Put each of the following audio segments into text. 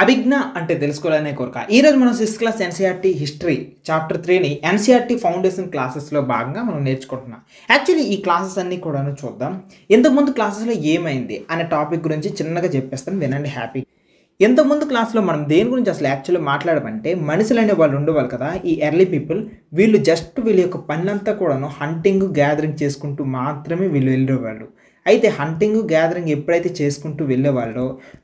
అభిజ్ఞ అంటే తెలుసుకోవాలనే కోరిక. ఈరోజు మనం 6th class NCERT history chapter 3ని ఎన్సీఆర్టీ ఫౌండేషన్ క్లాసెస్లో భాగంగా మనం నేర్చుకుంటున్నాం. యాక్చువల్లీ ఈ క్లాసెస్ అన్నీ కూడా చూద్దాం. ఇంతకుముందు క్లాసెస్లో ఏమైంది అనే టాపిక్ గురించి చిన్నగా చెప్పేస్తాను, వినండి హ్యాపీ. ఇంతకుముందు క్లాస్లో మనం దేని గురించి అసలు యాక్చువల్లీ మాట్లాడమంటే, మనుషులు అనే వాళ్ళు ఉండేవాళ్ళు కదా, ఈ ఎర్లీ పీపుల్. వీళ్ళు జస్ట్ వీళ్ళ యొక్క పని అంతా కూడాను హంటింగ్ గ్యాదరింగ్ చేసుకుంటూ మాత్రమే వీళ్ళు వెళ్ళేవాళ్ళు. అయితే హంటింగ్ గ్యాదరింగ్ ఎప్పుడైతే చేసుకుంటూ వెళ్ళేవాళ్ళో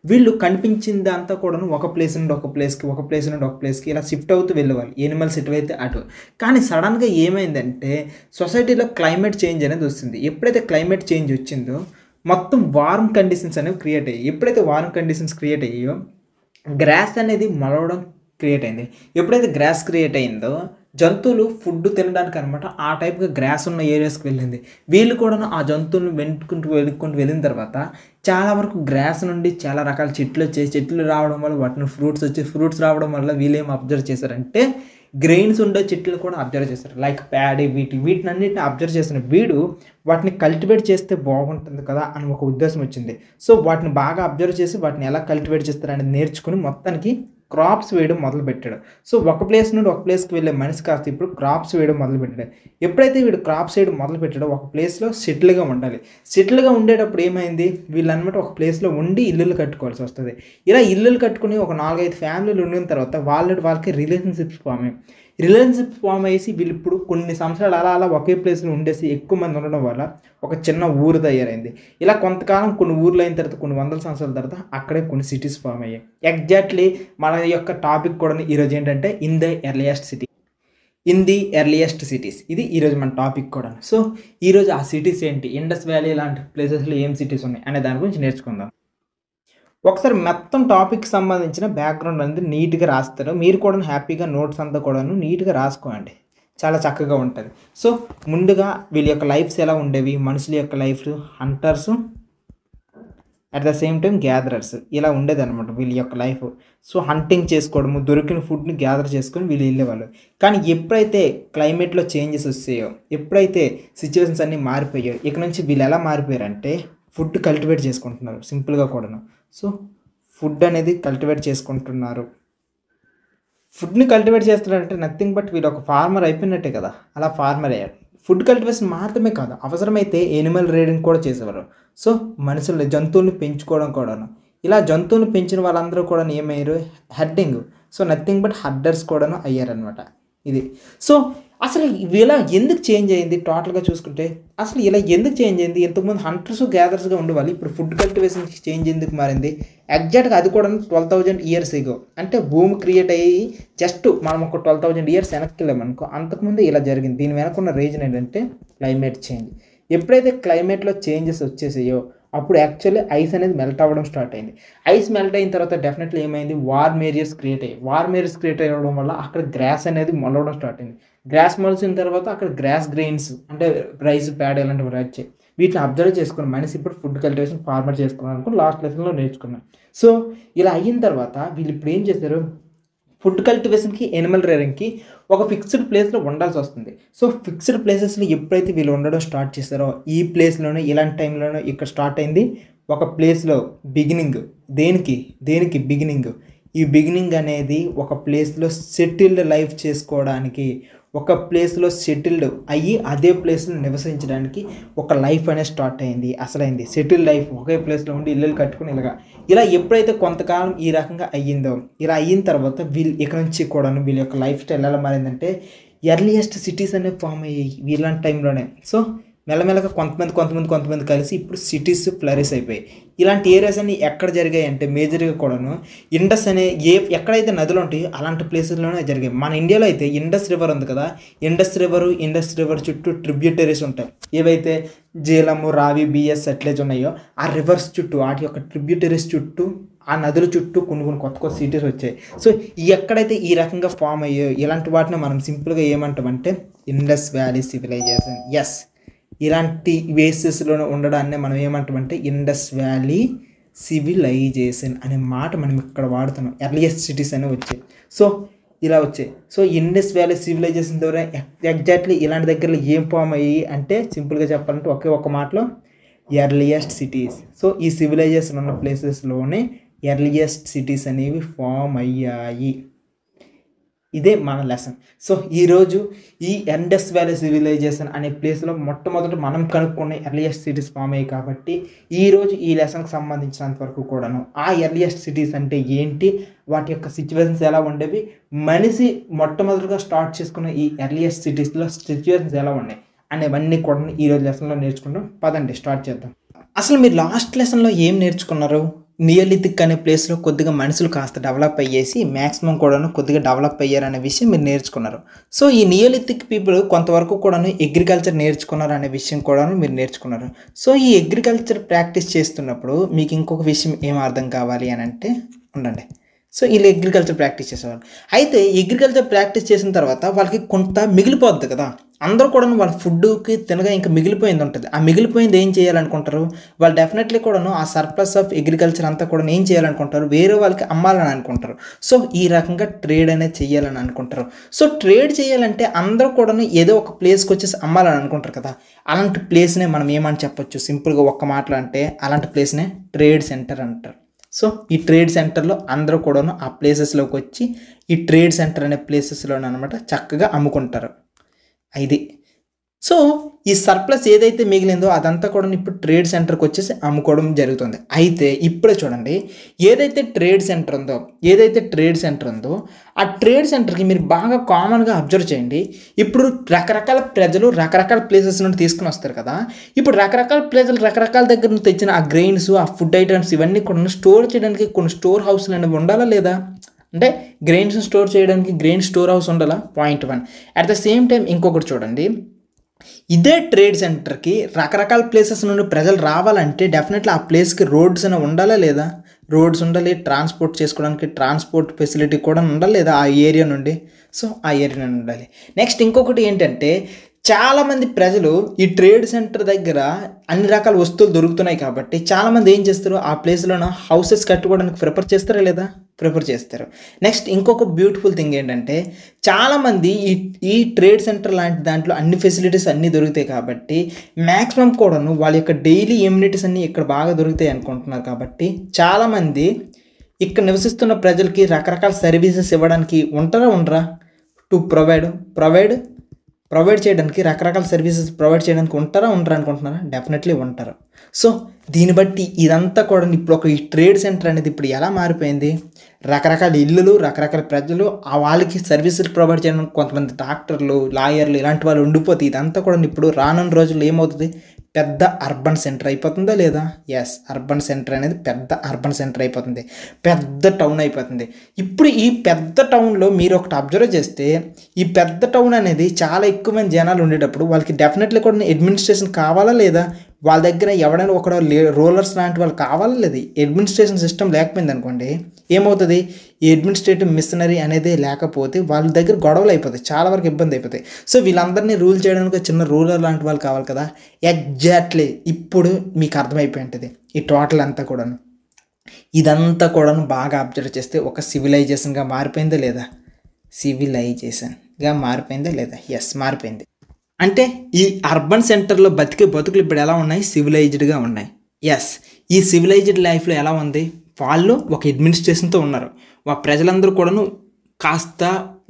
వీళ్ళు కనిపించిందంతా కూడాను ఒక ప్లేస్ నుండి ఒక ప్లేస్కి, ఒక ప్లేస్ నుండి ఒక ప్లేస్కి ఇలా షిఫ్ట్ అవుతూ వెళ్ళేవాళ్ళు, ఎనిమల్స్ ఎటువైతే అటు. కానీ సడన్గా ఏమైందంటే సొసైటీలో క్లైమేట్ చేంజ్ అనేది వస్తుంది. ఎప్పుడైతే క్లైమేట్ చేంజ్ వచ్చిందో మొత్తం వార్మ్ కండిషన్స్ అనేవి క్రియేట్ అయ్యాయి. ఎప్పుడైతే వార్మ్ కండిషన్స్ క్రియేట్ అయ్యాయో గ్రాస్ అనేది మొలవడం క్రియేట్ అయింది. ఎప్పుడైతే గ్రాస్ క్రియేట్ అయిందో జంతువులు ఫుడ్ తినడానికి అనమాట ఆ టైప్గా గ్రాస్ ఉన్న ఏరియాస్కి వెళ్ళింది. వీళ్ళు కూడా ఆ జంతువులను వెనుక్కుంటూ వెళ్ళిన తర్వాత చాలా వరకు గ్రాస్ నుండి చాలా రకాల చెట్లు వచ్చాయి. చెట్లు రావడం వల్ల వాటిని ఫ్రూట్స్ వచ్చి, ఫ్రూట్స్ రావడం వల్ల వీళ్ళు ఏం అబ్జర్వ్ చేశారంటే గ్రెయిన్స్ ఉండే చెట్లు కూడా అబ్జర్వ్ చేస్తారు, లైక్ ప్యాడీ, వీటినన్నిటిని అబ్జర్వ్ చేసిన వీడు వాటిని కల్టివేట్ చేస్తే బాగుంటుంది కదా అని ఒక ఉద్దేశం వచ్చింది. సో వాటిని బాగా అబ్జర్వ్ చేసి వాటిని ఎలా కల్టివేట్ చేస్తారని నేర్చుకుని మొత్తానికి క్రాప్స్ వేయడం మొదలుపెట్టాడు. సో ఒక ప్లేస్ నుండి ఒక ప్లేస్కి వెళ్ళే మనిషి కాస్త ఇప్పుడు క్రాప్స్ వేయడం మొదలుపెట్టాడు. ఎప్పుడైతే వీడు క్రాప్స్ వేయడం మొదలుపెట్టాడో ఒక ప్లేస్లో సెటిల్గా ఉండాలి. సెటిల్గా ఉండేటప్పుడు ఏమైంది, వీళ్ళు అనమాట ఒక ప్లేస్లో ఉండి ఇల్లులు కట్టుకోవాల్సి వస్తుంది. ఇలా ఇల్లులు కట్టుకుని ఒక 4-5 ఫ్యామిలీలు ఉండిన తర్వాత వాళ్ళకి రిలేషన్షిప్స్ ఫామ్ అయ్యేసి వీళ్ళు ఇప్పుడు కొన్ని సంవత్సరాలు అలా ఒకే ప్లేస్లో ఉండేసి ఎక్కువ మంది ఉండడం వల్ల ఒక చిన్న ఊరు తయారైంది. ఇలా కొంతకాలం కొన్ని ఊర్లు అయిన తర్వాత కొన్ని వందల సంవత్సరాల తర్వాత అక్కడే కొన్ని సిటీస్ ఫామ్ అయ్యాయి. ఎగ్జాక్ట్లీ మన యొక్క టాపిక్ కూడా ఈరోజు ఏంటంటే ఇన్ ది ఎర్లియస్ట్ సిటీస్. ఇది ఈరోజు మన టాపిక్ కూడా. సో ఈరోజు ఆ సిటీస్ ఏంటి, ఇండస్ వ్యాలీ లాంటి ప్లేసెస్లో ఏం సిటీస్ ఉన్నాయి అనే దాని గురించి నేర్చుకుందాం. ఒకసారి మొత్తం టాపిక్ సంబంధించిన బ్యాక్గ్రౌండ్ అనేది నీట్గా రాస్తారు. మీరు కూడా హ్యాపీగా నోట్స్ అంతా కూడాను నీట్గా రాసుకోండి, చాలా చక్కగా ఉంటుంది. సో ముందుగా వీళ్ళ యొక్క లైఫ్స్ ఎలా ఉండేవి, మనుషుల యొక్క life, hunters at the same time gatherers, ఇలా ఉండేది అనమాట వీళ్ళ యొక్క లైఫ్. సో హంటింగ్ చేసుకోవడము, దొరికిన ఫుడ్ని గ్యాదర్ చేసుకొని వీళ్ళు వెళ్ళేవాళ్ళు. కానీ ఎప్పుడైతే క్లైమేట్లో చేంజెస్ వస్తాయో, ఎప్పుడైతే సిచ్యువేషన్స్ అన్నీ మారిపోయాయో, ఇక నుంచి వీళ్ళు ఎలా మారిపోయారంటే ఫుడ్ కల్టివేట్ చేసుకుంటున్నారు సింపుల్గా కూడాను. సో ఫుడ్ అనేది కల్టివేట్ చేసుకుంటున్నారు. ఫుడ్ని కల్టివేట్ చేస్తున్నారంటే నథింగ్ బట్ వీళ్ళు ఒక ఫార్మర్ అయిపోయినట్టే కదా, అలా ఫార్మర్ అయ్యారు. ఫుడ్ కల్టివేషన్ మాత్రమే కాదు, అవసరమైతే ఎనిమల్ రేడింగ్ కూడా చేసేవారు. సో జంతువుల్ని పెంచుకోవడం కూడాను. ఇలా జంతువులు పెంచిన వాళ్ళందరూ కూడా ఏమయ్యారు, హెడ్డింగ్. సో నథింగ్ బట్ హడ్డర్స్ కూడాను అయ్యారనమాట. ఇది సో అసలు ఇలా ఎందుకు చేంజ్ అయింది టోటల్గా చూసుకుంటే, అసలు ఇలా ఎందుకు చేంజ్ అయింది? ఇంతకుముందు హంటర్స్ గ్యాదర్స్గా ఉండేవాళ్ళు, ఇప్పుడు ఫుడ్ కల్టివేషన్కి చేంజ్ ఎందుకు మారింది? ఎగ్జాక్ట్గా అది కూడా 12,000 years ఎగో. అంటే భూమి క్రియేట్ అయ్యి జస్ట్ మనం ఒక 12,000 years వెనక్కి వెళ్ళామనుకో, అంతకుముందు ఇలా జరిగింది. దీని వెనకున్న రీజన్ ఏంటంటే క్లైమేట్ చేంజ్. ఎప్పుడైతే క్లైమేట్లో చేంజెస్ వచ్చేసాయో అప్పుడు యాక్చువల్లీ ఐస్ అనేది మెల్ట్ అవ్వడం స్టార్ట్ అయింది. ఐస్ మెల్ట్ అయిన తర్వాత డెఫినెట్లీ ఏమైంది, వార్మ్ ఏరియాస్ క్రియేట్ అయ్యాయి. వార్మ్ ఏరియాస్ క్రియేట్ అవ్వడం వల్ల అక్కడ గ్రాస్ అనేది మొలవడం స్టార్ట్ అయింది. గ్రాస్ మొలిచిన తర్వాత అక్కడ గ్రాస్ గ్రెయిన్స్ అంటే రైస్, ప్యాడ్ ఇలాంటివి వచ్చాయి. వీటిని అబ్జర్వ్ చేసుకున్న మనిషి ఇప్పుడు ఫుడ్ కల్టివేషన్ ఫార్మర్ చేసుకున్నాను అనుకో, లాస్ట్ లెసన్లో నేర్చుకున్నాం. సో ఇలా అయిన తర్వాత వీళ్ళు ఇప్పుడు ఏం చేశారు, ఫుడ్ కల్టివేషన్కి, ఎనిమల్ రేరింగ్కి ఒక ఫిక్స్డ్ ప్లేస్లో ఉండాల్సి వస్తుంది. సో ఫిక్స్డ్ ప్లేసెస్లో ఎప్పుడైతే వీళ్ళు ఉండడం స్టార్ట్ చేస్తారో, ఈ ప్లేస్లోనే ఇలాంటి టైంలోనే ఇక్కడ స్టార్ట్ అయింది ఒక ప్లేస్లో బిగినింగ్. దేనికి బిగినింగ్? ఈ బిగినింగ్ అనేది ఒక ప్లేస్లో సెటిల్డ్ లైఫ్ చేసుకోవడానికి, ఒక ప్లేస్లో సెటిల్డ్ అయ్యి అదే ప్లేస్లో నివసించడానికి ఒక లైఫ్ అనేది స్టార్ట్ అయింది. అసలైంది సెటిల్డ్ లైఫ్, ఒకే ప్లేస్లో ఉండి ఇల్లు కట్టుకుని ఇలా ఎప్పుడైతే కొంతకాలం ఈ రకంగా అయ్యిందో, ఇలా అయిన తర్వాత వీళ్ళు ఇక్కడ నుంచి కూడా వీళ్ళ యొక్క లైఫ్ స్టైల్ ఎలా మారిందంటే ఎర్లియస్ట్ సిటీస్ అనేవి ఫామ్ అయ్యాయి వీళ్ళంటి టైంలోనే. సో మెల్లమెల్లగా కొంతమంది కలిసి ఇప్పుడు సిటీస్ ఫ్లరిష్ అయిపోయాయి. ఇలాంటి ఏరియాస్ అన్ని ఎక్కడ జరిగాయి అంటే మేజర్గా కూడాను ఇండస్ అనే ఎక్కడైతే నదులు ఉంటాయో అలాంటి ప్లేసెస్లోనే జరిగాయి. మన ఇండియాలో అయితే ఇండస్ రివర్ ఉంది కదా, ఇండస్ రివర్ చుట్టూ ట్రిబ్యూటరీస్ ఉంటాయి. ఏవైతే జీలము, రావి, బిఎస్ సట్లెజ్ ఉన్నాయో ఆ రివర్స్ చుట్టూ, వాటి యొక్క ట్రిబ్యూటరీస్ చుట్టూ, ఆ నదుల చుట్టూ కొన్ని కొత్త సిటీస్ వచ్చాయి. సో ఎక్కడైతే ఈ రకంగా ఫామ్ అయ్యాయో ఇలాంటి వాటిని మనం సింపుల్గా ఏమంటామంటే ఇండస్ వ్యాలీ సివిలైజేషన్. ఎస్, ఇలాంటి బేసిస్లో ఉండడాన్ని మనం ఏమంటామంటే ఇండస్ వ్యాలీ సివిలైజేషన్ అనే మాట మనం ఇక్కడ వాడుతున్నాం. ఎర్లియస్ట్ సిటీస్ అనేవి వచ్చాయి. సో ఇలా వచ్చాయి. సో ఇండస్ వ్యాలీ సివిలైజేషన్ ద్వారా ఎగ్జాక్ట్లీ ఇలాంటి దగ్గరలో ఏం ఫామ్ అయ్యాయి అంటే సింపుల్గా చెప్పాలంటే ఒకే ఒక మాటలో ఎర్లియస్ట్ సిటీస్. సో ఈ సివిలైజేషన్ ఉన్న ప్లేసెస్లోనే ఎర్లియస్ట్ సిటీస్ అనేవి ఫామ్ అయ్యాయి. ఇదే మన లెసన్. సో ఈరోజు ఈ ఇండస్ వ్యాలీ సివిలైజేషన్ అనే ప్లేస్లో మొట్టమొదట మనం కనుక్కున్న ఎర్లియస్ట్ సిటీస్ ఫామ్ అయ్యాయి. కాబట్టి ఈరోజు ఈ లెసన్కి సంబంధించినంత వరకు కూడాను ఆ ఎర్లియస్ట్ సిటీస్ అంటే ఏంటి, వాటి యొక్క సిచ్యువేషన్స్ ఎలా ఉండేవి, మనిషి మొట్టమొదటిగా స్టార్ట్ చేసుకున్న ఈ ఎర్లియస్ట్ సిటీస్లో సిచ్యువేషన్స్ ఎలా ఉన్నాయి అనేవన్నీ కూడా ఈరోజు లెసన్లో నేర్చుకుంటాం. పదండి స్టార్ట్ చేద్దాం. అసలు మీరు లాస్ట్ లెసన్లో ఏం నేర్చుకున్నారు? నియోలిథిక్ అనే ప్లేస్లో కొద్దిగా మనుషులు కాస్త డెవలప్ అయ్యేసి మ్యాక్సిమం కూడాను కొద్దిగా డెవలప్ అయ్యారనే విషయం మీరు నేర్చుకున్నారు. సో ఈ నియోలిథిక్ పీపుల్ కొంతవరకు కూడాను అగ్రికల్చర్ నేర్చుకున్నారు అనే విషయం కూడాను మీరు నేర్చుకున్నారు. సో ఈ అగ్రికల్చర్ ప్రాక్టీస్ చేస్తున్నప్పుడు మీకు ఇంకొక విషయం ఏం అర్థం కావాలి అని అంటే ఉండండి. సో వీళ్ళు అగ్రికల్చర్ ప్రాక్టీస్ చేసేవాళ్ళు. అయితే అగ్రికల్చర్ ప్రాక్టీస్ చేసిన తర్వాత వాళ్ళకి కొంత మిగిలిపోద్ది కదా, అందరూ కూడా వాళ్ళ ఫుడ్కి తినగా ఇంకా మిగిలిపోయింది ఉంటుంది. ఆ మిగిలిపోయింది ఏం చేయాలనుకుంటారు వాళ్ళు? డెఫినెట్లీ కూడాను ఆ సర్ప్లస్ ఆఫ్ అగ్రికల్చర్ అంతా కూడా ఏం చేయాలనుకుంటారు? వేరే వాళ్ళకి అమ్మాలని అనుకుంటారు. సో ఈ రకంగా ట్రేడ్ అనేది చేయాలని అనుకుంటారు. సో ట్రేడ్ చేయాలంటే అందరూ కూడాను ఏదో ఒక ప్లేస్కి వచ్చేసి అమ్మాలని అనుకుంటారు కదా. అలాంటి ప్లేస్నే మనం ఏమని చెప్పొచ్చు? సింపుల్గా ఒక్క మాటలో అంటే అలాంటి ప్లేస్నే ట్రేడ్ సెంటర్ అంటారు. సో ఈ ట్రేడ్ సెంటర్లో అందరూ కూడాను ఆ ప్లేసెస్లోకి వచ్చి ఈ ట్రేడ్ సెంటర్ అనే ప్లేసెస్లోనే అనమాట చక్కగా అమ్ముకుంటారు. ఇది సో ఈ సర్ప్లస్ ఏదైతే మిగిలిందో అదంతా కూడా ఇప్పుడు ట్రేడ్ సెంటర్కి వచ్చేసి అమ్ముకోవడం జరుగుతుంది. అయితే ఇప్పుడే చూడండి, ఏదైతే ట్రేడ్ సెంటర్ ఉందో ఆ ట్రేడ్ సెంటర్కి మీరు బాగా కామన్గా అబ్జర్వ్ చేయండి. ఇప్పుడు రకరకాల ప్రజలు రకరకాల ప్లేసెస్ నుండి తీసుకుని వస్తారు కదా. ఇప్పుడు రకరకాల ప్రజలు రకరకాల దగ్గర నుంచి తెచ్చిన ఆ గ్రెయిన్స్, ఆ ఫుడ్ ఐటమ్స్ ఇవన్నీ కూడా స్టోర్ చేయడానికి కొన్ని స్టోర్ హౌస్లు అనేవి ఉండాలా లేదా? అంటే గ్రెయిన్స్ స్టోర్ చేయడానికి గ్రెయిన్ స్టోర్ హౌస్ ఉండాలా? Point 1. At the same time ఇంకొకటి చూడండి, ఇదే ట్రేడ్ సెంటర్కి రకరకాల ప్లేసెస్ నుండి ప్రజలు రావాలంటే డెఫినెట్లీ ఆ ప్లేస్కి రోడ్స్ అనేవి ఉండాలా లేదా? రోడ్స్ ఉండాలి, ట్రాన్స్పోర్ట్ చేసుకోవడానికి ట్రాన్స్పోర్ట్ ఫెసిలిటీ కూడా ఉండాలి లేదా ఆ ఏరియా నుండి? సో ఆ ఏరియా నుండి ఉండాలి. నెక్స్ట్ ఇంకొకటి ఏంటంటే, చాలామంది ప్రజలు ఈ ట్రేడ్ సెంటర్ దగ్గర అన్ని రకాల వస్తువులు దొరుకుతున్నాయి కాబట్టి చాలామంది ఏం చేస్తారు? ఆ ప్లేస్లోన హౌసెస్ కట్టుకోవడానికి ప్రిఫర్ చేస్తారా లేదా? ప్రిఫర్ చేస్తారు. నెక్స్ట్ ఇంకొక బ్యూటిఫుల్ థింగ్ ఏంటంటే, చాలామంది ఈ ట్రేడ్ సెంటర్ లాంటి దాంట్లో అన్ని ఫెసిలిటీస్ అన్నీ దొరుకుతాయి కాబట్టి మ్యాక్సిమం కూడాను వాళ్ళ యొక్క డైలీ ఎమ్యూనిటీస్ అన్నీ ఇక్కడ బాగా దొరుకుతాయి అనుకుంటున్నారు. కాబట్టి చాలామంది ఇక్కడ నివసిస్తున్న ప్రజలకి రకరకాల సర్వీసెస్ ఇవ్వడానికి ఉండరా టు ప్రొవైడ్ చేయడానికి, రకరకాల సర్వీసెస్ ప్రొవైడ్ చేయడానికి ఉండరా అనుకుంటున్నారా? డెఫినెట్లీ ఉంటారు. సో దీన్ని బట్టి ఇదంతా కూడా ఇప్పుడు ఈ ట్రేడ్ సెంటర్ అనేది ఇప్పుడు ఎలా మారిపోయింది? రకరకాల ఇల్లులు, రకరకాల ప్రజలు ఆ వాళ్ళకి సర్వీసెస్ ప్రొవైడ్ చేయడానికి కొంతమంది డాక్టర్లు, లాయర్లు ఇలాంటి వాళ్ళు ఉండిపోతే ఇదంతా కూడా ఇప్పుడు రానున్న రోజుల్లో ఏమవుతుంది? పెద్ద అర్బన్ సెంటర్ అయిపోతుందా లేదా? ఎస్, అర్బన్ సెంటర్ అనేది పెద్ద అర్బన్ సెంటర్ అయిపోతుంది, పెద్ద టౌన్ అయిపోతుంది. ఇప్పుడు ఈ పెద్ద టౌన్లో మీరు ఒకటి అబ్జర్వ్ చేస్తే, ఈ పెద్ద టౌన్ అనేది చాలా ఎక్కువ మంది జనాలు ఉండేటప్పుడు వాళ్ళకి డెఫినెట్లీ కూడా అడ్మినిస్ట్రేషన్ కావాలా లేదా? వాళ్ళ దగ్గర ఎవడైనా ఒక రూలర్స్ లాంటి వాళ్ళు కావాలా లేదు? అడ్మినిస్ట్రేషన్ సిస్టమ్ లేకపోయింది అనుకోండి ఏమవుతుంది? ఈ అడ్మినిస్ట్రేటివ్ మిషనరీ అనేది లేకపోతే వాళ్ళ దగ్గర గొడవలు అయిపోతాయి, చాలా వరకు ఇబ్బంది అయిపోతాయి. సో వీళ్ళందరినీ రూల్ చేయడానికి చిన్న రూలర్ లాంటి వాళ్ళు కావాలి కదా. ఎగ్జాక్ట్లీ ఇప్పుడు మీకు అర్థమైపోయి ఉంటుంది ఈ టోటల్ అంతా కూడాను. ఇదంతా కూడాను బాగా అబ్జర్వ్ చేస్తే ఒక సివిలైజేషన్గా మారిపోయిందా లేదా? సివిలైజేషన్గా మారిపోయిందా లేదా? ఎస్, మారిపోయింది. అంటే ఈ అర్బన్ సెంటర్లో బతుకులు ఇప్పుడు ఎలా ఉన్నాయి? సివిలైజ్డ్గా ఉన్నాయి. ఎస్, ఈ సివిలైజ్డ్ లైఫ్లో ఎలా ఉంది? వాళ్ళు ఒక అడ్మినిస్ట్రేషన్తో ఉన్నారు. ప్రజలందరూ కూడాను కాస్త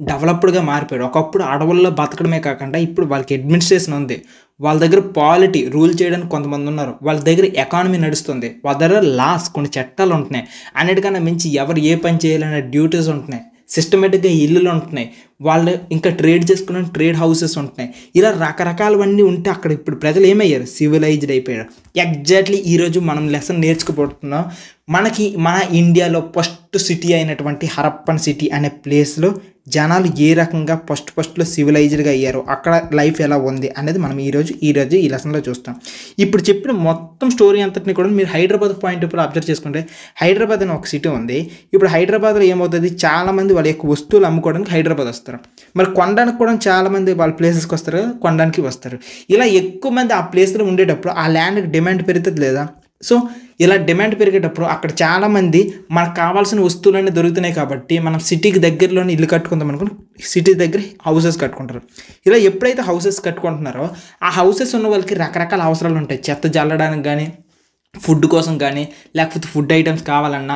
డెవలప్డ్గా మారిపోయారు. ఒకప్పుడు అడవుల్లో బతకడమే కాకుండా ఇప్పుడు వాళ్ళకి అడ్మినిస్ట్రేషన్ ఉంది. వాళ్ళ దగ్గర పాలిటీ రూల్ చేయడానికి కొంతమంది ఉన్నారు. వాళ్ళ దగ్గర ఎకానమీ నడుస్తుంది. వాళ్ళ దగ్గర లాస్, కొన్ని చట్టాలు ఉంటున్నాయి. అన్నిటికన్నా మించి ఎవరు ఏ పని చేయాలనే డ్యూటీస్ ఉంటున్నాయి. సిస్టమేటిక్గా ఇల్లులు ఉంటున్నాయి. వాళ్ళు ఇంకా ట్రేడ్ చేసుకునే ట్రేడ్ హౌసెస్ ఉంటున్నాయి. ఇలా రకరకాలవన్నీ ఉంటే అక్కడ ఇప్పుడు ప్రజలు ఏమయ్యారు? సివిలైజ్డ్ అయిపోయారు. ఎగ్జాక్ట్లీ ఈరోజు మనం లెసన్ నేర్చుకోబోతున్నాం. మన ఇండియాలో ఫస్ట్ సిటీ అయినటువంటి హరప్పన్ సిటీ అనే ప్లేస్లో జనాలు ఏ రకంగా ఫస్ట్లో సివిలైజ్డ్గా అయ్యారు, అక్కడ లైఫ్ ఎలా ఉంది అనేది మనం ఈరోజు ఈ లెసన్లో చూస్తాం. ఇప్పుడు చెప్పిన మొత్తం స్టోరీ అంతటిని కూడా మీరు హైదరాబాద్ పాయింట్ ఆఫ్ అబ్జర్వ్ చేసుకుంటే, హైదరాబాద్ అని ఒక సిటీ ఉంది. ఇప్పుడు హైదరాబాద్లో ఏమవుతుంది? చాలామంది వాళ్ళ యొక్క వస్తువులు అమ్ముకోవడానికి హైదరాబాద్ వస్తారు. మరి కొనడానికి కూడా చాలామంది వాళ్ళ ప్లేసెస్కి వస్తారు కదా, కొనడానికి వస్తారు. ఇలా ఎక్కువ మంది ఆ ప్లేస్లో ఉండేటప్పుడు ఆ ల్యాండ్కి డిమాండ్ పెరుగుతుంది లేదా? సో ఇలా డిమాండ్ పెరిగేటప్పుడు అక్కడ చాలామంది మనకు కావాల్సిన వస్తువులన్నీ దొరుకుతున్నాయి కాబట్టి మనం సిటీకి దగ్గరలోనే ఇల్లు కట్టుకుందాం అనుకుని సిటీ దగ్గర హౌసెస్ కట్టుకుంటారు. ఇలా ఎప్పుడైతే హౌసెస్ కట్టుకుంటున్నారో ఆ హౌసెస్ ఉన్న వాళ్ళకి రకరకాల అవసరాలు ఉంటాయి. చెత్త జల్లడానికి కానీ, ఫుడ్ కోసం కానీ, లేకపోతే ఫుడ్ ఐటమ్స్ కావాలన్నా,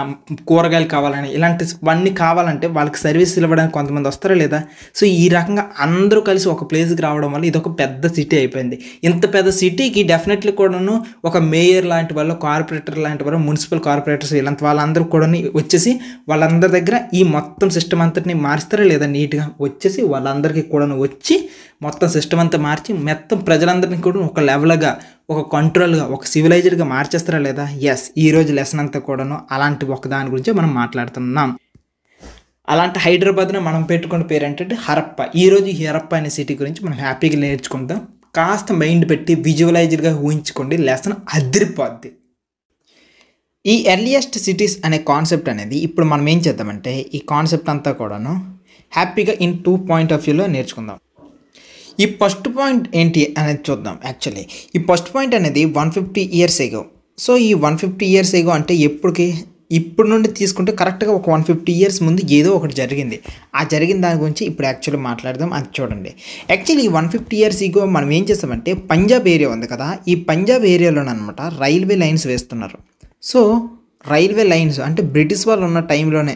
కూరగాయలు కావాలన్నా, ఇలాంటివన్నీ కావాలంటే వాళ్ళకి సర్వీసులు ఇవ్వడానికి కొంతమంది వస్తారా లేదా? సో ఈ రకంగా అందరూ కలిసి ఒక ప్లేస్కి రావడం వల్ల ఇదొక పెద్ద సిటీ అయిపోయింది. ఇంత పెద్ద సిటీకి డెఫినెట్లీ కూడాను ఒక మేయర్ లాంటి వాళ్ళు, కార్పొరేటర్ లాంటి వాళ్ళు, మున్సిపల్ కార్పొరేటర్స్ ఇలాంటి వాళ్ళందరూ కూడా వచ్చేసి వాళ్ళందరి దగ్గర ఈ మొత్తం సిస్టమ్ అంతటిని మారుస్తారా లేదా? నీట్గా వచ్చేసి వాళ్ళందరికీ కూడా వచ్చి మొత్తం సిస్టమ్ అంతా మార్చి మొత్తం ప్రజలందరినీ కూడా ఒక లెవెల్గా, ఒక కంట్రోల్గా, ఒక సివిలైజ్డ్గా మార్చేస్తారా లేదా? ఎస్, ఈరోజు లెసన్ అంతా కూడాను అలాంటి ఒక దాని గురించి మనం మాట్లాడుతున్నాం. అలాంటి హైదరాబాద్ని మనం పెట్టుకున్న పేరు ఏంటంటే హరప్ప. ఈరోజు ఈ హరప్ప అనే సిటీ గురించి మనం హ్యాపీగా నేర్చుకుందాం. కాస్త మైండ్ పెట్టి విజువలైజ్డ్గా ఊహించుకోండి, లెసన్ అదిరిపోద్ది. ఈ ఎర్లియస్ట్ సిటీస్ అనే కాన్సెప్ట్ అనేది ఇప్పుడు మనం ఏం చేద్దామంటే ఈ కాన్సెప్ట్ అంతా కూడాను హ్యాపీగా ఇన్ 2 పాయింట్ ఆఫ్ వ్యూలో నేర్చుకుందాం. ఈ ఫస్ట్ పాయింట్ ఏంటి అనేది చూద్దాం. యాక్చువల్లీ ఈ ఫస్ట్ పాయింట్ అనేది 150 years ఎగో. సో ఈ 150 years ఎగో అంటే ఇప్పుడు నుండి తీసుకుంటే కరెక్ట్గా ఒక 150 years ముందు ఏదో ఒకటి జరిగింది. ఆ జరిగిన దాని గురించి ఇప్పుడు యాక్చువల్లీ మాట్లాడదాం. అది చూడండి. యాక్చువల్లీ ఈ 150 years ఎగో మనం ఏం చేస్తామంటే పంజాబ్ ఏరియా ఉంది కదా, ఈ పంజాబ్ ఏరియాలోనమాట రైల్వే లైన్స్ వేస్తున్నారు. సో రైల్వే లైన్స్ అంటే బ్రిటిష్ వాళ్ళు ఉన్న టైంలోనే,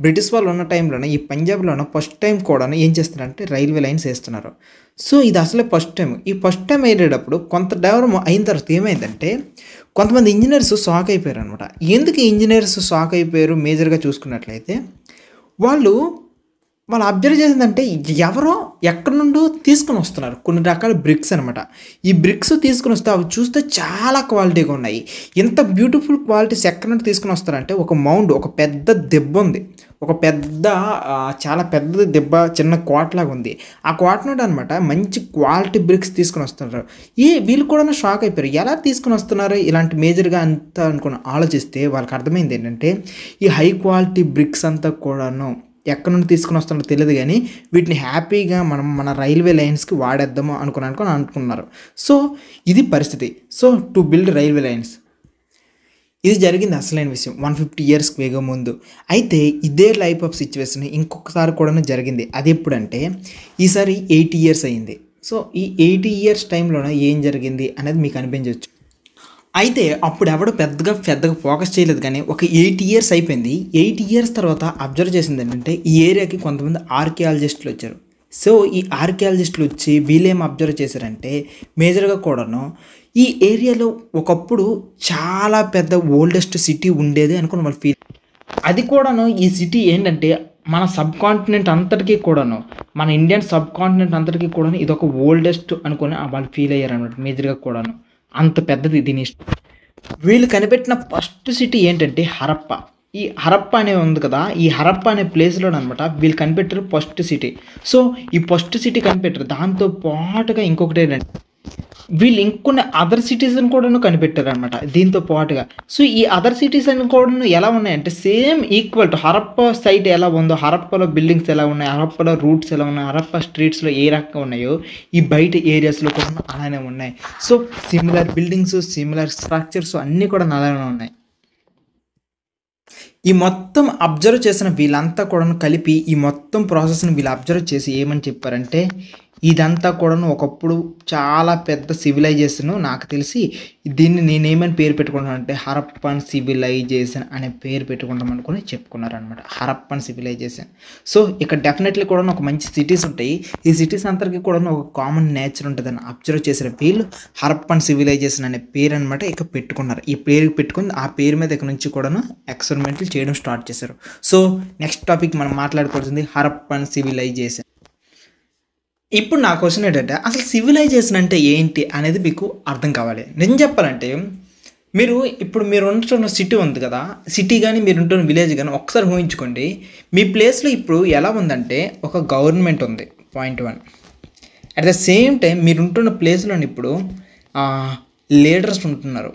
బ్రిటిష్ వాళ్ళు ఉన్న టైంలోనే ఈ పంజాబ్లోనే ఫస్ట్ టైం కూడా ఏం చేస్తున్నారంటే రైల్వే లైన్స్ వేస్తున్నారు. సో ఇది అసలే ఫస్ట్ టైం. ఈ ఫస్ట్ టైం వేసేటప్పుడు కొంత డెవలప్ అయిన తర్వాత ఏమైందంటే కొంతమంది ఇంజనీర్స్ షాక్ అయిపోయారు అనమాట. ఎందుకు ఇంజనీర్స్ షాక్ అయిపోయారు మేజర్గా చూసుకున్నట్లయితే వాళ్ళు అబ్జర్వ్ చేసిందంటే ఎవరో ఎక్కడి నుండో తీసుకుని వస్తున్నారు కొన్ని రకాల బ్రిక్స్ అనమాట. ఈ బ్రిక్స్ తీసుకుని వస్తే అవి చూస్తే చాలా క్వాలిటీగా ఉన్నాయి. ఇంత బ్యూటిఫుల్ క్వాలిటీస్ ఎక్కడి నుండి తీసుకుని వస్తారంటే ఒక మౌండ్, ఒక పెద్ద దెబ్బ ఉంది, ఒక పెద్ద చాలా పెద్ద దెబ్బ, చిన్న కోటలాగా ఉంది. ఆ కోట నుండి అనమాట మంచి క్వాలిటీ బ్రిక్స్ తీసుకుని వస్తున్నారు. వీళ్ళు కూడా షాక్ అయిపోయారు, ఎలా తీసుకుని వస్తున్నారు ఇలాంటి మేజర్గా అంతా అనుకుని ఆలోచిస్తే వాళ్ళకి అర్థమైంది ఏంటంటే ఈ హై క్వాలిటీ బ్రిక్స్ అంతా కూడాను ఎక్కడి నుండి తీసుకుని వస్తారో తెలియదు, కానీ వీటిని హ్యాపీగా మనం మన రైల్వే లైన్స్కి వాడేద్దాము అనుకున్నారు. సో ఇది పరిస్థితి. So to build railway lines, ఇది జరిగింది అసలైన విషయం 150 years వేగం ముందు. అయితే ఇదే లైఫ్ ఆఫ్ సిచ్యువేషన్ ఇంకొకసారి కూడా జరిగింది. అది ఎప్పుడంటే ఈసారి 80 years అయింది. సో ఈ 80 years టైంలోనే ఏం జరిగింది అనేది మీకు అనిపించవచ్చు. అయితే అప్పుడు ఎవడు పెద్దగా ఫోకస్ చేయలేదు, కానీ ఒక 8 years అయిపోయింది. 8 years తర్వాత అబ్జర్వ్ చేసింది ఏంటంటే ఈ ఏరియాకి కొంతమంది ఆర్కియాలజిస్టులు వచ్చారు. సో ఈ ఆర్కియాలజిస్టులు వచ్చి వీళ్ళేం అబ్జర్వ్ చేశారంటే మేజర్గా కూడాను ఈ ఏరియాలో ఒకప్పుడు చాలా పెద్ద ఓల్డెస్ట్ సిటీ ఉండేది అనుకుని వాళ్ళు ఫీల్. అది కూడాను ఈ సిటీ ఏంటంటే మన సబ్ కాంటినెంట్ అంతటికీ కూడాను, మన ఇండియన్ సబ్ కాంటినెంట్ అంతటికీ కూడాను ఇది ఒక ఓల్డెస్ట్ అనుకుని వాళ్ళు ఫీల్ అయ్యారు అనమాట. మేజర్గా కూడాను అంత పెద్దది దీని. వీళ్ళు కనిపెట్టిన ఫస్ట్ సిటీ ఏంటంటే హరప్ప. ఈ హరప్ప అనే ఉంది కదా, ఈ హరప్ప అనే ప్లేస్లో అనమాట వీళ్ళు కనిపెట్టారు ఫస్ట్ సిటీ. సో ఈ ఫస్ట్ సిటీ కనిపెట్టారు. దాంతో పాటుగా ఇంకొకటి ఏంటంటే వీళ్ళు ఇంకొన్ని అదర్ సిటీస్ని కూడా కనిపెట్టారు అనమాట దీంతో పాటుగా. సో ఈ అదర్ సిటీస్ అని కూడా ఎలా ఉన్నాయంటే same equal to Harappa site ఎలా ఉందో, హరప్పలో బిల్డింగ్స్ ఎలా ఉన్నాయి, హరప్పలో రూట్స్ ఎలా ఉన్నాయి, హరప్ప స్ట్రీట్స్లో ఏ రకంగా ఉన్నాయో ఈ బయట ఏరియాస్లో కూడా అలానే ఉన్నాయి. So similar buildings, similar structures అన్నీ కూడా అలానే ఉన్నాయి. ఈ మొత్తం అబ్జర్వ్ చేసిన వీళ్ళంతా కూడా కలిపి ఈ మొత్తం ప్రాసెస్ని వీళ్ళు అబ్జర్వ్ చేసి ఏమని చెప్పారంటే ఇదంతా కూడా ఒకప్పుడు చాలా పెద్ద సివిలైజేషన్. నాకు తెలిసి దీన్ని నేనేమని పేరు పెట్టుకుంటానంటే హరప్పన్ సివిలైజేషన్ అనే పేరు పెట్టుకుంటాం అనుకుని చెప్పుకున్నారనమాట, హరప్పన్ సివిలైజేషన్. సో ఇక్కడ డెఫినెట్లీ కూడా ఒక మంచి సిటీస్ ఉంటాయి. ఈ సిటీస్ అందరికీ కూడా ఒక కామన్ నేచర్ ఉంటుందని అబ్జర్వ్ చేసిన వీళ్ళు హరప్పన్ సివిలైజేషన్ అనే పేరు అనమాట ఇక పెట్టుకున్నారు. ఈ పేరు పెట్టుకుని ఆ పేరు మీద ఇక్కడ నుంచి కూడా ఎక్స్పెరిమెంట్లు చేయడం స్టార్ట్ చేశారు. సో నెక్స్ట్ టాపిక్ మనం మాట్లాడుకోవాల్సింది హరప్పన్ సివిలైజేషన్. ఇప్పుడు నా క్వశ్చన్ ఏంటంటే అసలు సివిలైజేషన్ అంటే ఏంటి అనేది మీకు అర్థం కావాలి. నిజం చెప్పాలంటే మీరు ఉంటున్న సిటీ ఉంది కదా, సిటీ కానీ మీరు ఉంటున్న విలేజ్ కానీ ఒకసారి ఊహించుకోండి. మీ ప్లేస్లో ఇప్పుడు ఎలా ఉందంటే ఒక గవర్నమెంట్ ఉంది, point 1. At the same time మీరు ఉంటున్న ప్లేస్లో ఇప్పుడు లీడర్స్ ఉంటున్నారు.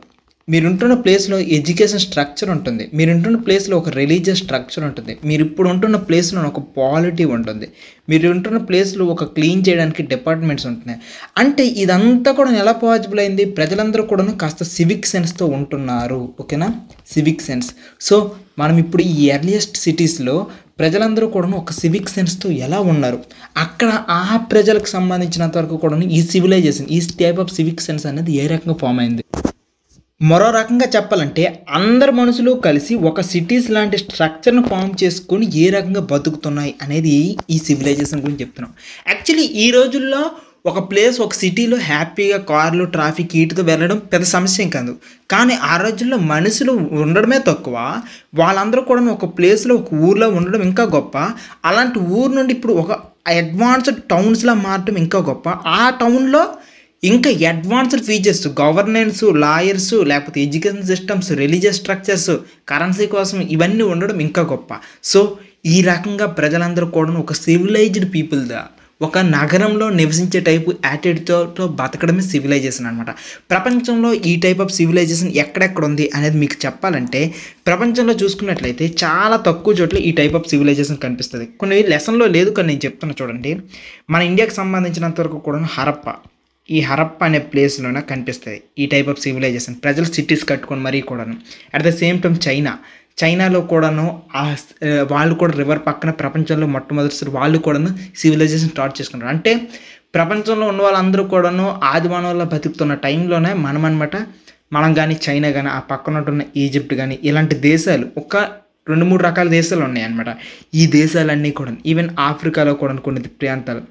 మీరుంటున్న ప్లేస్లో ఎడ్యుకేషన్ స్ట్రక్చర్ ఉంటుంది, మీరుంటున్న ప్లేస్లో ఒక రిలీజియస్ స్ట్రక్చర్ ఉంటుంది, మీరు ఇప్పుడు ఉంటున్న ప్లేస్లో ఒక పాలిటీ ఉంటుంది, మీరు ఉంటున్న ప్లేస్లో ఒక క్లీన్ చేయడానికి డిపార్ట్మెంట్స్ ఉంటున్నాయి. అంటే ఇదంతా కూడా ఎలా పాసిబుల్ అయింది? ప్రజలందరూ కూడా కాస్త సివిక్ సెన్స్తో ఉంటున్నారు. ఓకేనా, సివిక్ సెన్స్. సో మనం ఇప్పుడు ఈ ఎర్లియస్ట్ సిటీస్లో ప్రజలందరూ కూడా ఒక సివిక్ సెన్స్తో ఎలా ఉన్నారు, అక్కడ ఆ ప్రజలకు సంబంధించినంత వరకు కూడా ఈ సివిలైజేషన్, ఈ టైప్ ఆఫ్ సివిక్ సెన్స్ అనేది ఏ రకంగా ఫామ్ అయింది. మరో రకంగా చెప్పాలంటే అందరు మనుషులు కలిసి ఒక సిటీస్ లాంటి స్ట్రక్చర్ను ఫామ్ చేసుకొని ఏ రకంగా బతుకుతున్నాయి అనేది ఈ సివిలైజేషన్ గురించి చెప్తున్నాం. యాక్చువల్లీ ఈ రోజుల్లో ఒక ప్లేస్ ఒక సిటీలో హ్యాపీగా కార్లు ట్రాఫిక్ వీటితో వెళ్ళడం పెద్ద సమస్య ఏం కాదు. కానీ ఆ రోజుల్లో మనుషులు ఉండడమే తక్కువ, వాళ్ళందరూ కూడా ఒక ప్లేస్లో ఒక ఊర్లో ఉండడం ఇంకా గొప్ప. అలాంటి ఊరు నుండి ఇప్పుడు ఒక అడ్వాన్స్డ్ టౌన్స్లా మారడం ఇంకా గొప్ప. ఆ టౌన్లో ఇంకా అడ్వాన్స్డ్ ఫీచర్స్, గవర్నెన్స్, లాయర్స్, లేకపోతే education systems, religious structures, currency కోసం ఇవన్నీ ఉండడం ఇంకా గొప్ప. సో ఈ రకంగా ప్రజలందరూ కూడా ఒక సివిలైజ్డ్ పీపుల్గా ఒక నగరంలో నివసించే టైపు యాటిట్యూడ్తో బతకడమే సివిలైజేషన్ అనమాట. ప్రపంచంలో ఈ టైప్ ఆఫ్ సివిలైజేషన్ ఎక్కడెక్కడ ఉంది అనేది మీకు చెప్పాలంటే ప్రపంచంలో చూసుకున్నట్లయితే చాలా తక్కువ చోట్ల ఈ టైప్ ఆఫ్ సివిలైజేషన్ కనిపిస్తుంది. కొన్ని లెసన్లో లేదు, కానీ నేను చెప్తున్నా చూడండి. మన ఇండియాకి సంబంధించినంత వరకు కూడా ఈ హరప్ప అనే ప్లేస్లోనే కనిపిస్తుంది ఈ టైప్ ఆఫ్ సివిలైజేషన్. ప్రజలు సిటీస్ కట్టుకొని మరీ కూడాను. అట్ ద సేమ్ టైం చైనాలో కూడాను వాళ్ళు కూడా రివర్ పక్కన ప్రపంచంలో మొట్టమొదటిసారి వాళ్ళు కూడాను సివిలైజేషన్ స్టార్ట్ చేసుకుంటారు. అంటే ప్రపంచంలో ఉన్న వాళ్ళందరూ కూడాను ఆదిమానవుల్లో బతుకుతున్న టైంలోనే మనం కానీ చైనా కానీ ఆ పక్కన ఉన్న ఈజిప్ట్ కానీ ఇలాంటి దేశాలు ఒక 2-3 రకాల దేశాలు ఉన్నాయి అన్నమాట. ఈ దేశాలన్నీ కూడా ఈవెన్ ఆఫ్రికాలో కూడా కొన్ని ప్రాంతాలు.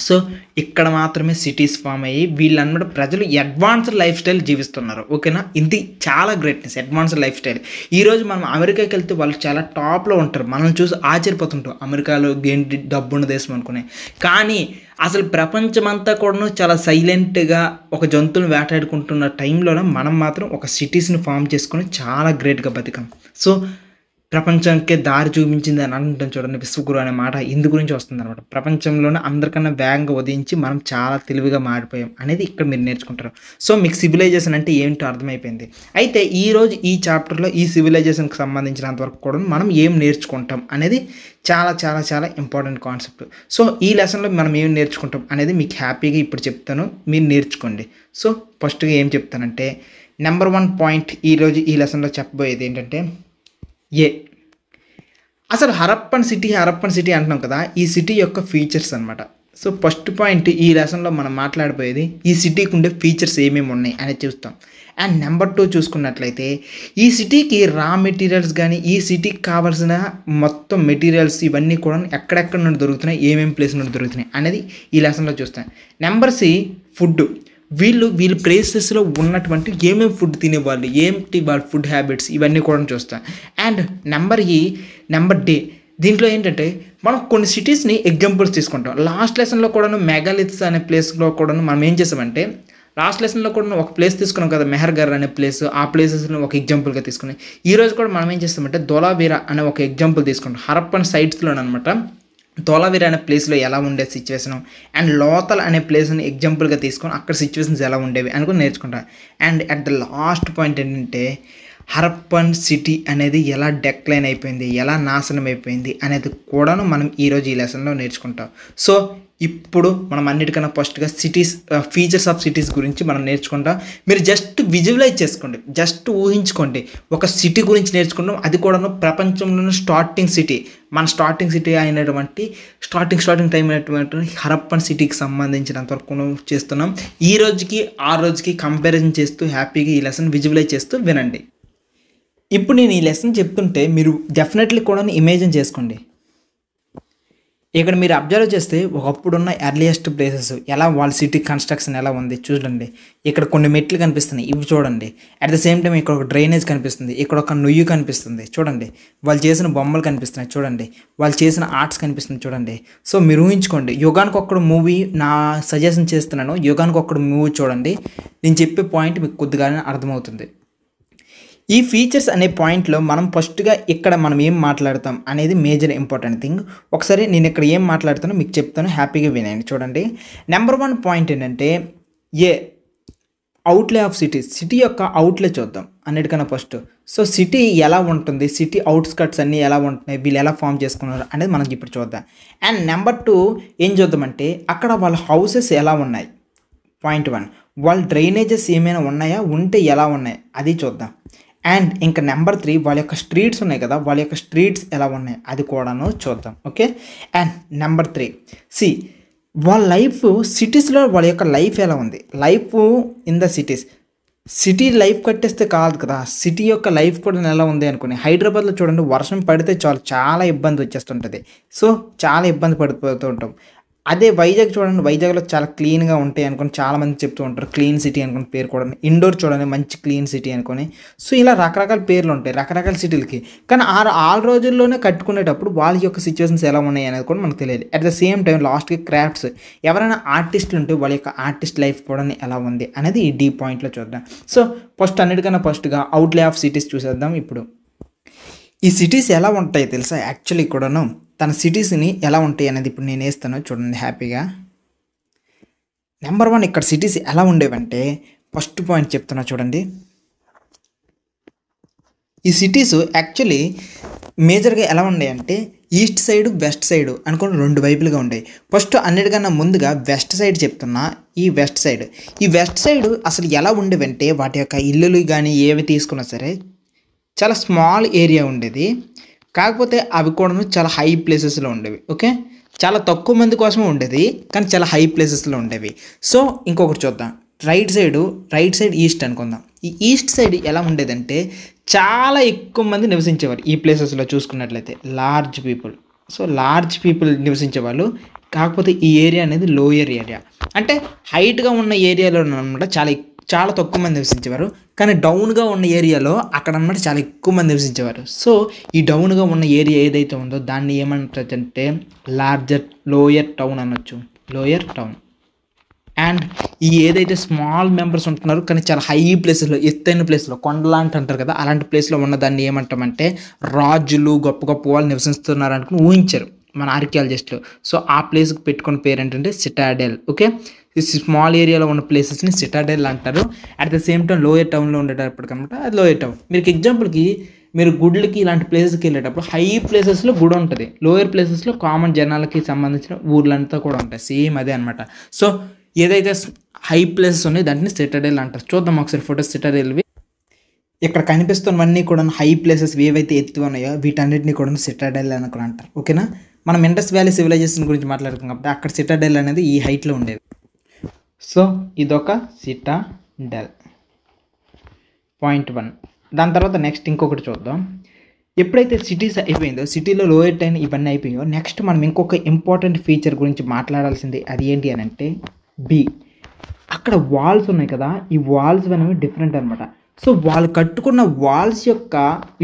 సో ఇక్కడ మాత్రమే సిటీస్ ఫామ్ అయ్యి వీళ్ళన్నమాట ప్రజలు అడ్వాన్స్డ్ లైఫ్ స్టైల్ జీవిస్తున్నారు. ఓకేనా, ఇది చాలా గ్రేట్నెస్, అడ్వాన్స్డ్ లైఫ్ స్టైల్. ఈరోజు మనం అమెరికాకి వెళ్తే వాళ్ళు చాలా టాప్లో ఉంటారు, మనం చూసి ఆశ్చర్యపోతుంటాం అమెరికాలో ఏంటి డబ్బున్న దేశం అనుకునే. కానీ అసలు ప్రపంచమంతా కూడా చాలా సైలెంట్గా ఒక జంతువుని వేటాడుకుంటున్న టైంలోనే మనం మాత్రం ఒక సిటీస్ని ఫామ్ చేసుకొని చాలా గ్రేట్గా బతికాం. సో ప్రపంచానికే దారి చూపించింది అని అంటాం చూడండి, విశ్వగురు అనే మాట ఇందు గురించి వస్తుంది అనమాట. ప్రపంచంలోనే అందరికన్నా వేగంగా ఉదయించి మనం చాలా తెలివిగా మారిపోయాం అనేది ఇక్కడ మీరు నేర్చుకుంటారు. సో మీకు సివిలైజేషన్ అంటే ఏంటో అర్థమైపోయింది. అయితే ఈరోజు ఈ చాప్టర్లో ఈ సివిలైజేషన్కి సంబంధించినంత వరకు కూడా మనం ఏం నేర్చుకుంటాం అనేది చాలా చాలా చాలా ఇంపార్టెంట్ కాన్సెప్ట్. సో ఈ లెసన్లో మనం ఏం నేర్చుకుంటాం అనేది మీకు హ్యాపీగా ఇప్పుడు చెప్తాను, మీరు నేర్చుకోండి. సో ఫస్ట్గా ఏం చెప్తానంటే నెంబర్ 1 పాయింట్ ఈరోజు ఈ లెసన్లో చెప్పబోయేది ఏంటంటే అసలు హరప్పన్ సిటీ అంటున్నాం కదా, ఈ సిటీ యొక్క ఫీచర్స్ అనమాట. సో ఫస్ట్ పాయింట్ ఈ లెసన్లో మనం మాట్లాడిపోయేది ఈ సిటీకి ఉండే ఫీచర్స్ ఏమేమి ఉన్నాయి అనేది చూస్తాం. అండ్ నెంబర్ 2 చూసుకున్నట్లయితే ఈ సిటీకి రా మెటీరియల్స్ కానీ ఈ సిటీకి కావాల్సిన మొత్తం మెటీరియల్స్ ఇవన్నీ కూడా ఎక్కడెక్కడ నుండి దొరుకుతున్నాయి, ఏమేమి ప్లేస్ నుండి దొరుకుతున్నాయి అనేది ఈ లెసన్లో చూస్తాం. Number C food. వీళ్ళ ప్లేసెస్లో ఉన్నటువంటి ఏమేమి ఫుడ్ తినేవాళ్ళు, ఏంటి వాళ్ళ ఫుడ్ హ్యాబిట్స్ ఇవన్నీ కూడా చూస్తాం. అండ్ నెంబర్ D దీంట్లో ఏంటంటే మనం కొన్ని సిటీస్ని ఎగ్జాంపుల్స్ తీసుకుంటాం. లాస్ట్ లెసన్లో కూడా మెగాలిత్స్ అనే ప్లేస్లో కూడా మనం ఏం చేసామంటే లాస్ట్ లెసన్లో కూడా ఒక ప్లేస్ తీసుకున్నాం కదా, మెహర్గర్ అనే ప్లేస్, ఆ ప్లేసెస్ని ఒక ఎగ్జాంపుల్గా తీసుకున్నాం. ఈరోజు కూడా మనం ఏం చేస్తామంటే ధోలావీరా అనే ఒక ఎగ్జాంపుల్ తీసుకుంటాం. హరప్పన్ సైట్స్లోనమాట ధోలావీరా అనే ప్లేస్లో ఎలా ఉండే సిచ్యువేషను అండ్ లోతల్ అనే ప్లేస్ని ఎగ్జాంపుల్గా తీసుకొని అక్కడ సిచ్యువేషన్స్ ఎలా ఉండేవి అనుకుని నేర్చుకుంటాం. And at the last point ఏంటంటే హరప్పన్ సిటీ అనేది ఎలా డెక్లైన్ అయిపోయింది, ఎలా నాశనం అయిపోయింది అనేది కూడాను మనం ఈరోజు ఈ లెసన్లో నేర్చుకుంటాం. సో ఇప్పుడు మనం అన్నిటికన్నా ఫస్ట్గా సిటీస్ ఫీచర్స్ ఆఫ్ సిటీస్ గురించి మనం నేర్చుకుంటాం. మీరు జస్ట్ విజువలైజ్ చేసుకోండి, జస్ట్ ఊహించుకోండి, ఒక సిటీ గురించి నేర్చుకుంటాం. అది కూడాను ప్రపంచంలోనే స్టార్టింగ్ సిటీ, మన స్టార్టింగ్ సిటీ అయినటువంటి స్టార్టింగ్ టైం అయినటువంటి హరప్పన్ సిటీకి సంబంధించినంత వరకు చేస్తున్నాం. ఈ రోజుకి ఆ రోజుకి కంపారిజన్ చేస్తూ హ్యాపీగా ఈ లెసన్ విజువలైజ్ చేస్తూ వినండి. ఇప్పుడు నేను ఈ లెసన్ చెప్తుంటే మీరు డెఫినెట్లీ కూడా ఇమేజిన్ చేసుకోండి. ఇక్కడ మీరు అబ్జర్వ్ చేస్తే ఒకప్పుడున్న ఎర్లియస్ట్ ప్లేసెస్ ఎలా వాళ్ళ సిటీ కన్స్ట్రక్షన్ ఎలా ఉంది చూడండి. ఇక్కడ కొన్ని మెట్లు కనిపిస్తున్నాయి, ఇవి చూడండి. అట్ ద సేమ్ టైం ఇక్కడ ఒక డ్రైనేజ్ కనిపిస్తుంది, ఇక్కడ ఒక నుయ్యి కనిపిస్తుంది చూడండి. వాళ్ళు చేసిన బొమ్మలు కనిపిస్తున్నాయి చూడండి, వాళ్ళు చేసిన ఆర్ట్స్ కనిపిస్తుంది చూడండి. సో మీరు ఊహించుకోండి, యుగానికి ఒక్కడు మూవీ నా సజెషన్ చేస్తున్నాను, యుగానికి ఒక్కడు మూవీ చూడండి. నేను చెప్పే పాయింట్ మీకు కొద్దిగానే అర్థమవుతుంది. ఈ ఫీచర్స్ అనే పాయింట్లో మనం ఫస్ట్గా ఇక్కడ మనం ఏం మాట్లాడతాం అనేది మేజర్ ఇంపార్టెంట్ థింగ్. ఒకసారి నేను ఇక్కడ ఏం మాట్లాడుతానో మీకు చెప్తాను, హ్యాపీగా వినండి. చూడండి, నెంబర్ 1 పాయింట్ ఏంటంటే అవుట్లే ఆఫ్ సిటీ యొక్క అవుట్లే చూద్దాం అన్నిటికన్నా ఫస్ట్. సో సిటీ ఎలా ఉంటుంది, సిటీ అవుట్స్కట్స్ అన్నీ ఎలా ఉంటున్నాయి, వీళ్ళు ఎలా ఫామ్ చేసుకున్నారు అనేది మనం ఇప్పుడు చూద్దాం. అండ్ నెంబర్ 2 ఏం చూద్దామంటే అక్కడ వాళ్ళ హౌసెస్ ఎలా ఉన్నాయి. పాయింట్ 1 వాళ్ళ డ్రైనేజెస్ ఏమైనా ఉన్నాయా, ఉంటే ఎలా ఉన్నాయి అది చూద్దాం. అండ్ ఇంకా నెంబర్ 3 వాళ్ళ యొక్క స్ట్రీట్స్ ఉన్నాయి కదా, వాళ్ళ యొక్క స్ట్రీట్స్ ఎలా ఉన్నాయి అది కూడాను చూద్దాం. ఓకే, అండ్ నెంబర్ 3 వాళ్ళ లైఫ్ సిటీస్లో వాళ్ళ యొక్క లైఫ్ ఎలా ఉంది, life in the cities. City life కట్టేస్తే కాదు కదా, సిటీ యొక్క లైఫ్ కూడా ఎలా ఉంది అనుకుని హైదరాబాద్లో చూడండి, వర్షం పడితే చాలు చాలా ఇబ్బంది వచ్చేస్తుంటుంది. సో చాలా ఇబ్బంది పడిపోతూ ఉంటాం. అదే వైజాగ్ చూడండి, వైజాగ్లో చాలా క్లీన్గా ఉంటాయి అనుకుని చాలామంది చెప్తూ ఉంటారు. క్లీన్ సిటీ అనుకుని పేరు కూడా. ఇండోర్ చూడండి, మంచి క్లీన్ సిటీ అనుకుని. సో ఇలా రకరకాల పేర్లు ఉంటాయి రకరకాల సిటీలకి. కానీ ఆ రోజుల్లోనే కట్టుకునేటప్పుడు వాళ్ళ యొక్క సిచ్యువేషన్స్ ఎలా ఉన్నాయి అనేది కూడా మనకు తెలియాలి. అట్ ద సేమ్ టైం లాస్ట్కి క్రాఫ్ట్స్, ఎవరైనా ఆర్టిస్టులు ఉంటే వాళ్ళ యొక్క ఆర్టిస్ట్ లైఫ్ కూడా ఎలా ఉంది అనేది ఈ డీ పాయింట్లో చూద్దాం. సో అన్నిటికన్నా ఫస్ట్గా అవుట్లే ఆఫ్ సిటీస్ చూసేద్దాం. ఇప్పుడు ఈ సిటీస్ ఎలా ఉంటాయి తెలుసా, యాక్చువల్లీ కూడాను తన సిటీస్ని ఎలా ఉంటాయి అనేది ఇప్పుడు నేను వేస్తాను చూడండి హ్యాపీగా. నెంబర్ 1 ఇక్కడ సిటీస్ ఎలా ఉండేవంటే, ఫస్ట్ పాయింట్ చెప్తున్నా చూడండి. ఈ సిటీస్ యాక్చువల్లీ మేజర్గా ఎలా ఉండేయంటే ఈస్ట్ సైడ్ వెస్ట్ సైడ్ అనుకుని 2 వైపులుగా ఉండేవి. ఫస్ట్ అన్నిటికన్నా ముందుగా వెస్ట్ సైడ్ చెప్తున్నా. ఈ వెస్ట్ సైడ్ అసలు ఎలా ఉండేవంటే, వాటి యొక్క ఇల్లులు కానీ ఏవి తీసుకున్నా సరే చాలా స్మాల్ ఏరియా ఉండేది. కాకపోతే అవి కూడా చాలా హై ప్లేసెస్లో ఉండేవి. ఓకే, చాలా తక్కువ మంది కోసమే ఉండేది, కానీ చాలా హై ప్లేసెస్లో ఉండేవి. సో ఇంకొకటి చూద్దాం. రైట్ సైడ్ ఈస్ట్ అనుకుందాం. ఈ ఈస్ట్ సైడ్ ఎలా ఉండేదంటే చాలా ఎక్కువ మంది నివసించేవారు ఈ ప్లేసెస్లో చూసుకున్నట్లయితే. లార్జ్ పీపుల్ నివసించేవాళ్ళు. కాకపోతే ఈ ఏరియా అనేది లోయర్ ఏరియా, అంటే హైట్గా ఉన్న ఏరియాలో అనమాట చాలా తక్కువ మంది నివసించేవారు. కానీ డౌన్గా ఉన్న ఏరియాలో అక్కడ అనమాట చాలా ఎక్కువ మంది నివసించేవారు. సో ఈ డౌన్గా ఉన్న ఏరియా ఏదైతే ఉందో దాన్ని ఏమంటారంటే లోయర్ టౌన్ అనొచ్చు. Lower town. అండ్ ఈ ఏదైతే స్మాల్ మెంబర్స్ ఉంటున్నారో కానీ చాలా హై ప్లేసెస్లో, ఎత్తైన ప్లేస్లో, కొండలాంటి అంటారు కదా, అలాంటి ప్లేస్లో ఉన్న దాన్ని ఏమంటామంటే రాజులు గొప్ప గొప్ప వాళ్ళు నివసిస్తున్నారు అనుకుని ఊహించారు మన ఆర్కియాలజిస్టులు. సో ఆ ప్లేస్కి పెట్టుకున్న పేరు ఏంటంటే సిటాడెల్. ఓకే, ఈ స్మాల్ ఏరియాలో ఉన్న ప్లేసెస్ని సిటాడెల్ అంటారు. At the same time lower టౌన్లో ఉండేటప్పటికనమాట అది లోయర్ టౌన్. మీకు ఎగ్జాంపుల్కి మీరు గుడ్లకి ఇలాంటి ప్లేసెస్కి వెళ్ళేటప్పుడు హై ప్లేసెస్లో గుడి ఉంటుంది, లోయర్ ప్లేసెస్లో కామన్ జనాలకి సంబంధించిన ఊర్లంతా కూడా ఉంటాయి. సేమ్ అదే అనమాట. సో ఏదైతే హై ప్లేసెస్ ఉన్నాయో దాంట్లో సిటాడెల్ అంటారు. చూద్దాం ఒకసారి ఫోటోస్ సిటాడెల్వి. ఇక్కడ కనిపిస్తున్నవన్నీ కూడా హై ప్లేసెస్ ఏవైతే ఎత్తు ఉన్నాయో వీటన్నిటిని కూడా సిటాడెల్ అని కూడా అంటారు. ఓకేనా, మనం ఇండస్ వ్యాలీ సివిలైజేషన్ గురించి మాట్లాడుతున్నాం కాబట్టి అక్కడ సిటాడెల్ అనేది ఈ హైట్లో ఉండేది. సో ఇదొక సిటాడెల్ పాయింట్ 1. దాని తర్వాత నెక్స్ట్ ఇంకొకటి చూద్దాం. ఎప్పుడైతే సిటీస్ అయిపోయిందో, సిటీలో లోయర్ టైన్ ఇవన్నీ అయిపోయాయో, నెక్స్ట్ మనం ఇంకొక ఇంపార్టెంట్ ఫీచర్ గురించి మాట్లాడాల్సింది. అది ఏంటి అని అంటే అక్కడ వాల్స్ ఉన్నాయి కదా, ఈ వాల్స్ అనేవి డిఫరెంట్ అనమాట. సో వాళ్ళు కట్టుకున్న వాల్స్ యొక్క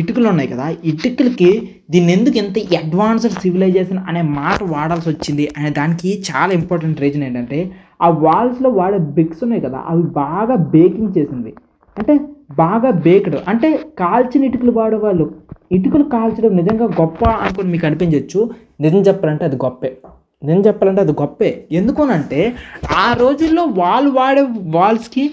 ఇటుకలు ఉన్నాయి కదా, ఇటుకలకి దీన్ని ఎందుకు ఎంత అడ్వాన్స్డ్ సివిలైజేషన్ అనే మాట వాడాల్సి వచ్చింది అనే దానికి చాలా ఇంపార్టెంట్ రీజన్ ఏంటంటే, ఆ వాల్స్లో వాడే బ్రిక్స్ ఉన్నాయి కదా అవి బాగా బేకింగ్ చేసింది. అంటే బాగా బేక్డ్, అంటే కాల్చిన ఇటుకలు వాడేవాళ్ళు. ఇటుకలు కాల్చడం నిజంగా గొప్ప అనుకుని మీకు అనిపించవచ్చు. నిజం చెప్పాలంటే అది గొప్పే. ఎందుకనంటే ఆ రోజుల్లో వాళ్ళు వాడే వాల్స్కి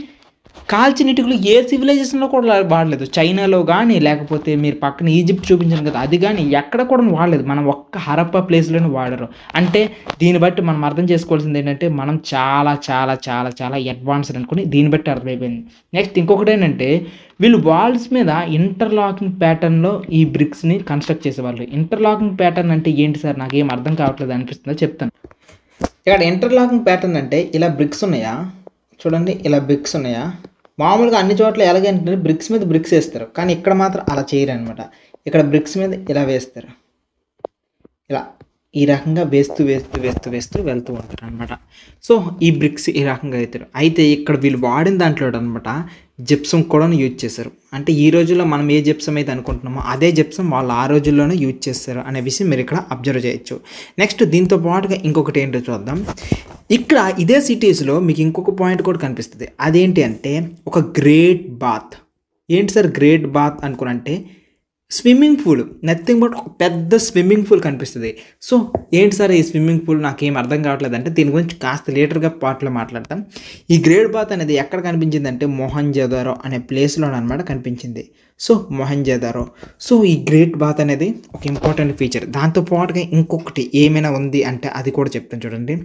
కాల్చిన ఇటుకలు ఏ సివిలైజేషన్లో కూడా వాడలేదు. చైనాలో కానీ, లేకపోతే మీరు పక్కన ఈజిప్ట్ చూపించాను కదా అది కానీ ఎక్కడ కూడా వాడలేదు. మనం ఒక్క హరప్పా ప్లేస్లోనే వాడరు. అంటే దీన్ని బట్టి మనం అర్థం చేసుకోవాల్సింది ఏంటంటే మనం చాలా చాలా చాలా చాలా అడ్వాన్స్డ్ అనుకుని దీన్ని బట్టి అర్థమైపోయింది. నెక్స్ట్ ఇంకొకటి ఏంటంటే వీళ్ళు వాల్స్ మీద ఇంటర్లాకింగ్ ప్యాటర్న్లో ఈ బ్రిక్స్ని కన్స్ట్రక్ట్ చేసేవాళ్ళు. ఇంటర్లాకింగ్ ప్యాటర్న్ అంటే ఏంటి సార్, నాకేం అర్థం కావట్లేదు అనిపిస్తుందో చెప్తాను. ఇక్కడ ఇంటర్లాకింగ్ ప్యాటర్న్ అంటే ఇలా బ్రిక్స్ ఉన్నాయా చూడండి, ఇలా బ్రిక్స్ ఉన్నాయా. మామూలుగా అన్ని చోట్ల ఎలాగంటే బ్రిక్స్ మీద బ్రిక్స్ వేస్తారు, కానీ ఇక్కడ మాత్రం అలా చేయరు అనమాట. ఇక్కడ బ్రిక్స్ మీద ఇలా వేస్తారు, ఇలా ఈ రకంగా వేస్తూ వెళ్తూ ఉంటారు అనమాట. సో ఈ బ్రిక్స్ ఈ రకంగా అవుతారు. అయితే ఇక్కడ వీళ్ళు వాడిన దాంట్లో అనమాట జిప్సం కూడా యూజ్ చేశారు. అంటే ఈ రోజుల్లో మనం ఏ జిప్సం అయితే అనుకుంటున్నామో అదే జిప్సం వాళ్ళు ఆ రోజుల్లోనే యూజ్ చేస్తారు అనే విషయం మీరు ఇక్కడ అబ్జర్వ్ చేయొచ్చు. నెక్స్ట్ దీంతో పాటుగా ఇంకొకటి ఏంటో చూద్దాం. ఇక్కడ ఇదే సిటీస్లో మీకు ఇంకొక పాయింట్ కూడా కనిపిస్తుంది. అదేంటి అంటే ఒక గ్రేట్ బాత్. ఏంటి సార్ గ్రేట్ బాత్ అనుకునంటే స్విమ్మింగ్ పూల్, నథింగ్ బట్ ఒక పెద్ద స్విమ్మింగ్ పూల్ కనిపిస్తుంది. సో ఏంటి సార్ ఈ స్విమ్మింగ్ పూల్, నాకేం అర్థం కావట్లేదు అంటే దీని గురించి కాస్త లేటర్గా పార్ట్లో మాట్లాడతాం. ఈ గ్రేట్ బాత్ అనేది ఎక్కడ కనిపించింది అంటే మొహంజదారో అనే ప్లేస్లో అనమాట కనిపించింది. సో మొహంజదారో. సో ఈ గ్రేట్ బాత్ అనేది ఒక ఇంపార్టెంట్ ఫీచర్. దాంతోపాటుగా ఇంకొకటి ఏమైనా ఉంది అంటే అది కూడా చెప్తాను చూడండి.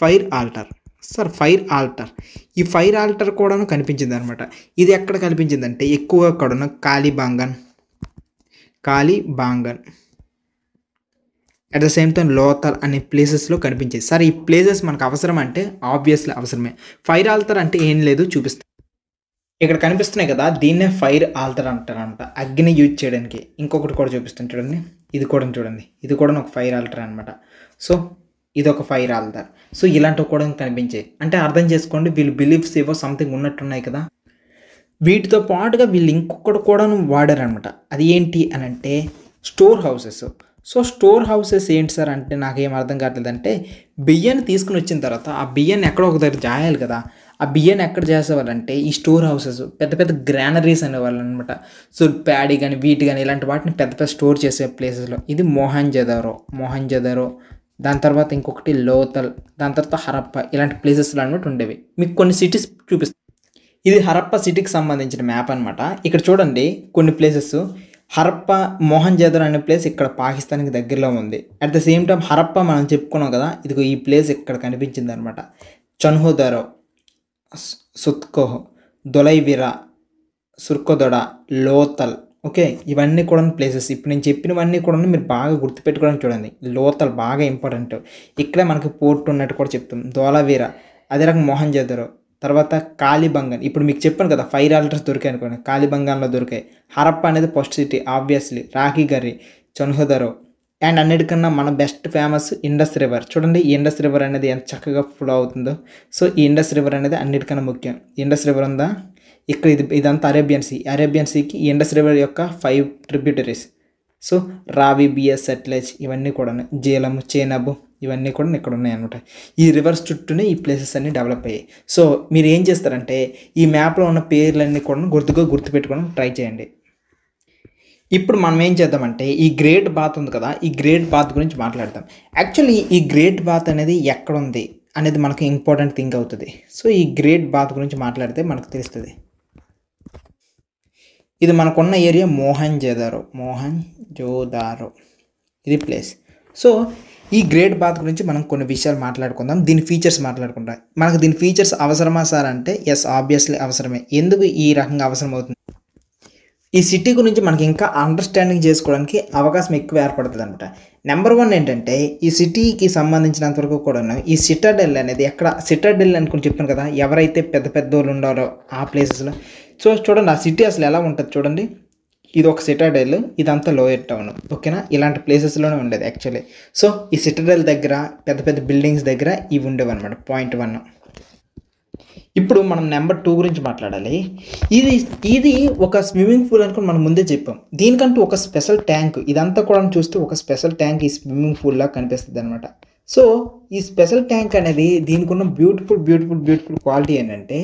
Fire altar. Sir fire altar, ఈ ఫైర్ ఆల్టర్ కూడా కనిపించింది అనమాట. ఇది ఎక్కడ కనిపించిందంటే ఎక్కువగా అక్కడ Kalibangan at the same time Lothal అనే ప్లేసెస్లో కనిపించేది. సార్ ఈ ప్లేసెస్ మనకు అవసరం అంటే ఆబ్వియస్లీ అవసరమే. ఫైర్ ఆల్టర్ అంటే ఏం లేదు చూపిస్తాను. ఇక్కడ కనిపిస్తున్నాయి కదా, దీన్నే ఫైర్ ఆల్టర్ అంటారనమాట, అగ్ని యూజ్ చేయడానికి. ఇంకొకటి కూడా చూపిస్తాను చూడండి, ఇది కూడా చూడండి, ఇది కూడా ఒక ఫైర్ ఆల్టర్ అనమాట. సో ఇది ఒక ఫైర్ ఆల్టర్. సో ఇలాంటివి కూడా కనిపించాయి అంటే అర్థం చేసుకోండి, వీళ్ళు బిలీఫ్స్ ఏవో సంథింగ్ ఉన్నట్టున్నాయి కదా. వీటితో పాటుగా వీళ్ళు ఇంకొకటి కూడా వాడారనమాట. అది ఏంటి అని అంటే store houses. So store houses ఏంటి సార్ అంటే నాకేం అర్థం కావట్లేదు. అంటే బియ్యాన్ని తీసుకుని వచ్చిన తర్వాత ఆ బియ్యాన్ని ఎక్కడో ఒక దగ్గర జాయాలి కదా, ఆ బియ్యాన్ని ఎక్కడ చేసేవాళ్ళంటే ఈ స్టోర్ హౌసెస్, పెద్ద పెద్ద గ్రానరీస్ అనేవాళ్ళు అనమాట. సో ప్యాడీ కానీ వీటి కానీ ఇలాంటి వాటిని పెద్ద పెద్ద స్టోర్ చేసే ప్లేసెస్లో ఇది మొహంజదారో. దాని తర్వాత ఇంకొకటి లోతల్, దాని తర్వాత హరప్ప, ఇలాంటి ప్లేసెస్లో అనమాట ఉండేవి. మీకు కొన్ని సిటీస్ చూపిస్తాను. ఇది హరప్ప సిటీకి సంబంధించిన మ్యాప్ అనమాట. ఇక్కడ చూడండి కొన్ని ప్లేసెస్. హరప్ప మొహంజదారో అనే ప్లేస్ ఇక్కడ పాకిస్తాన్కి దగ్గరలో ఉంది. At the same time Harappa మనం చెప్పుకున్నాం కదా, ఇదిగో ఈ ప్లేస్ ఇక్కడ కనిపించింది అనమాట. చన్హోదారో, సుత్కోహ్, దొలైవిరా, సుర్కోదొడ, లోతల్. ఓకే, ఇవన్నీ కూడా ప్లేసెస్. ఇప్పుడు నేను చెప్పినవన్నీ కూడా మీరు బాగా గుర్తుపెట్టుకోవడానికి చూడండి. లోతల్ బాగా ఇంపార్టెంట్. ఇక్కడే మనకి పోర్ట్ ఉన్నట్టు కూడా చెప్తాం. ధోలావీరా, అదే రకం మొహంజదారో, తర్వాత కాలిబంగన్. ఇప్పుడు మీకు చెప్పాను కదా ఫైర్ ఆల్టర్స్ దొరికాయి అనుకోండి, కాలిబంగన్లో దొరికాయి. హరప్ప అనేది first city obviously, Rakhigarhi, చన్హోదారో, and అన్నిటికన్నా మన బెస్ట్ ఫేమస్ ఇండస్ రివర్. చూడండి ఈ ఇండస్ రివర్ అనేది ఎంత చక్కగా ఫ్లో అవుతుందో. సో ఈ ఇండస్ రివర్ అనేది అన్నిటికన్నా ముఖ్యం. ఇండస్ రివర్ ఉందా ఇక్కడ, ఇదంతా అరేబియన్ సీకి ఈ ఇండస్ రివర్ యొక్క 5 ట్రిబ్యూటరీస్. సో రావి, బిఎస్, సట్లెజ్, ఇవన్నీ కూడా జీలము, చేనబు, ఇవన్నీ కూడా ఇక్కడ ఉన్నాయన్నమాట. ఈ రివర్స్ చుట్టూనే ఈ ప్లేసెస్ అన్నీ డెవలప్ అయ్యాయి. సో మీరు ఏం చేస్తారంటే ఈ మ్యాప్లో ఉన్న పేర్లన్నీ కూడా గుర్తుపెట్టుకోవడం ట్రై చేయండి. ఇప్పుడు మనం ఏం చేద్దామంటే ఈ గ్రేట్ బాత్ ఉంది కదా, ఈ గ్రేట్ బాత్ గురించి మాట్లాడదాం. యాక్చువల్లీ ఈ గ్రేట్ బాత్ అనేది ఎక్కడ ఉంది అనేది మనకు ఇంపార్టెంట్ థింగ్ అవుతుంది. సో ఈ గ్రేట్ బాత్ గురించి మాట్లాడితే మనకు తెలుస్తుంది. ఇది మనకున్న ఏరియా మొహంజదారో ఇది ప్లేస్. సో ఈ గ్రేట్ బాత్ గురించి మనం కొన్ని విషయాలు మాట్లాడుకుందాం, దీని ఫీచర్స్ మాట్లాడుకుంటాం. మనకు దీని ఫీచర్స్ అవసరమా సార్ అంటే ఎస్, ఆబ్వియస్లీ అవసరమే. ఎందుకు ఈ రకంగా అవసరం అవుతుంది, ఈ సిటీ గురించి మనకి ఇంకా అండర్స్టాండింగ్ చేసుకోవడానికి అవకాశం ఎక్కువ ఏర్పడుతుంది అనమాట. నెంబర్ 1 ఏంటంటే ఈ సిటీకి సంబంధించినంత వరకు కూడా ఈ సిటాడెల్ అనేది ఎక్కడ, సిటాడెల్ అనుకుని చెప్పాను కదా, ఎవరైతే పెద్ద పెద్ద వాళ్ళు ఉండారో ఆ ప్లేసెస్లో. సో చూడండి ఆ సిటీ అసలు ఎలా ఉంటుంది చూడండి. ఇది ఒక సిటాడెల్, ఇదంతా లోయర్ టౌన్. ఓకేనా, ఇలాంటి ప్లేసెస్లోనే ఉండేది యాక్చువల్లీ. సో ఈ సిటాడెల్ దగ్గర పెద్ద పెద్ద బిల్డింగ్స్ దగ్గర ఇవి ఉండేవి అనమాట. పాయింట్ 1. ఇప్పుడు మనం నెంబర్ 2 గురించి మాట్లాడాలి. ఇది ఒక స్విమ్మింగ్ పూల్ అనుకుని మనం ముందే చెప్పాం. దీనికంటూ ఒక స్పెషల్ ట్యాంక్, ఇదంతా కూడా చూస్తే ఒక స్పెషల్ ట్యాంక్ ఈ స్విమ్మింగ్ పూల్ లా కనిపిస్తుంది అనమాట. సో ఈ స్పెషల్ ట్యాంక్ అనేది దీనికి ఉన్న బ్యూటిఫుల్ క్వాలిటీ ఏంటంటే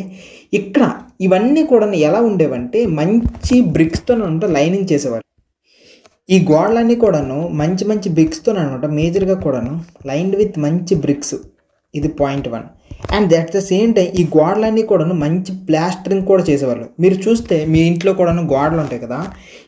ఇక్కడ ఇవన్నీ కూడా ఎలా ఉండేవంటే మంచి బ్రిక్స్తో లైనింగ్ చేసేవారు. ఈ గోడలన్నీ కూడాను మంచి బ్రిక్స్తో అనమాట, మేజర్గా కూడాను లైన్డ్ విత్ మంచి బ్రిక్స్. ఇది point 1. And at the same time ఈ గోడలన్నీ కూడాను మంచి ప్లాస్టరింగ్ కూడా చేసేవాళ్ళు. మీరు చూస్తే మీ ఇంట్లో కూడాను గోడలు ఉంటాయి కదా,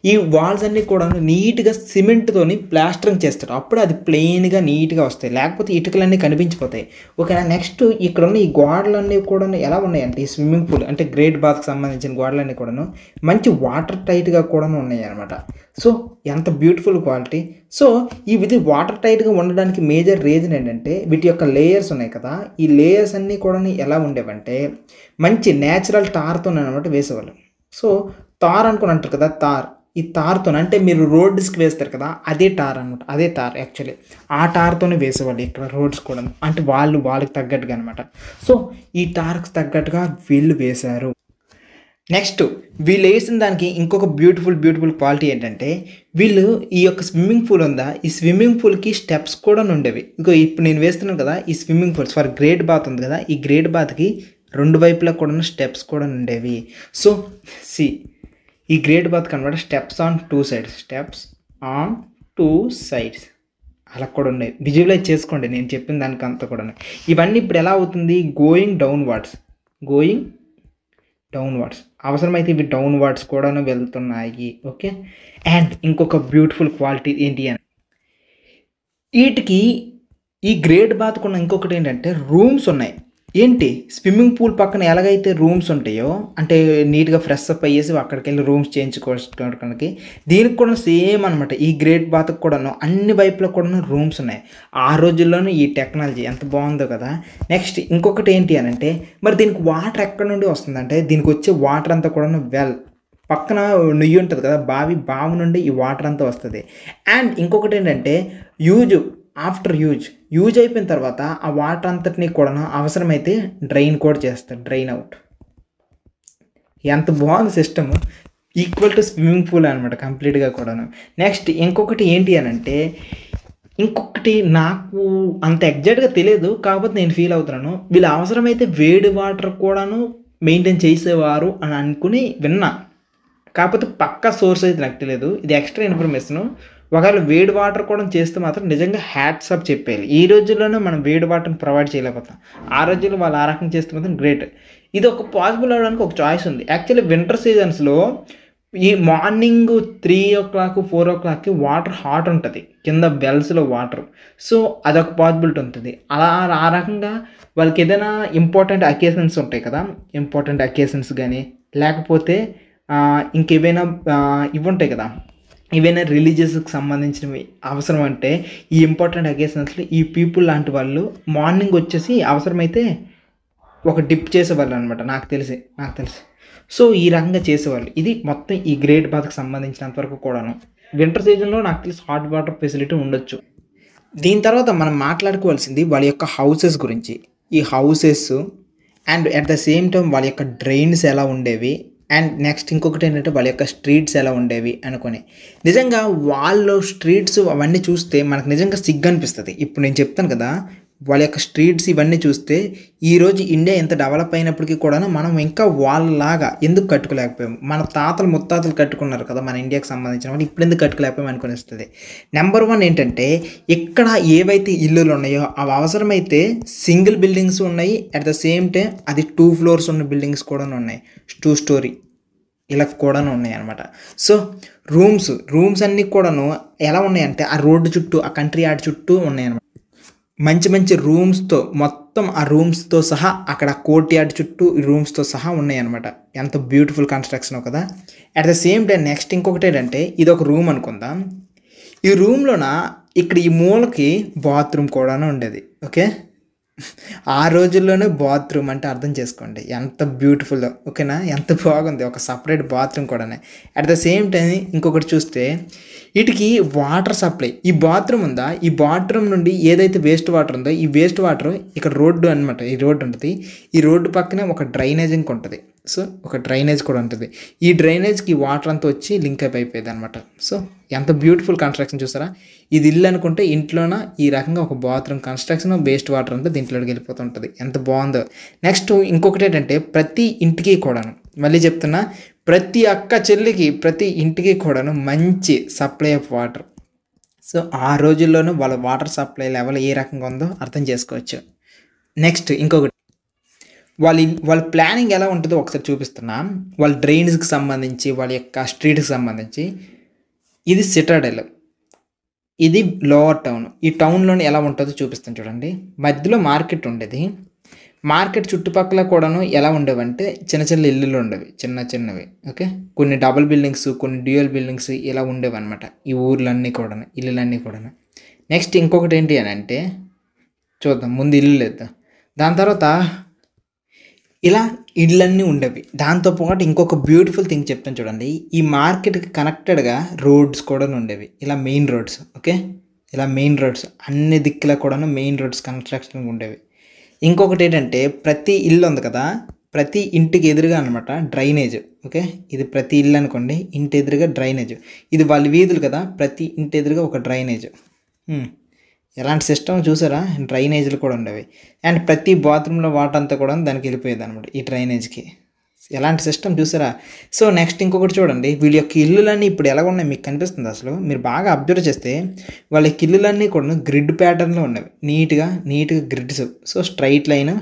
ఈ వాల్స్ అన్నీ కూడాను నీట్గా సిమెంట్తోని ప్లాస్టరింగ్ చేస్తారు. అప్పుడు అది ప్లెయిన్గా నీట్గా వస్తాయి, లేకపోతే ఇటుకలన్నీ కనిపించిపోతాయి. ఓకేనా, నెక్స్ట్ ఇక్కడ ఉన్న ఈ గోడలన్నీ కూడా ఎలా ఉన్నాయంటే ఈ స్విమ్మింగ్ పూల్ అంటే గ్రేట్ బాత్కి సంబంధించిన గోడలన్నీ కూడాను మంచి వాటర్ టైట్గా కూడా ఉన్నాయి అనమాట. సో ఎంత బ్యూటిఫుల్ క్వాలిటీ. సో ఇది వాటర్ టైట్గా ఉండడానికి మేజర్ రీజన్ ఏంటంటే వీటి యొక్క లేయర్స్ ఉన్నాయి కదా, ఈ లేయర్స్ అన్నీ కూడా ఎలా ఉండేవంటే మంచి న్యాచురల్ తార్తో అనమాట వేసేవాళ్ళు. సో తార్ అనుకుని అంటారు కదా, ఈ తార్తో అంటే మీరు రోడ్స్కి వేస్తారు కదా, అదే టార్ అనమాట, అదే తార్ యాక్చువల్లీ. ఆ టార్తోనే వేసేవాళ్ళు ఇక్కడ రోడ్స్ కూడా, అంటే వాళ్ళకి తగ్గట్టుగా అనమాట. సో ఈ టార్కి తగ్గట్టుగా వీళ్ళు వేశారు. నెక్స్ట్ వీళ్ళు వేసిన దానికి ఇంకొక బ్యూటిఫుల్ క్వాలిటీ ఏంటంటే వీళ్ళు ఈ యొక్క స్విమ్మింగ్ పూల్ ఉందా, ఈ స్విమ్మింగ్ పూల్కి స్టెప్స్ కూడా ఉండేవి. ఇంకో ఇప్పుడు నేను వేస్తున్నాను కదా ఈ swimming pools for great bath ఉంది కదా, ఈ గ్రేట్ బాత్కి 2 వైపులా కూడా స్టెప్స్ కూడా ఉండేవి. సో ఈ గ్రేట్ బాత్ కనబడ స్టెప్స్ ఆన్ 2 సైడ్స్ అలా కూడా ఉన్నాయి. విజువలైజ్ చేసుకోండి నేను చెప్పిన దానికి అంతా కూడా. ఇవన్నీ ఇప్పుడు ఎలా అవుతుంది, గోయింగ్ డౌన్వర్డ్స్ అవసరమైతే ఇవి డౌన్వర్డ్స్ కూడా వెళ్తున్నాయి. ఓకే, అండ్ ఇంకొక బ్యూటిఫుల్ క్వాలిటీ ఏంటి అని, వీటికి ఈ గ్రేట్ బాత్కు ఉన్న ఇంకొకటి ఏంటంటే రూమ్స్ ఉన్నాయి. ఏంటి స్విమ్మింగ్ పూల్ పక్కన ఎలాగైతే రూమ్స్ ఉంటాయో అంటే నీట్గా ఫ్రెష్ అప్ అయ్యేసి అక్కడికి వెళ్ళి రూమ్స్ చేయించుకోవడానికి దీనికి కూడా సేమ్ అనమాట. ఈ గ్రేట్ బాత్కి కూడాను అన్ని వైపులో కూడాను రూమ్స్ ఉన్నాయి. ఆ రోజుల్లోనూ ఈ టెక్నాలజీ ఎంత బాగుందో కదా. నెక్స్ట్ ఇంకొకటి ఏంటి అని అంటే మరి దీనికి వాటర్ ఎక్కడ నుండి వస్తుందంటే దీనికి వచ్చే వాటర్ అంతా కూడాను పక్కన నుయ్యి ఉంటుంది కదా బావి నుండి ఈ వాటర్ అంతా వస్తుంది. అండ్ ఇంకొకటి ఏంటంటే ఆఫ్టర్ యూజ్ అయిపోయిన తర్వాత ఆ వాటర్ అంతటినీ కూడా అవసరమైతే డ్రైన్ కూడా చేస్తారు, డ్రైన్ అవుట్. ఎంత బాగుంది system, equal to swimming pool అనమాట కంప్లీట్గా కూడాను. నెక్స్ట్ ఇంకొకటి ఏంటి అని అంటే నాకు అంత ఎగ్జాక్ట్గా తెలియదు, కాకపోతే నేను ఫీల్ అవుతున్నాను వీళ్ళు అవసరమైతే వేడి వాటర్ కూడాను మెయింటైన్ చేసేవారు అని అనుకుని విన్నా. కాకపోతే పక్కా సోర్స్ అయితే నాకు తెలియదు, ఇది ఎక్స్ట్రా ఇన్ఫర్మేషను. ఒకవేళ వేడి వాటర్ కూడా చేస్తే మాత్రం నిజంగా హ్యాట్స్ ఆఫ్ చెప్పేయాలి. ఈ రోజుల్లోనే మనం వేడి వాటర్ని ప్రొవైడ్ చేయలేకపోతాం, ఆ రోజుల్లో వాళ్ళు ఆ రకంగా చేస్తే మాత్రం గ్రేట్. ఇది ఒక పాసిబుల్ అవ్వడానికి ఒక చాయిస్ ఉంది. యాక్చువల్లీ వింటర్ సీజన్స్లో ఈ మార్నింగ్ 3 o'clock 4 o'clockకి వాటర్ హాట్ ఉంటుంది కింద వెల్స్లో వాటర్. సో అదొక పాసిబిలిటీ ఉంటుంది. ఆ రకంగా వాళ్ళకి ఏదైనా ఇంపార్టెంట్ అకేషన్స్ ఉంటాయి కదా, ఇంపార్టెంట్ అకేషన్స్ కానీ లేకపోతే ఇంకేవైనా ఇవి ఉంటాయి కదా, ఏవైనా రిలీజియస్కి సంబంధించినవి అవసరం అంటే ఈ ఇంపార్టెంట్ అకేషన్స్లో ఈ పీపుల్ లాంటి వాళ్ళు మార్నింగ్ వచ్చేసి అవసరమైతే ఒక డిప్ చేసేవాళ్ళు అనమాట. నాకు తెలిసి సో ఈ రకంగా చేసేవాళ్ళు. ఇది మొత్తం ఈ గ్రేట్ బాత్కి సంబంధించినంత వరకు కూడాను. వింటర్ సీజన్లో నాకు తెలిసి హాట్ వాటర్ ఫెసిలిటీ ఉండొచ్చు. దీని తర్వాత మనం మాట్లాడుకోవాల్సింది వాళ్ళ యొక్క హౌసెస్ గురించి. ఈ houses and at the same time వాళ్ళ యొక్క డ్రైన్స్ ఎలా ఉండేవి, అండ్ నెక్స్ట్ ఇంకొకటి ఏంటంటే వాళ్ళ యొక్క స్ట్రీట్స్ ఎలా ఉండేవి అనుకొని. నిజంగా వాళ్ళ స్ట్రీట్స్ అవన్నీ చూస్తే మనకు నిజంగా సిగ్గు అనిపిస్తుంది. ఇప్పుడు నేను చెప్తాను కదా, వాళ్ళ యొక్క స్ట్రీట్స్ ఇవన్నీ చూస్తే ఈరోజు ఇండియా ఎంత డెవలప్ అయినప్పటికీ కూడా మనం ఇంకా వాళ్ళలాగా ఎందుకు కట్టుకోలేకపోయాము. మన తాతలు ముత్తాతలు కట్టుకున్నారు కదా మన ఇండియాకి సంబంధించిన వాళ్ళు, ఇప్పుడు ఎందుకు కట్టుకోలేకపోయాము అనుకునిస్తుంది. నెంబర్ 1 ఏంటంటే ఇక్కడ ఏవైతే ఇల్లులు ఉన్నాయో అవి అవసరమైతే సింగిల్ బిల్డింగ్స్ ఉన్నాయి, అట్ ద సేమ్ టైం అది 2 floors ఉన్న బిల్డింగ్స్ కూడా ఉన్నాయి, 2 story ఇలా కూడా ఉన్నాయి అనమాట. సో రూమ్స్ అన్నీ కూడాను ఎలా ఉన్నాయంటే ఆ రోడ్డు చుట్టూ ఆ కంట్రీ యార్డ్ చుట్టూ ఉన్నాయి అనమాట. మంచి రూమ్స్తో మొత్తం ఆ రూమ్స్తో సహా అక్కడ కోర్ట్ యార్డ్ చుట్టూ ఈ రూమ్స్తో సహా ఉన్నాయి అనమాట. ఎంత బ్యూటిఫుల్ కన్స్ట్రక్షన్ కదా. At the same time next ఇంకొకటి ఏంటంటే ఇది ఒక రూమ్ అనుకుందాం. ఈ రూమ్లోన ఇక్కడ ఈ మూలకి బాత్రూమ్ కూడా ఉండేది. ఓకే, ఆ రోజుల్లోనే బాత్రూమ్ అంటే అర్థం చేసుకోండి ఎంత బ్యూటిఫుల్. ఓకేనా, ఎంత బాగుంది, ఒక సపరేట్ బాత్రూమ్ కూడా. అట్ ద సేమ్ టైం ఇంకొకటి చూస్తే వీటికి వాటర్ సప్లై, ఈ బాత్రూమ్ ఉందా, ఈ బాత్రూమ్ నుండి ఏదైతే వేస్ట్ వాటర్ ఉందో ఈ వేస్ట్ వాటర్ ఇక్కడ రోడ్డు అనమాట, ఈ రోడ్డు ఉంటుంది, ఈ రోడ్డు పక్కనే ఒక డ్రైనేజ్ ఇంక ఉంటుంది. సో ఒక డ్రైనేజ్ కూడా ఉంటుంది, ఈ డ్రైనేజ్కి వాటర్ అంతా వచ్చి లింక్ అయిపోయేది అనమాట. సో ఎంత బ్యూటిఫుల్ కన్స్ట్రక్షన్ చూసారా. ఇది ఇల్లు అనుకుంటే ఇంట్లోన ఈ రకంగా ఒక బాత్రూమ్ కన్స్ట్రక్షన్, వేస్ట్ వాటర్ అంతా దీంట్లోకి వెళ్ళిపోతుంటుంది, ఎంత బాగుందో. నెక్స్ట్ ఇంకొకటి ఏంటంటే ప్రతి ఇంటికి కూడాను, మళ్ళీ చెప్తున్నా, ప్రతి అక్క చెల్లికి ప్రతి ఇంటికి కూడాను మంచి సప్లై ఆఫ్ వాటర్. సో ఆ రోజుల్లోనూ వాళ్ళ వాటర్ సప్లై లెవెల్ ఏ రకంగా ఉందో అర్థం చేసుకోవచ్చు. నెక్స్ట్ ఇంకొకటి వాళ్ళ ప్లానింగ్ ఎలా ఉంటుందో ఒకసారి చూపిస్తున్నా. వాళ్ళ డ్రైన్స్కి సంబంధించి వాళ్ళ యొక్క స్ట్రీట్కి సంబంధించి ఇది సిటాడెల్, ఇది లోవర్ టౌన్. ఈ టౌన్లోనే ఎలా ఉంటుందో చూపిస్తాను చూడండి. మధ్యలో మార్కెట్ ఉండేది, మార్కెట్ చుట్టుపక్కల కూడాను ఎలా ఉండేవంటే చిన్న ఇల్లులు ఉండేవి, చిన్నవి. ఓకే, కొన్ని డబుల్ బిల్డింగ్స్, కొన్ని డ్యూయల్ బిల్డింగ్స్ ఇలా ఉండేవి అనమాట ఈ ఊర్లన్నీ కూడా, ఇల్లులన్నీ కూడా. నెక్స్ట్ ఇంకొకటి ఏంటి అని అంటే చూద్దాం, ముందు ఇల్లు లేదు, దాని తర్వాత ఇలా ఇళ్ళన్నీ ఉండేవి. దాంతోపాటు ఇంకొక బ్యూటిఫుల్ థింగ్ చెప్తాను చూడండి, ఈ మార్కెట్కి కనెక్టెడ్గా రోడ్స్ కూడా ఉండేవి, ఇలా మెయిన్ రోడ్స్. ఓకే, ఇలా మెయిన్ రోడ్స్ అన్ని దిక్కులా కూడాను మెయిన్ రోడ్స్ కన్స్ట్రక్షన్ ఉండేవి. ఇంకొకటి ఏంటంటే ప్రతి ఇల్లు ఉంది కదా, ప్రతి ఇంటికి ఎదురుగా అనమాట డ్రైనేజ్. ఓకే, ఇది ప్రతి ఇల్లు అనుకోండి, ఇంటి ఎదురుగా డ్రైనేజ్. ఇది వాళ్ళ వీధులు కదా, ప్రతి ఇంటి ఎదురుగా ఒక డ్రైనేజ్. ఎలాంటి సిస్టమ్ చూసారా, డ్రైనేజ్లు కూడా ఉండేవి. అండ్ ప్రతి బాత్రూంలో వాటర్ అంతా కూడా దానికి వెళ్ళిపోయేది అనమాట ఈ డ్రైనేజ్కి. ఎలాంటి సిస్టమ్ చూసారా. సో నెక్స్ట్ ఇంకొకటి చూడండి, వీళ్ళ యొక్క ఇల్లులన్నీ ఇప్పుడు ఎలా ఉన్నాయి మీకు కనిపిస్తుంది. అసలు మీరు బాగా అబ్జర్వ్ చేస్తే వాళ్ళ యొక్క ఇల్లులన్నీ కూడా గ్రిడ్ ప్యాటర్న్లో ఉన్నవి, నీట్గా గ్రిడ్స్. సో స్ట్రైట్ లైన్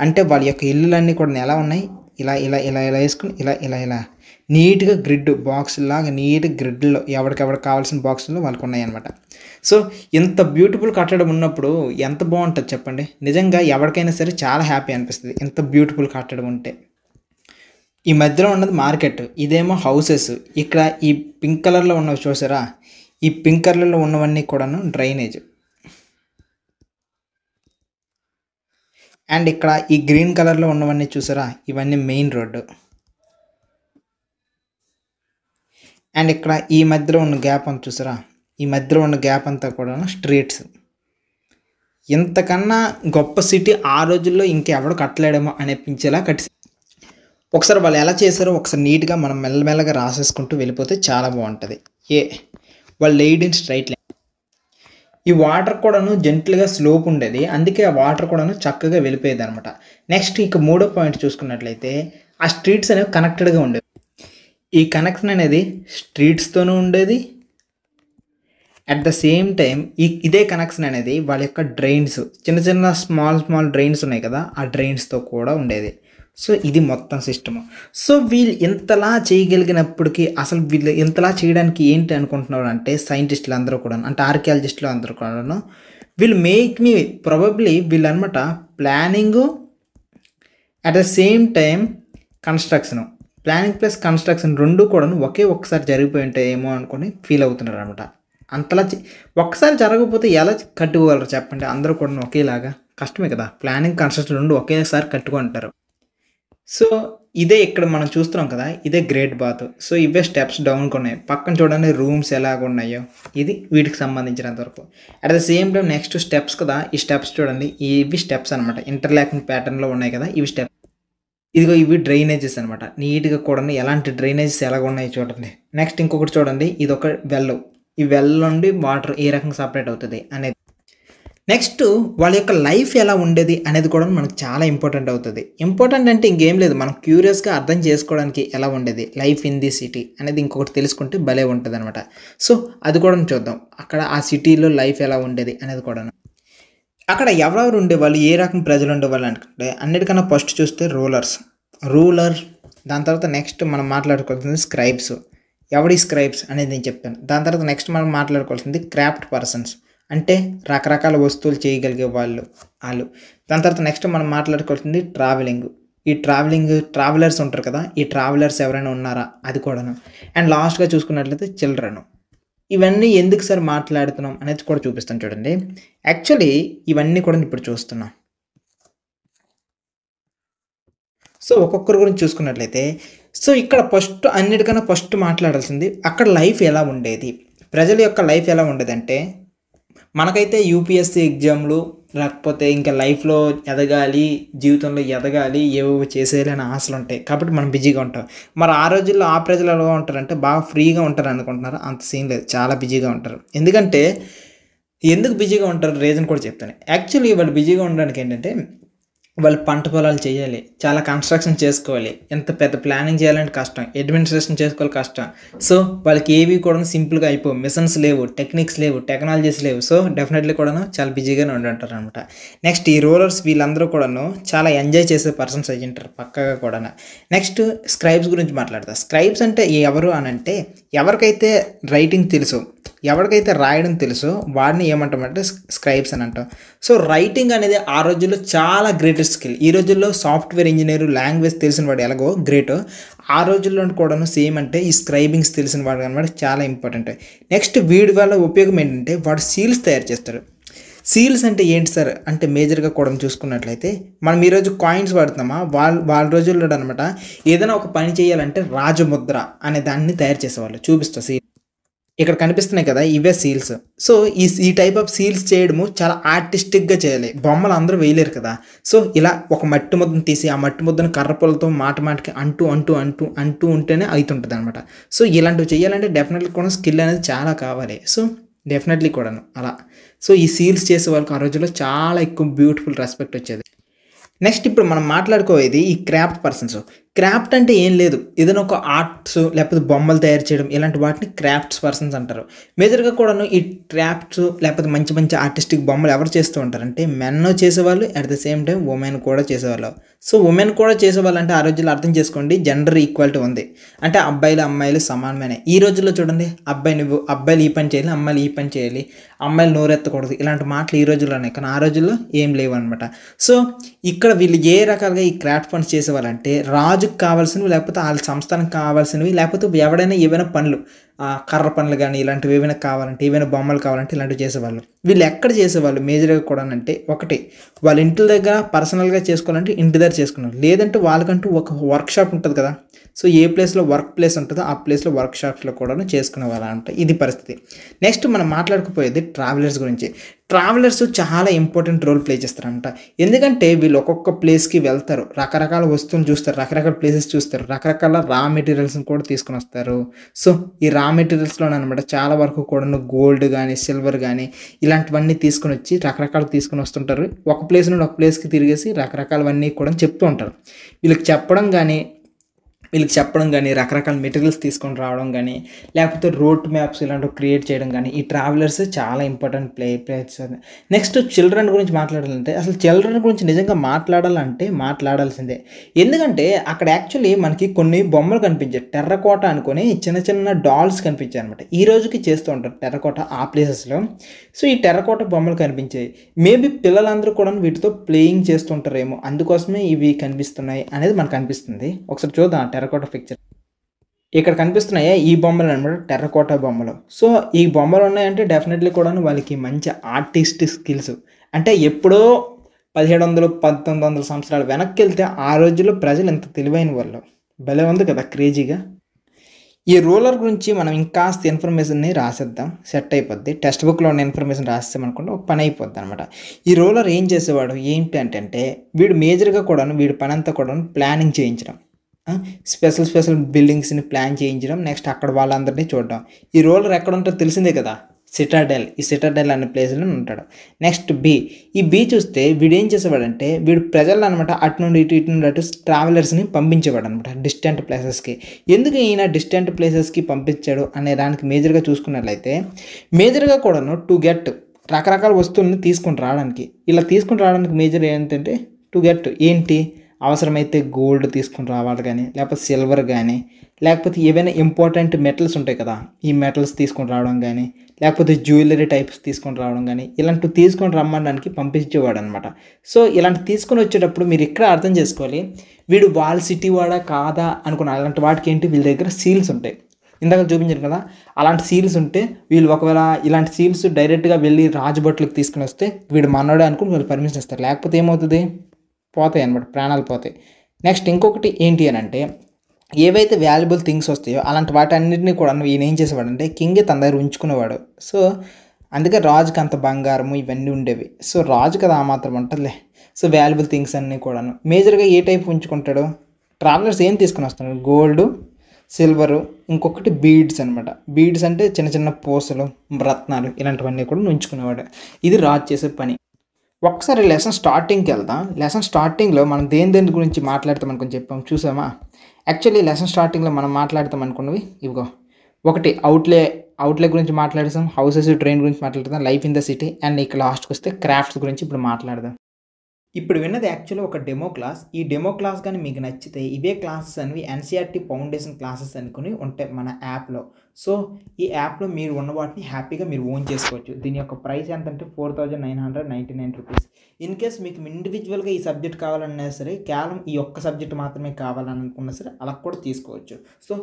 అంటే వాళ్ళ యొక్క ఇల్లులన్నీ కూడా ఎలా ఉన్నాయి, ఇలా వేసుకుని ఇలా నీట్గా గ్రిడ్ బాక్స్ లాగా నీట్గా గ్రిడ్లో ఎవరికెవరికి కావాల్సిన బాక్సుల్లో వాళ్ళకు ఉన్నాయన్నమాట. సో ఇంత బ్యూటిఫుల్ కట్టడం ఉన్నప్పుడు ఎంత బాగుంటుంది చెప్పండి. నిజంగా ఎవరికైనా సరే చాలా హ్యాపీ అనిపిస్తుంది ఇంత బ్యూటిఫుల్ కట్టడం ఉంటే. ఈ మధ్యలో ఉన్నది మార్కెట్, ఇదేమో హౌసెస్. ఇక్కడ ఈ పింక్ కలర్లో ఉన్నవి చూసారా, ఈ పింక్ కలర్లో ఉన్నవన్నీ కూడాను డ్రైనేజ్. అండ్ ఇక్కడ ఈ గ్రీన్ కలర్లో ఉన్నవన్నీ చూసారా, ఇవన్నీ మెయిన్ రోడ్డు. అండ్ ఇక్కడ ఈ మధ్యలో ఉన్న గ్యాప్ అంతా చూసారా, ఈ మధ్యలో ఉన్న గ్యాప్ అంతా కూడా స్ట్రీట్స్. ఇంతకన్నా గొప్ప సిటీ ఆ రోజుల్లో ఇంకెవడు కట్టలేడేమో అనిపించేలా కట్టి. ఒకసారి వాళ్ళు ఎలా చేశారో ఒకసారి నీట్గా మనం మెల్లమెల్లగా రాసేసుకుంటూ వెళ్ళిపోతే చాలా బాగుంటుంది. వాళ్ళు లేడ్ ఇన్ స్ట్రైట్ లైన్. ఈ వాటర్ కూడాను జెంట్లుగా స్లోప్ ఉండేది, అందుకే ఆ వాటర్ కూడాను చక్కగా వెళ్ళిపోయేది అనమాట. నెక్స్ట్ ఇక మూడో పాయింట్ చూసుకున్నట్లయితే ఆ స్ట్రీట్స్ అనేవి కనెక్టెడ్గా ఉండేవి. ఈ కనెక్షన్ అనేది స్ట్రీట్స్తోనూ ఉండేది. అట్ ద సేమ్ టైం ఇదే కనెక్షన్ అనేది వాళ్ళ యొక్క డ్రైన్స్, చిన్న చిన్న స్మాల్ డ్రైన్స్ ఉన్నాయి కదా, ఆ డ్రైన్స్తో కూడా ఉండేది. సో ఇది మొత్తం సిస్టము. సో వీళ్ళు ఇంతలా చేయగలిగినప్పటికీ అసలు వీళ్ళు ఇంతలా చేయడానికి ఏంటి అనుకుంటున్నారు అంటే సైంటిస్టులు అందరూ కూడా, అంటే ఆర్కియాలజిస్టులు అందరూ కూడాను, వీళ్ళు మేక్ మీ ప్రాబబ్లీ వీళ్ళు అనమాట planning at the same time construction, planning plus construction రెండు కూడా ఒకసారి జరిగిపోయి ఉంటాయేమో అనుకొని ఫీల్ అవుతున్నారు అనమాట. అంతలా ఒక్కసారి జరగకపోతే ఎలా కట్టుకోగలరు చెప్పండి, అందరూ కూడా ఒకేలాగా కష్టమే కదా. ప్లానింగ్ కన్స్ట్రక్షన్ రెండు ఒకేసారి కట్టుకుంటారు. సో ఇదే ఇక్కడ మనం చూస్తున్నాం కదా, ఇదే గ్రేట్ బాత్. సో ఇవే స్టెప్స్ డౌన్కి ఉన్నాయి, పక్కన చూడండి రూమ్స్ ఎలాగ ఉన్నాయో, ఇది వీటికి సంబంధించినంత వరకు. At the same time next steps కదా, ఈ స్టెప్స్ చూడండి, ఇవి స్టెప్స్ అనమాట, ఇంటర్లాకింగ్ ప్యాటర్న్లో ఉన్నాయి కదా ఇవి స్టెప్స్. ఇదిగో ఇవి డ్రైనేజెస్ అనమాట, నీట్గా కూడా ఎలాంటి డ్రైనేజెస్ ఎలాగ ఉన్నాయి చూడండి. నెక్స్ట్ ఇంకొకటి చూడండి, ఇది ఒక వెల్, ఈ వెల్ నుండి వాటర్ ఏ రకంగా సపరేట్ అవుతుంది అనేది. నెక్స్ట్ వాళ్ళ యొక్క లైఫ్ ఎలా ఉండేది అనేది కూడా మనకు చాలా ఇంపార్టెంట్ అవుతుంది. ఇంపార్టెంట్ అంటే ఇంకేం లేదు, మనం క్యూరియస్గా అర్థం చేసుకోవడానికి ఎలా ఉండేది లైఫ్ ఇన్ ది సిటీ అనేది ఇంకొకటి తెలుసుకుంటే భలే ఉంటుంది అనమాట. సో అది కూడా చూద్దాం, అక్కడ ఆ సిటీలో లైఫ్ ఎలా ఉండేది అనేది కూడా. అక్కడ ఎవరెవరు ఉండేవాళ్ళు, ఏ రకం ప్రజలు ఉండేవాళ్ళు అనుకుంటే అన్నిటికన్నా ఫస్ట్ చూస్తే రూలర్, దాని తర్వాత నెక్స్ట్ మనం మాట్లాడుకోవాల్సింది స్క్రైబ్స్. ఎవడి స్క్రైబ్స్ అనేది నేను చెప్పాను. దాని తర్వాత నెక్స్ట్ మనం మాట్లాడుకోవాల్సింది క్రాఫ్ట్ పర్సన్స్, అంటే రకరకాల వస్తువులు చేయగలిగే వాళ్ళు. దాని తర్వాత నెక్స్ట్ మనం మాట్లాడుకోవాల్సింది ట్రావెలర్స్ ఉంటారు కదా, ఈ ట్రావెలర్స్ ఎవరైనా ఉన్నారా అది కూడాను. అండ్ లాస్ట్గా చూసుకున్నట్లయితే చిల్డ్రన్. ఇవన్నీ ఎందుకు సార్ మాట్లాడుతున్నాం అనేది కూడా చూపిస్తాను చూడండి. యాక్చువల్లీ ఇవన్నీ కూడా ఇప్పుడు చూస్తున్నాం. సో ఒక్కొక్కరి గురించి చూసుకున్నట్లయితే, సో ఇక్కడ అన్నిటికన్నా ఫస్ట్ మాట్లాడాల్సింది అక్కడ లైఫ్ ఎలా ఉండేది, ప్రజల యొక్క లైఫ్ ఎలా ఉండేది అంటే, మనకైతే యూపీఎస్సీ ఎగ్జామ్లు లేకపోతే ఇంకా లైఫ్లో ఎదగాలి, జీవితంలో ఎదగాలి, ఏవో చేసేయాలని ఆశలు ఉంటాయి కాబట్టి మనం బిజీగా ఉంటాం. మరి ఆ రోజుల్లో ఆ ప్రజలు ఎలా ఉంటారంటే బాగా ఫ్రీగా ఉంటారు అనుకుంటున్నారు, అంత సీన్ లేదు, చాలా బిజీగా ఉంటారు. ఎందుకు బిజీగా ఉంటారు రీజన్ కూడా చెప్తాను. యాక్చువల్లీ వాళ్ళు బిజీగా ఉండడానికి ఏంటంటే, వాళ్ళు పంట పొలాలు చేయాలి, చాలా కన్స్ట్రక్షన్ చేసుకోవాలి, ఎంత పెద్ద ప్లానింగ్ చేయాలంటే కష్టం, అడ్మినిస్ట్రేషన్ చేసుకోవాలి కష్టం. సో వాళ్ళకి ఏవి కూడా సింపుల్గా అయిపోవు, మిషన్స్ లేవు, టెక్నిక్స్ లేవు, టెక్నాలజీస్ లేవు. సో డెఫినెట్లీ కూడాను చాలా బిజీగానే ఉంటుంటారు అనమాట. నెక్స్ట్ ఈ రూలర్స్ వీళ్ళందరూ కూడాను చాలా ఎంజాయ్ చేసే పర్సన్స్ అయ్యి ఉంటారు పక్కగా కూడా. నెక్స్ట్ స్క్రైబ్స్ గురించి మాట్లాడతా. స్క్రైబ్స్ అంటే ఎవరు అని అంటే, ఎవరికైతే రైటింగ్ తెలుసు, ఎవరికైతే రాయడం తెలుసో వాడిని ఏమంటామంటే స్క్రైబ్స్ అని అంటాం. సో రైటింగ్ అనేది ఆ రోజుల్లో చాలా గ్రేటెస్ట్ స్కిల్. ఈ రోజుల్లో సాఫ్ట్వేర్ ఇంజనీర్ లాంగ్వేజ్ తెలిసిన వాడు ఎలాగో గ్రేట్, ఆ రోజుల్లో కూడాను సేమ్ అంటే ఈ స్క్రైబింగ్స్ తెలిసిన వాడు అనమాట చాలా ఇంపార్టెంట్. నెక్స్ట్ వీడి వల్ల ఉపయోగం ఏంటంటే వాడు సీల్స్ తయారు చేస్తాడు. సీల్స్ అంటే ఏంటి సార్ అంటే మేజర్గా కూడా చూసుకున్నట్లయితే, మనం ఈరోజు కాయిన్స్ వాడుతున్నామా, వాళ్ళ రోజుల్లో అనమాట ఏదైనా ఒక పని చేయాలంటే రాజముద్ర అనే దాన్ని తయారు చేసేవాళ్ళు. చూపిస్తా సీల్ ఇక్కడ కనిపిస్తున్నాయి కదా, ఇవే సీల్స్. సో ఈ టైప్ ఆఫ్ సీల్స్ చేయడము చాలా ఆర్టిస్టిక్గా చేయాలి, బొమ్మలు అందరూ వేయలేరు కదా. సో ఇలా ఒక మట్టి ముద్దను తీసి ఆ మట్టి ముద్దను కర్రపులతో మాటికి అంటూ ఉంటేనే అవుతుంటుంది అనమాట. సో ఇలాంటివి చేయాలంటే డెఫినెట్లీ కూడా స్కిల్ అనేది చాలా కావాలి. సో డెఫినెట్లీ కూడాను అలా. సో ఈ సీల్స్ చేసే వాళ్ళకి ఆ రోజుల్లో చాలా ఎక్కువ బ్యూటిఫుల్ రెస్పెక్ట్ వచ్చేది. నెక్స్ట్ ఇప్పుడు మనం మాట్లాడుకోవేది ఈ క్రాఫ్ట్ పర్సన్స్. క్రాఫ్ట్ అంటే ఏం లేదు. ఏదైనా ఒక ఆర్ట్స్ లేకపోతే బొమ్మలు తయారు చేయడం ఇలాంటి వాటిని క్రాఫ్ట్స్ పర్సన్స్ అంటారు. మేజర్‌గా కూడాను ఈ క్రాఫ్ట్స్ లేకపోతే మంచి మంచి ఆర్టిస్టిక్ బొమ్మలు ఎవరు చేస్తూ ఉంటారంటే మెన్ చేసేవాళ్ళు, at the same time women కూడా చేసేవాళ్ళు. సో, వుమెన్ కూడా చేసేవాళ్ళంటే ఆ రోజుల్లో అర్థం చేసుకోండి జెండర్ ఈక్వాలిటీ ఉంది. అంటే అబ్బాయిలు, అమ్మాయిలు సమానమేనే. ఈ రోజుల్లో చూడండి అబ్బాయిలు ఈ పని చేయాలి, అమ్మాయిలు ఈ పని చేయాలి, అమ్మాయిలు నోరెత్తకూడదు ఇలాంటి మాటలు ఈ రోజుల్లోనే. కానీ ఆ రోజుల్లో ఏం లేవనమాట. సో, ఇక్కడ వీళ్ళు ఏ రకాలుగా ఈ క్రాఫ్ట్ పనులు చేసేవాళ్ళంటే రాజుకి కావాల్సినవి లేకపోతే వాళ్ళ సంస్థానికి కావాల్సినవి లేకపోతే ఎవడైనా ఏవైనా పనులు కర్ర పనులు కానీ ఇలాంటివి ఏవైనా కావాలంటే ఏవైనా బొమ్మలు కావాలంటే ఇలాంటివి చేసేవాళ్ళు. వీళ్ళు ఎక్కడ చేసేవాళ్ళు మేజర్‌గా కూడానంటే ఒకటి వాళ్ళ ఇంటి దగ్గర పర్సనల్‌గా చేసుకోవాలంటే ఇంటి దగ్గర చేసుకున్నారు. లేదంటే వాళ్ళకంటూ ఒక వర్క్‌షాప్ ఉంటుంది కదా! సో, ఏ ప్లేస్‌లో వర్క్ ప్లేస్ ఉంటుందో ఆ ప్లేస్‌లో వర్క్‌షాప్స్‌లో కూడాను చేసుకునేవాళ్ళంట. ఇది పరిస్థితి. నెక్స్ట్ మనం మాట్లాడకపోయేది ట్రావెలర్స్ గురించి. ట్రావెలర్స్ చాలా ఇంపార్టెంట్ రోల్ ప్లే చేస్తారంట. ఎందుకంటే వీళ్ళు ఒక్కొక్క ప్లేస్‌కి వెళ్తారు. రకరకాల వస్తువులు చూస్తారు. రకరకాల ప్లేసెస్ చూస్తారు. రకరకాల రా మెటీరియల్స్‌ని కూడా తీసుకొనొస్తారు. సో, ఈ రా మెటీరియల్స్‌లోననమాట చాలా వరకు కూడాను గోల్డ్ గానీ, సిల్వర్ గానీ ఇలాంటివన్నీ తీసుకొనొచ్చి రకరకాలుగా తీసుకొని వస్తుంటారు. ఒక ప్లేస్ నుండి ఒక ప్లేస్‌కి తిరిగేసి రకరకాలవన్నీ కూడా చెప్తూ ఉంటారు. వీళ్ళకి చెప్పడం గానీ, రకరకాల మెటీరియల్స్ తీసుకొని రావడం గానీ, లేకపోతే రోడ్ మ్యాప్స్ ఇలాంటివి క్రియేట్ చేయడం గానీ, ఈ ట్రావెలర్స్ చాలా ఇంపార్టెంట్ ప్లేస్. నెక్స్ట్ చిల్డ్రన్ గురించి మాట్లాడాలంటే, అసలు చిల్డ్రన్ గురించి నిజంగా మాట్లాడాలంటే మాట్లాడాల్సిందే. ఎందుకంటే, అక్కడ యాక్చువల్లీ మనకి కొన్ని బొమ్మలు కనిపించాయి. టెర్రకోట అనుకోని చిన్న చిన్న డాల్స్ కనిపించాయనమాట. ఈ రోజుకి చేస్తూ ఉంటారు టెర్రకోట ఆ ప్లేసెస్‌లో. సో, ఈ టెర్రకోట బొమ్మలు కనిపించాయి. మేబీ పిల్లలందరూ కూడా వీటితో ప్లేయింగ్ చేస్తుంటారేమో, అందుకోసమే ఇవి కనిపిస్తున్నాయి అనేది మనకు అనిపిస్తుంది. ఒకసారి చూద్దాం టెర్రకోట పిక్చర్. ఇక్కడ కనిపిస్తున్నాయే ఈ బొమ్మలు అనమాట టెర్రకోట బొమ్మలు. సో, ఈ బొమ్మలు ఉన్నాయంటే డెఫినెట్‌లీ కూడాను వాళ్ళకి మంచి ఆర్టిస్ట్ స్కిల్స్. అంటే ఎప్పుడో 1700, 1900 సంవత్సరాలు వెనక్కెళ్తే ఆ రోజుల్లో ప్రజలు ఎంత తెలివైన వాళ్ళు. భలే ఉంది కదా క్రేజీగా. ఈ రూలర్ గురించి మనం ఇంకాస్త ఇన్ఫర్మేషన్‌ని రాసేద్దాం. సెట్ అయిపోద్ది. టెక్స్ట్ బుక్‌లో ఉన్న ఇన్ఫర్మేషన్ రాసేసామనుకోండి ఒక పని అయిపోద్దనమాట. ఈ రూలర్ ఏం చేసేవాడు ఏంటి అంటే వీడు మేజర్‌గా కూడాను వీడి పనంతా కూడాను ప్లానింగ్ చేయించడం. స్పెషల్ బిల్డింగ్స్‌ని ప్లాన్ చేయించడం. నెక్స్ట్ అక్కడ వాళ్ళందరిని చూడడం. ఈ రూలర్ ఎక్కడుంటదో తెలిసిందే కదా! సిటాడెల్. ఈ సిటాడెల్ అనే ప్లేస్‌లో ఉంటాడు. నెక్స్ట్ ఈ బి చూస్తే వీడేం చేసేవాడంటే వీడు ప్రజలనమాట అటు నుండి ఇటు నుండి అటు ట్రావెలర్స్‌ని పంపించేవాడనమాట డిస్టెంట్ ప్లేసెస్‌కి. ఎందుకు ఈయన డిస్టెంట్ ప్లేసెస్‌కి పంపించాడు అనే దానికి మేజర్‌గా చూసుకున్నట్లయితే మేజర్‌గా కూడాను టు గెట్ రకరకాల వస్తువులను తీసుకొని రావడానికి. ఇలా తీసుకొని రావడానికి మేజర్ ఏంటంటే టు గెట్ ఏంటి అవసరమైతే గోల్డ్ తీసుకొని రావాలి కానీ, లేకపోతే సిల్వర్ కానీ, లేకపోతే ఏవైనా ఇంపార్టెంట్ మెటల్స్ ఉంటాయి కదా! ఈ మెటల్స్ తీసుకొని రావడం కానీ, లేకపోతే జ్యువెలరీ టైప్స్ తీసుకొని రావడం కానీ, ఇలాంటివి తీసుకొని రమ్మనడానికి పంపించేవాడనమాట. సో, ఇలాంటివి తీసుకొని వచ్చేటప్పుడు మీరు ఇక్కడ అర్థం చేసుకోవాలి. వీడు వాళ్ళ సిటీ వాడా కాదా అనుకున్న అలాంటి వాటికి ఏంటి వీళ్ళ దగ్గర సీల్స్ ఉంటాయి. ఇందాక చూపించాను కదా! అలాంటి సీల్స్ ఉంటే వీళ్ళు ఒకవేళ ఇలాంటి సీల్స్ డైరెక్ట్‌గా వెళ్ళి రాజభట్లకు తీసుకొని వస్తే వీడు మనోడే అనుకుని వీళ్ళు పర్మిషన్ ఇస్తారు. లేకపోతే ఏమవుతది? పోతాయి అన్నమాట. ప్రాణాలు పోతాయి. నెక్స్ట్ ఇంకొకటి ఏంటి అనంటే ఏవైతే వాల్యుబుల్ థింగ్స్ వస్తాయో అలాంటి వాటన్నిటిని కూడా ఈయన ఏం చేసేవాడంటే కింగే తన దగ్గర ఉంచుకునేవాడు. సో, అందుకే రాజుకి అంత బంగారము ఇవన్నీ ఉండేవి. సో, రాజు కదా ఆ మాత్రం ఉంటుందిలే. సో, వాల్యుబుల్ థింగ్స్ అన్నీ కూడాను. మేజర్‌గా ఏ టైప్ ఉంచుకుంటాడు? ట్రావెలర్స్ ఏం తీసుకొని వస్తున్నారు? గోల్డు, సిల్వరు, ఇంకొకటి బీడ్స్ అనమాట. బీడ్స్ అంటే చిన్న చిన్న పూసలు, రత్నాలు ఇలాంటివన్నీ కూడా ఉంచుకునేవాడు. ఇది రాజు చేసే పని. ఒకసారి లెసన్ స్టార్టింగ్‌కి వెళ్దాం. లెసన్ స్టార్టింగ్‌లో మనం దేని గురించి మాట్లాడతాం అనుకుని చెప్పాం చూసామా? యాక్చువల్లీ లెసన్ స్టార్టింగ్‌లో మనం మాట్లాడతాం అనుకున్నవి ఇవిగో. ఒకటి అవుట్లే గురించి మాట్లాడేసాం. హౌసెస్, ట్రైన్ గురించి మాట్లాడతాం. Life in the city and ఇక్కడ లాస్ట్‌కి వస్తే క్రాఫ్ట్స్ గురించి ఇప్పుడు మాట్లాడదాం. ఇప్పుడు విన్నది యాక్చువల్‌గా ఒక డెమో క్లాస్. ఈ డెమో క్లాస్ గాని మీకు నచ్చితే ఇవే క్లాసెస్ అనేవి ఎన్‌సీఈఆర్‌టీ ఫౌండేషన్ క్లాసెస్ అనుకుని ఉంటాయి మన యాప్‌లో. సో, ఈ యాప్‌లో మీరు ఉన్న వాటిని హ్యాపీగా మీరు ఓన్ చేసుకోవచ్చు. దీని యొక్క ప్రైస్ ఎంతంటే ₹4999. ఇన్ కేస్ మీకు ఇండివిజువల్‌గా ఈ సబ్జెక్ట్ కావాలన్నా సరే, కేవలం ఈ ఒక్క సబ్జెక్ట్ మాత్రమే కావాలని అనుకున్నా సరే అలా కూడా తీసుకోవచ్చు. సో,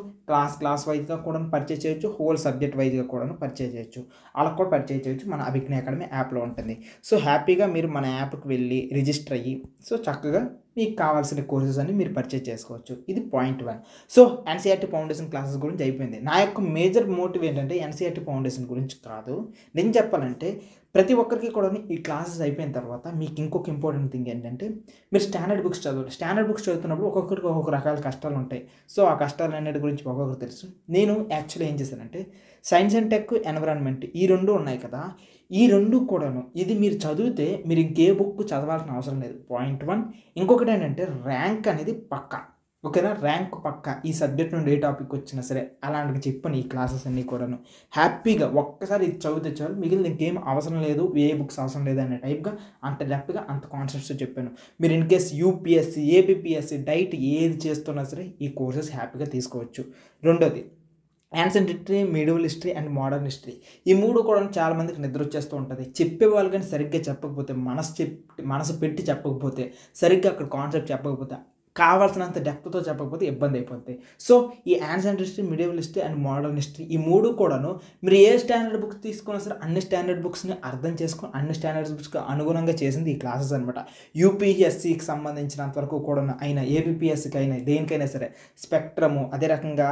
క్లాస్ వైజ్‌గా కూడా పర్చేజ్ చేయొచ్చు. హోల్ సబ్జెక్ట్ వైజ్‌గా కూడాను పర్చేజ్ చేయొచ్చు. అలా కూడా పర్చేజ్ చేయొచ్చు. మన అభిజ్ఞ అకాడమీ యాప్‌లో ఉంటుంది. సో, హ్యాపీగా మీరు మన యాప్‌కి వెళ్ళి రిజిస్టర్ అయ్యి సో, చక్కగా మీకు కావాల్సిన కోర్సెస్ అన్ని మీరు పర్చేజ్ చేసుకోవచ్చు. ఇది point 1. So, NCERT foundation classes గురించి అయిపోయింది. నా యొక్క మేజర్ మోటివ్ ఏంటంటే ఎన్‌సీఈఆర్‌టీ ఫౌండేషన్ గురించి కాదు. నేను చెప్పాలంటే ప్రతి ఒక్కరికి కూడా ఈ క్లాసెస్ అయిపోయిన తర్వాత మీకు ఇంకొక ఇంపార్టెంట్ థింగ్ ఏంటంటే మీరు స్టాండర్డ్ బుక్స్ చదవాలి. స్టాండర్డ్ బుక్స్ చదువుతున్నప్పుడు ఒక్కొక్కరికి ఒక్కొక్క రకాల కష్టాలు ఉంటాయి. సో, ఆ కష్టాలు అన్నిటి గురించి ఒక్కొక్కరికి తెలుసు. నేను యాక్చువల్లీ ఏం చేశానంటే సైన్స్ అండ్ టెక్, ఎన్విరాన్మెంట్ ఈ 2 ఉన్నాయి కదా! ఈ 2 కూడాను ఇది మీరు చదివితే మీరు ఇంకే బుక్ చదవాల్సిన అవసరం లేదు. పాయింట్ 1. ఇంకొకటి ఏంటంటే ర్యాంక్ అనేది పక్కా. ఓకేనా, ర్యాంక్ పక్క ఈ సబ్జెక్ట్ నుండి ఏ టాపిక్ వచ్చినా సరే అలాంటివి చెప్పాను. ఈ క్లాసెస్ అన్నీ కూడాను హ్యాపీగా ఒక్కసారి ఇది చదివితే చాలు, మిగిలిన ఇంకేం అవసరం లేదు, ఏ బుక్స్ అవసరం లేదు అనే టైప్గా అంత డెప్త్గా అంత కాన్సెప్ట్స్ చెప్పాను. మీరు in case UPSC, APSC, diet ఏది చేస్తున్నా సరే ఈ కోర్సెస్ హ్యాపీగా తీసుకోవచ్చు. రెండోది ancient history, medieval history and modern history. ఈ మూడు కూడా చాలామందికి నిద్ర వచ్చేస్తూ ఉంటుంది. చెప్పేవాళ్ళు కానీ సరిగ్గా చెప్పకపోతే, మనసు పెట్టి చెప్పకపోతే, సరిగ్గా అక్కడ కాన్సెప్ట్ చెప్పకపోతే, కావాల్సినంత డెప్త్తో చెప్పకపోతే ఇబ్బంది అయిపోద్ది. సో ఈ ancient history, medieval history and modern history ఈ మూడు కూడాను మీరు ఏ స్టాండర్డ్ బుక్స్ తీసుకున్నా సరే అన్ని స్టాండర్డ్ బుక్స్ని అర్థం చేసుకొని అన్ని స్టాండర్డ్ బుక్స్కి అనుగుణంగా చేసింది ఈ క్లాసెస్ అనమాట. యూపీఎస్సీకి సంబంధించినంత వరకు కూడా అయినా, ఏపీఎస్సీకి అయినా, దేనికైనా సరే స్పెక్ట్రము, అదే రకంగా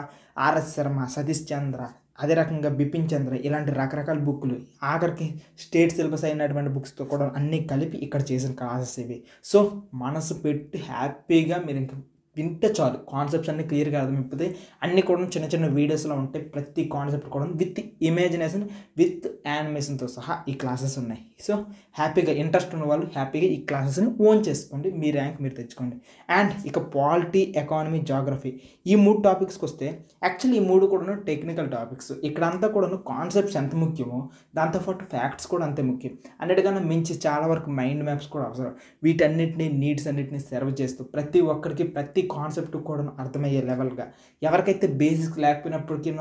ఆర్ఎస్ శర్మ, సతీష్ చంద్ర, అదే రకంగా బిపిన్ చంద్ర, ఇలాంటి రకరకాల బుక్లు, ఆఖరికి స్టేట్ సిలబస్ అయినటువంటి బుక్స్తో కూడా అన్నీ కలిపి ఇక్కడ చేసిన క్లాసెస్ ఇవి. సో మనసు పెట్టి హ్యాపీగా మీరు ఇంకా వింటే చాలు, కాన్సెప్ట్స్ అన్నీ క్లియర్గా అర్థమైపోతే. అన్నీ కూడా చిన్న చిన్న వీడియోస్లో ఉంటాయి. ప్రతి కాన్సెప్ట్ కూడా విత్ ఇమాజినేషన్, విత్ యానిమేషన్తో సహా ఈ క్లాసెస్ ఉన్నాయి. సో హ్యాపీగా ఇంట్రెస్ట్ ఉన్న వాళ్ళు హ్యాపీగా ఈ క్లాసెస్ని ఓన్ చేసుకోండి, మీ ర్యాంక్ మీరు తెచ్చుకోండి. అండ్ ఇక పాలిటీ, ఎకానమీ, జాగ్రఫీ ఈ మూడు టాపిక్స్కి వస్తే యాక్చువల్లీ ఈ మూడు కూడా టెక్నికల్ టాపిక్స్. ఇక్కడంతా కూడా కాన్సెప్ట్స్ ఎంత ముఖ్యమో దాంతోపాటు ఫ్యాక్ట్స్ కూడా అంతే ముఖ్యం. అన్నిటికన్నా మించి చాలా వరకు మైండ్ మ్యాప్స్ కూడా అవసరం. వీటన్నిటిని నీడ్స్ అన్నిటిని సర్వ్ చేస్తూ ప్రతి ఒక్కరికి ప్రతి కాన్సెప్ట్ కూడా అర్థమయ్యే లెవెల్గా, ఎవరికైతే బేసిక్స్ లేకపోయినప్పటికీ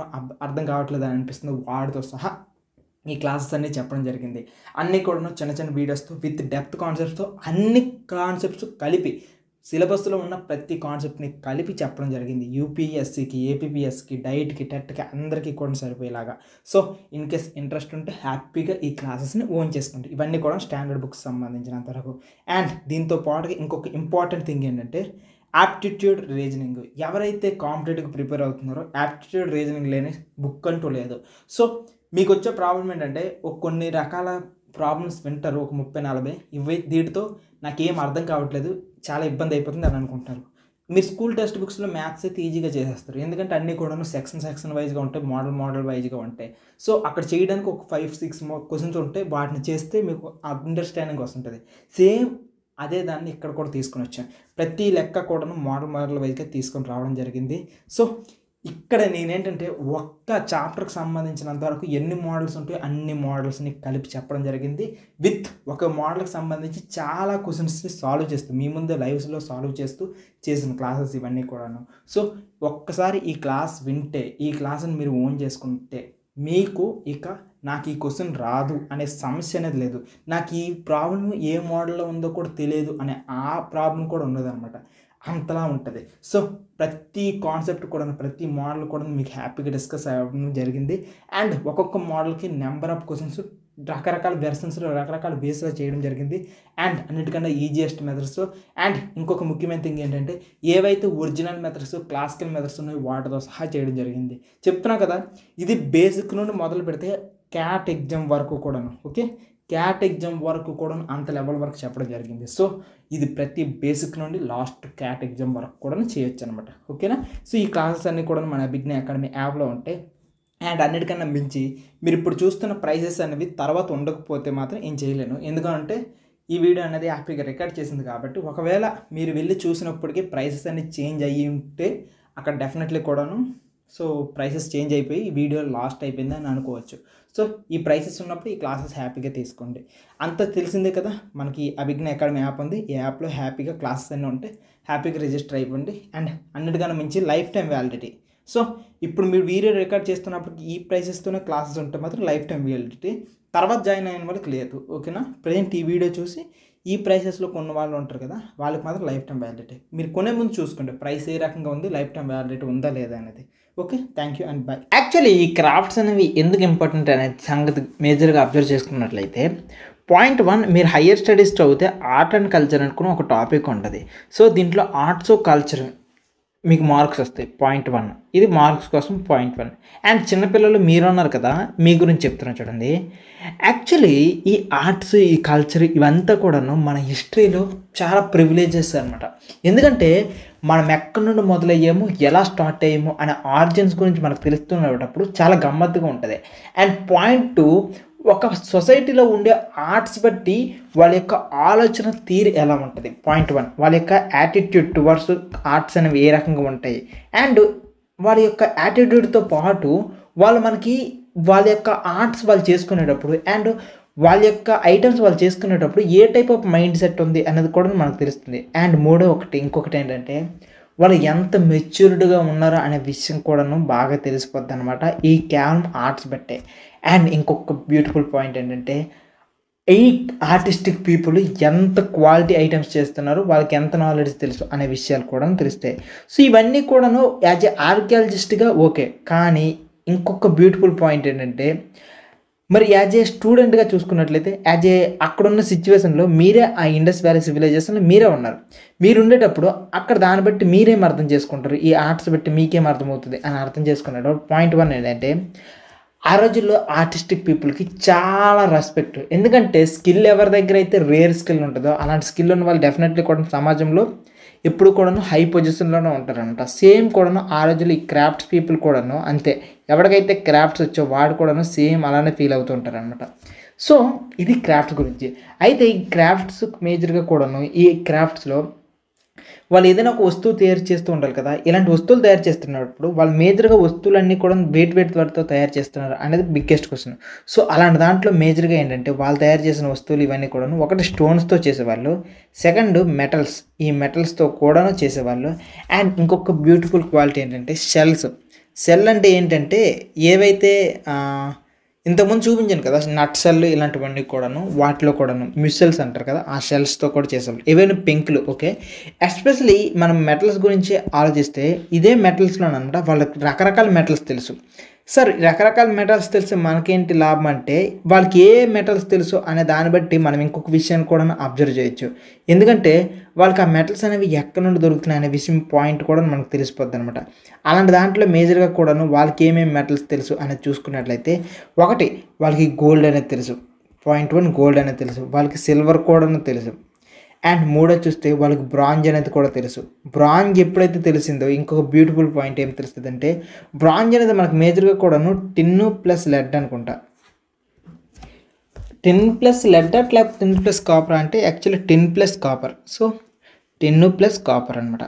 అర్థం కావట్లేదు అని అనిపిస్తుందో వాడితో సహా ఈ క్లాసెస్ అన్నీ చెప్పడం జరిగింది. అన్నీ కూడా చిన్న చిన్న వీడియోస్తో విత్ డెప్త్ కాన్సెప్ట్స్తో అన్ని కాన్సెప్ట్స్ కలిపి సిలబస్లో ఉన్న ప్రతి కాన్సెప్ట్ని కలిపి చెప్పడం జరిగింది. యూపీఎస్సీకి, ఏపీఎస్కి, డైట్కి, టెట్కి అందరికీ కూడా సరిపోయేలాగా. సో ఇన్ కేస్ ఇంట్రెస్ట్ ఉంటే హ్యాపీగా ఈ క్లాసెస్ని ఓన్ చేసుకోండి. ఇవన్నీ కూడా స్టాండర్డ్ బుక్స్ సంబంధించినంత వరకు. అండ్ దీంతో పాటుగా ఇంకొక ఇంపార్టెంట్ థింగ్ ఏంటంటే యాప్టిట్యూడ్ రీజనింగ్. ఎవరైతే కాంపిటేటివ్కి ప్రిపేర్ అవుతున్నారో యాప్టిట్యూడ్ రీజనింగ్ లేని బుక్ అంటూ లేదు. సో మీకు వచ్చే ప్రాబ్లం ఏంటంటే కొన్ని రకాల ప్రాబ్లమ్స్ వింటారు, ఒక 30-40 ఇవి, వీటితో నాకేం అర్థం కావట్లేదు, చాలా ఇబ్బంది అయిపోతుంది అని అనుకుంటారు. మీరు స్కూల్ టెక్స్ట్ బుక్స్లో మ్యాథ్స్ అయితే ఈజీగా చేసేస్తారు, ఎందుకంటే అన్నీ కూడా సెక్షన్ వైజ్గా ఉంటాయి, మోడల్ వైజ్గా ఉంటాయి. సో అక్కడ చేయడానికి ఒక 5-6 క్వశ్చన్స్ ఉంటాయి, వాటిని చేస్తే మీకు అండర్స్టాండింగ్ వస్తుంటుంది. సేమ్ అదే దాన్ని ఇక్కడ కూడా తీసుకొని వచ్చాను. ప్రతి లెక్క కూడా మోడల్ వైజ్గా తీసుకొని రావడం జరిగింది. సో ఇక్కడ నేనేంటంటే ఒక్క చాప్టర్కి సంబంధించినంత వరకు ఎన్ని మోడల్స్ ఉంటాయో అన్ని మోడల్స్ని కలిపి చెప్పడం జరిగింది. విత్ ఒక మోడల్కి సంబంధించి చాలా క్వశ్చన్స్ని సాల్వ్ చేస్తూ మీ ముందే లైవ్స్లో సాల్వ్ చేస్తూ చేసిన క్లాసెస్ ఇవన్నీ కూడాను. సో ఒక్కసారి ఈ క్లాస్ వింటే, ఈ క్లాస్ని మీరు ఓన్ చేసుకుంటే మీకు ఇక నాకు ఈ క్వశ్చన్ రాదు అనే సమస్య అనేది లేదు, నాకు ఈ ప్రాబ్లం ఏ మోడల్లో ఉందో కూడా తెలియదు అనే ఆ ప్రాబ్లం కూడా ఉండదన్నమాట. అంతలా ఉంటుంది. సో ప్రతి కాన్సెప్ట్ కూడా, ప్రతి మోడల్ కూడా మీకు హ్యాపీగా డిస్కస్ అవ్వడం జరిగింది. అండ్ ఒక్కొక్క మోడల్కి నెంబర్ ఆఫ్ క్వశ్చన్స్ రకరకాల వెర్షన్స్లో రకరకాల బేస్లో చేయడం జరిగింది. అండ్ అన్నిటికన్నా ఈజియెస్ట్ మెథడ్స్. అండ్ ఇంకొక ముఖ్యమైన థింగ్ ఏంటంటే ఏవైతే ఒరిజినల్ మెథడ్స్, క్లాసికల్ మెథడ్స్ ఉన్నాయో వాటితో సహా చేయడం జరిగింది. చెప్తున్నా కదా, ఇది బేసిక్ నుండి మొదలు పెడితే క్యాట్ ఎగ్జామ్ వరకు కూడాను, ఓకే, క్యాట్ ఎగ్జామ్ వరకు కూడా అంత లెవెల్ వరకు చెప్పడం జరిగింది. సో ఇది ప్రతి బేసిక్ నుండి లాస్ట్ క్యాట్ ఎగ్జామ్ వరకు కూడా చేయొచ్చు అనమాట, ఓకేనా. సో ఈ క్లాసెస్ అన్నీ కూడా మన అభిజ్ఞ అకాడమీ యాప్లో ఉంటాయి. అండ్ అన్నిటికన్నా మించి మీరు ఇప్పుడు చూస్తున్న ప్రైజెస్ అనేవి తర్వాత ఉండకపోతే మాత్రం ఏం చేయలేను, ఎందుకంటే ఈ వీడియో అనేది హ్యాపీగా రికార్డ్ చేసింది కాబట్టి. ఒకవేళ మీరు వెళ్ళి చూసినప్పటికీ ప్రైసెస్ అన్ని చేంజ్ అయ్యి ఉంటే అక్కడ డెఫినెట్లీ కూడాను సో ప్రైసెస్ చేంజ్ అయిపోయి ఈ వీడియో లాస్ట్ అయిపోయింది అని అనుకోవచ్చు. సో ఈ ప్రైసెస్ ఉన్నప్పుడు ఈ క్లాసెస్ హ్యాపీగా తీసుకోండి. అంత తెలిసిందే కదా, మనకి అభిజ్ఞ అకాడమీ యాప్ ఉంది. ఈ యాప్లో హ్యాపీగా క్లాసెస్ అన్నీ ఉంటాయి, హ్యాపీగా రిజిస్టర్ అయిపోండి. అండ్ అన్నిటికన్నా మించి లైఫ్ టైం వ్యాలిడిటీ. సో ఇప్పుడు మీరు వీడియో రికార్డ్ చేస్తున్నప్పుడు ఈ ప్రైసెస్తోనే క్లాసెస్ ఉంటే మాత్రం లైఫ్ టైం వ్యాలిడిటీ. తర్వాత జాయిన్ అయిన వాళ్ళకి లేదు, ఓకేనా. ప్రజెంట్ ఈ వీడియో చూసి ఈ ప్రైసెస్లో కొన్న వాళ్ళు ఉంటారు కదా, వాళ్ళకి మాత్రం లైఫ్ టైం వ్యాలిడిటీ. మీరు కొనే ముందు చూసుకోండి ప్రైస్ ఏ రకంగా ఉంది, లైఫ్ టైం వ్యాలిడిటీ ఉందా లేదా అనేది. Okay, thank you and bye. Actually ఈ క్రాఫ్ట్స్ అనేవి ఎందుకు ఇంపార్టెంట్ అనేది సంగతి మేజర్గా అబ్జర్వ్ చేసుకున్నట్లయితే, పాయింట్ 1, మీరు హయ్యర్ స్టడీస్ చదివితే ఆర్ట్ అండ్ కల్చర్ అనుకుని ఒక టాపిక్ ఉంటుంది. సో దీంట్లో ఆర్ట్స్ కల్చర్ మీకు మార్క్స్ వస్తాయి, పాయింట్ 1. ఇది మార్క్స్ కోసం పాయింట్ 1. అండ్ చిన్నపిల్లలు మీరు ఉన్నారు కదా, మీ గురించి చెప్తున్నాను చూడండి. యాక్చువల్లీ ఈ ఆర్ట్స్, ఈ కల్చర్ ఇవంతా కూడాను మన హిస్టరీలో చాలా ప్రివిలేజెస్ అనమాట. ఎందుకంటే మనం ఎక్కడి నుండి మొదలయ్యాము, ఎలా స్టార్ట్ అయ్యాము అనే ఆరిజిన్స్ గురించి మనకు తెలుస్తున్నప్పుడు చాలా గమ్మత్తుగా ఉంటుంది. అండ్ పాయింట్ 2, ఒక సొసైటీలో ఉండే ఆర్ట్స్ బట్టి వాళ్ళ యొక్క ఆలోచన తీరు ఎలా ఉంటుంది. పాయింట్ 1, వాళ్ళ యొక్క యాటిట్యూడ్ టువర్డ్స్ ఆర్ట్స్ అనేవి ఏ రకంగా ఉంటాయి. అండ్ వాళ్ళ యొక్క యాటిట్యూడ్తో పాటు వాళ్ళు మనకి వాళ్ళ యొక్క ఆర్ట్స్ వాళ్ళు చేసుకునేటప్పుడు అండ్ వాళ్ళ యొక్క ఐటమ్స్ వాళ్ళు చేసుకునేటప్పుడు ఏ టైప్ ఆఫ్ మైండ్ సెట్ ఉంది అనేది కూడా మనకు తెలుస్తుంది. అండ్ ఇంకొకటి ఏంటంటే వాళ్ళు ఎంత మెచ్యూర్డ్గా ఉన్నారో అనే విషయం కూడాను బాగా తెలిసిపోద్ది అనమాట ఈ కేవలం ఆర్ట్స్ బట్టే. అండ్ ఇంకొక బ్యూటిఫుల్ పాయింట్ ఏంటంటే ఈ ఆర్టిస్టిక్ పీపుల్ ఎంత క్వాలిటీ ఐటమ్స్ చేస్తున్నారు, వాళ్ళకి ఎంత నాలెడ్జ్ తెలుసు అనే విషయాలు కూడా తెలుస్తాయి. సో ఇవన్నీ కూడాను యాజ్ ఏ ఆర్కియాలజిస్ట్గా ఓకే. కానీ ఇంకొక బ్యూటిఫుల్ పాయింట్ ఏంటంటే మరి యాజ్ ఏ స్టూడెంట్గా చూసుకున్నట్లయితే యాజ్ ఏ అక్కడున్న సిచ్యువేషన్లో మీరే ఆ ఇండస్ వ్యాలీ సివిలైజేషన్లో మీరే ఉన్నారు. మీరు ఉండేటప్పుడు అక్కడ దాన్ని బట్టి మీరేం అర్థం చేసుకుంటారు, ఈ ఆర్ట్స్ బట్టి మీకేం అర్థమవుతుంది అని అర్థం చేసుకునేటప్పుడు పాయింట్ 1 ఏంటంటే ఆ రోజుల్లో ఆర్టిస్టిక్ పీపుల్కి చాలా రెస్పెక్ట్. ఎందుకంటే స్కిల్ ఎవరి దగ్గర అయితే రేర్ స్కిల్ ఉంటుందో అలాంటి స్కిల్ ఉన్న వాళ్ళు డెఫినెట్లీ కూడా సమాజంలో ఎప్పుడు కూడాను హై పొజిషన్లోనే ఉంటారనమాట. సేమ్ కూడాను ఆ రోజుల్లో ఈ క్రాఫ్ట్స్ పీపుల్ కూడాను అంతే. ఎవరికైతే క్రాఫ్ట్స్ వచ్చో వాడు కూడాను సేమ్ అలానే ఫీల్ అవుతూ ఉంటారు అనమాట. సో ఇది క్రాఫ్ట్స్ గురించి. అయితే ఈ క్రాఫ్ట్స్ మేజర్గా కూడాను ఈ క్రాఫ్ట్స్లో వాళ్ళు ఏదైనా ఒక వస్తువు తయారు చేస్తూ ఉండాలి కదా. ఇలాంటి వస్తువులు తయారు చేస్తున్నప్పుడు వాళ్ళు మేజర్గా వస్తువులన్నీ కూడా వెయిట్ వాటితో తయారు చేస్తున్నారు అనేది బిగ్గెస్ట్ క్వశ్చన్. సో అలాంటి దాంట్లో మేజర్గా ఏంటంటే వాళ్ళు తయారు చేసిన వస్తువులు ఇవన్నీ కూడాను ఒకటి స్టోన్స్తో చేసేవాళ్ళు, సెకండ్ మెటల్స్, ఈ మెటల్స్తో కూడాను చేసేవాళ్ళు. అండ్ ఇంకొక బ్యూటిఫుల్ క్వాలిటీ ఏంటంటే సెల్ అంటే ఏంటంటే ఏవైతే ఇంతకుముందు చూపించాను కదా నట్ సెల్ ఇలాంటివన్నీ కూడాను వాటిలో కూడాను మ్యూసెల్స్ అంటారు కదా ఆ షెల్స్తో కూడా చేసేవాళ్ళు. ఏవైనా పెంకులు ఓకే. ఎస్పెషలీ మనం మెటల్స్ గురించి ఆలోచిస్తే ఇదే మెటల్స్లో అనమాట వాళ్ళకి రకరకాల మెటల్స్ తెలుసు. సార్ రకరకాల మెటల్స్ తెలిసి మనకేంటి లాభం అంటే వాళ్ళకి ఏ మెటల్స్ తెలుసు అనే దాన్ని బట్టి మనం ఇంకొక విషయాన్ని కూడా అబ్జర్వ్ చేయొచ్చు. ఎందుకంటే వాళ్ళకి ఆ మెటల్స్ అనేవి ఎక్కడి నుండి దొరుకుతున్నాయి అనే విషయం పాయింట్ కూడా మనకు తెలిసిపోద్ది అనమాట. అలాంటి దాంట్లో మేజర్గా కూడాను వాళ్ళకి ఏమేమి మెటల్స్ తెలుసు అనేది చూసుకున్నట్లయితే ఒకటి వాళ్ళకి గోల్డ్ అనేది తెలుసు. పాయింట్ 1 గోల్డ్ అనేది తెలుసు. వాళ్ళకి సిల్వర్ కూడా తెలుసు. అండ్ మూడో చూస్తే వాళ్ళకి బ్రాంజ్ అనేది కూడా తెలుసు. బ్రాంజ్ ఎప్పుడైతే తెలిసిందో ఇంకొక బ్యూటిఫుల్ పాయింట్ ఏం తెలుస్తుంది అంటే బ్రాంజ్ అనేది మనకు మేజర్గా కూడాను టిన్ను ప్లస్ లెడ్ అనుకుంటా. టిన్ ప్లస్ లెడ్ లేకపోతే టిన్ ప్లస్ కాపర్ అంటే actually tin plus copper. So tin plus copper అనమాట,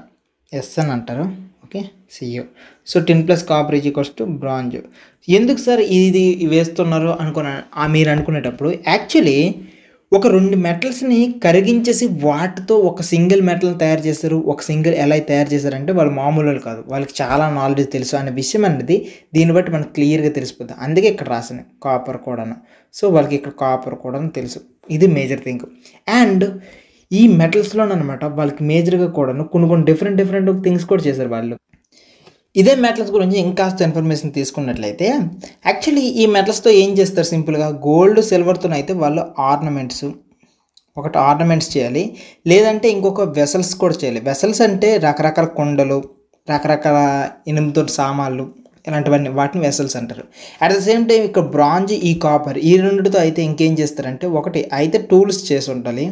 ఎస్ అని అంటారు ఓకే సియో. So tin plus copper is equals to bronze. ఎందుకు సార్ ఇది వేస్తున్నారు మీరు అనుకునేటప్పుడు యాక్చువల్లీ ఒక 2 మెటల్స్ని కరిగించేసి వాటితో ఒక సింగిల్ మెటల్ తయారు చేస్తారు. ఒక సింగిల్ ఎలా తయారు చేశారంటే వాళ్ళు మామూలు కాదు, వాళ్ళకి చాలా నాలెడ్జ్ తెలుసు అనే విషయం అనేది దీన్ని బట్టి మనకు క్లియర్గా తెలిసిపోతుంది. అందుకే ఇక్కడ రాసిన కాపర్ కూడాను. సో వాళ్ళకి ఇక్కడ కాపర్ కూడా తెలుసు. ఇది మేజర్ థింగ్. అండ్ ఈ మెటల్స్లోనమాట వాళ్ళకి మేజర్గా కూడాను కొన్ని డిఫరెంట్ థింగ్స్ కూడా చేశారు వాళ్ళు. ఇదే మెటల్స్ గురించి ఇంకాస్త ఇన్ఫర్మేషన్ తీసుకున్నట్లయితే యాక్చువల్లీ ఈ మెటల్స్తో ఏం చేస్తారు సింపుల్గా గోల్డ్ సిల్వర్తో అయితే వాళ్ళు ఆర్నమెంట్స్ చేయాలి, లేదంటే ఇంకొక వెసల్స్ కూడా చేయాలి. వెసల్స్ అంటే రకరకాల కుండలు, రకరకాల ఇనుముతో సామాన్లు ఇలాంటివన్నీ వాటిని వెసల్స్ అంటారు. అట్ ద సేమ్ టైం ఇక్కడ బ్రాంజ్ ఈ కాపర్ ఈ రెండుతో అయితే ఇంకేం చేస్తారంటే ఒకటి అయితే టూల్స్ చేసి ఉండాలి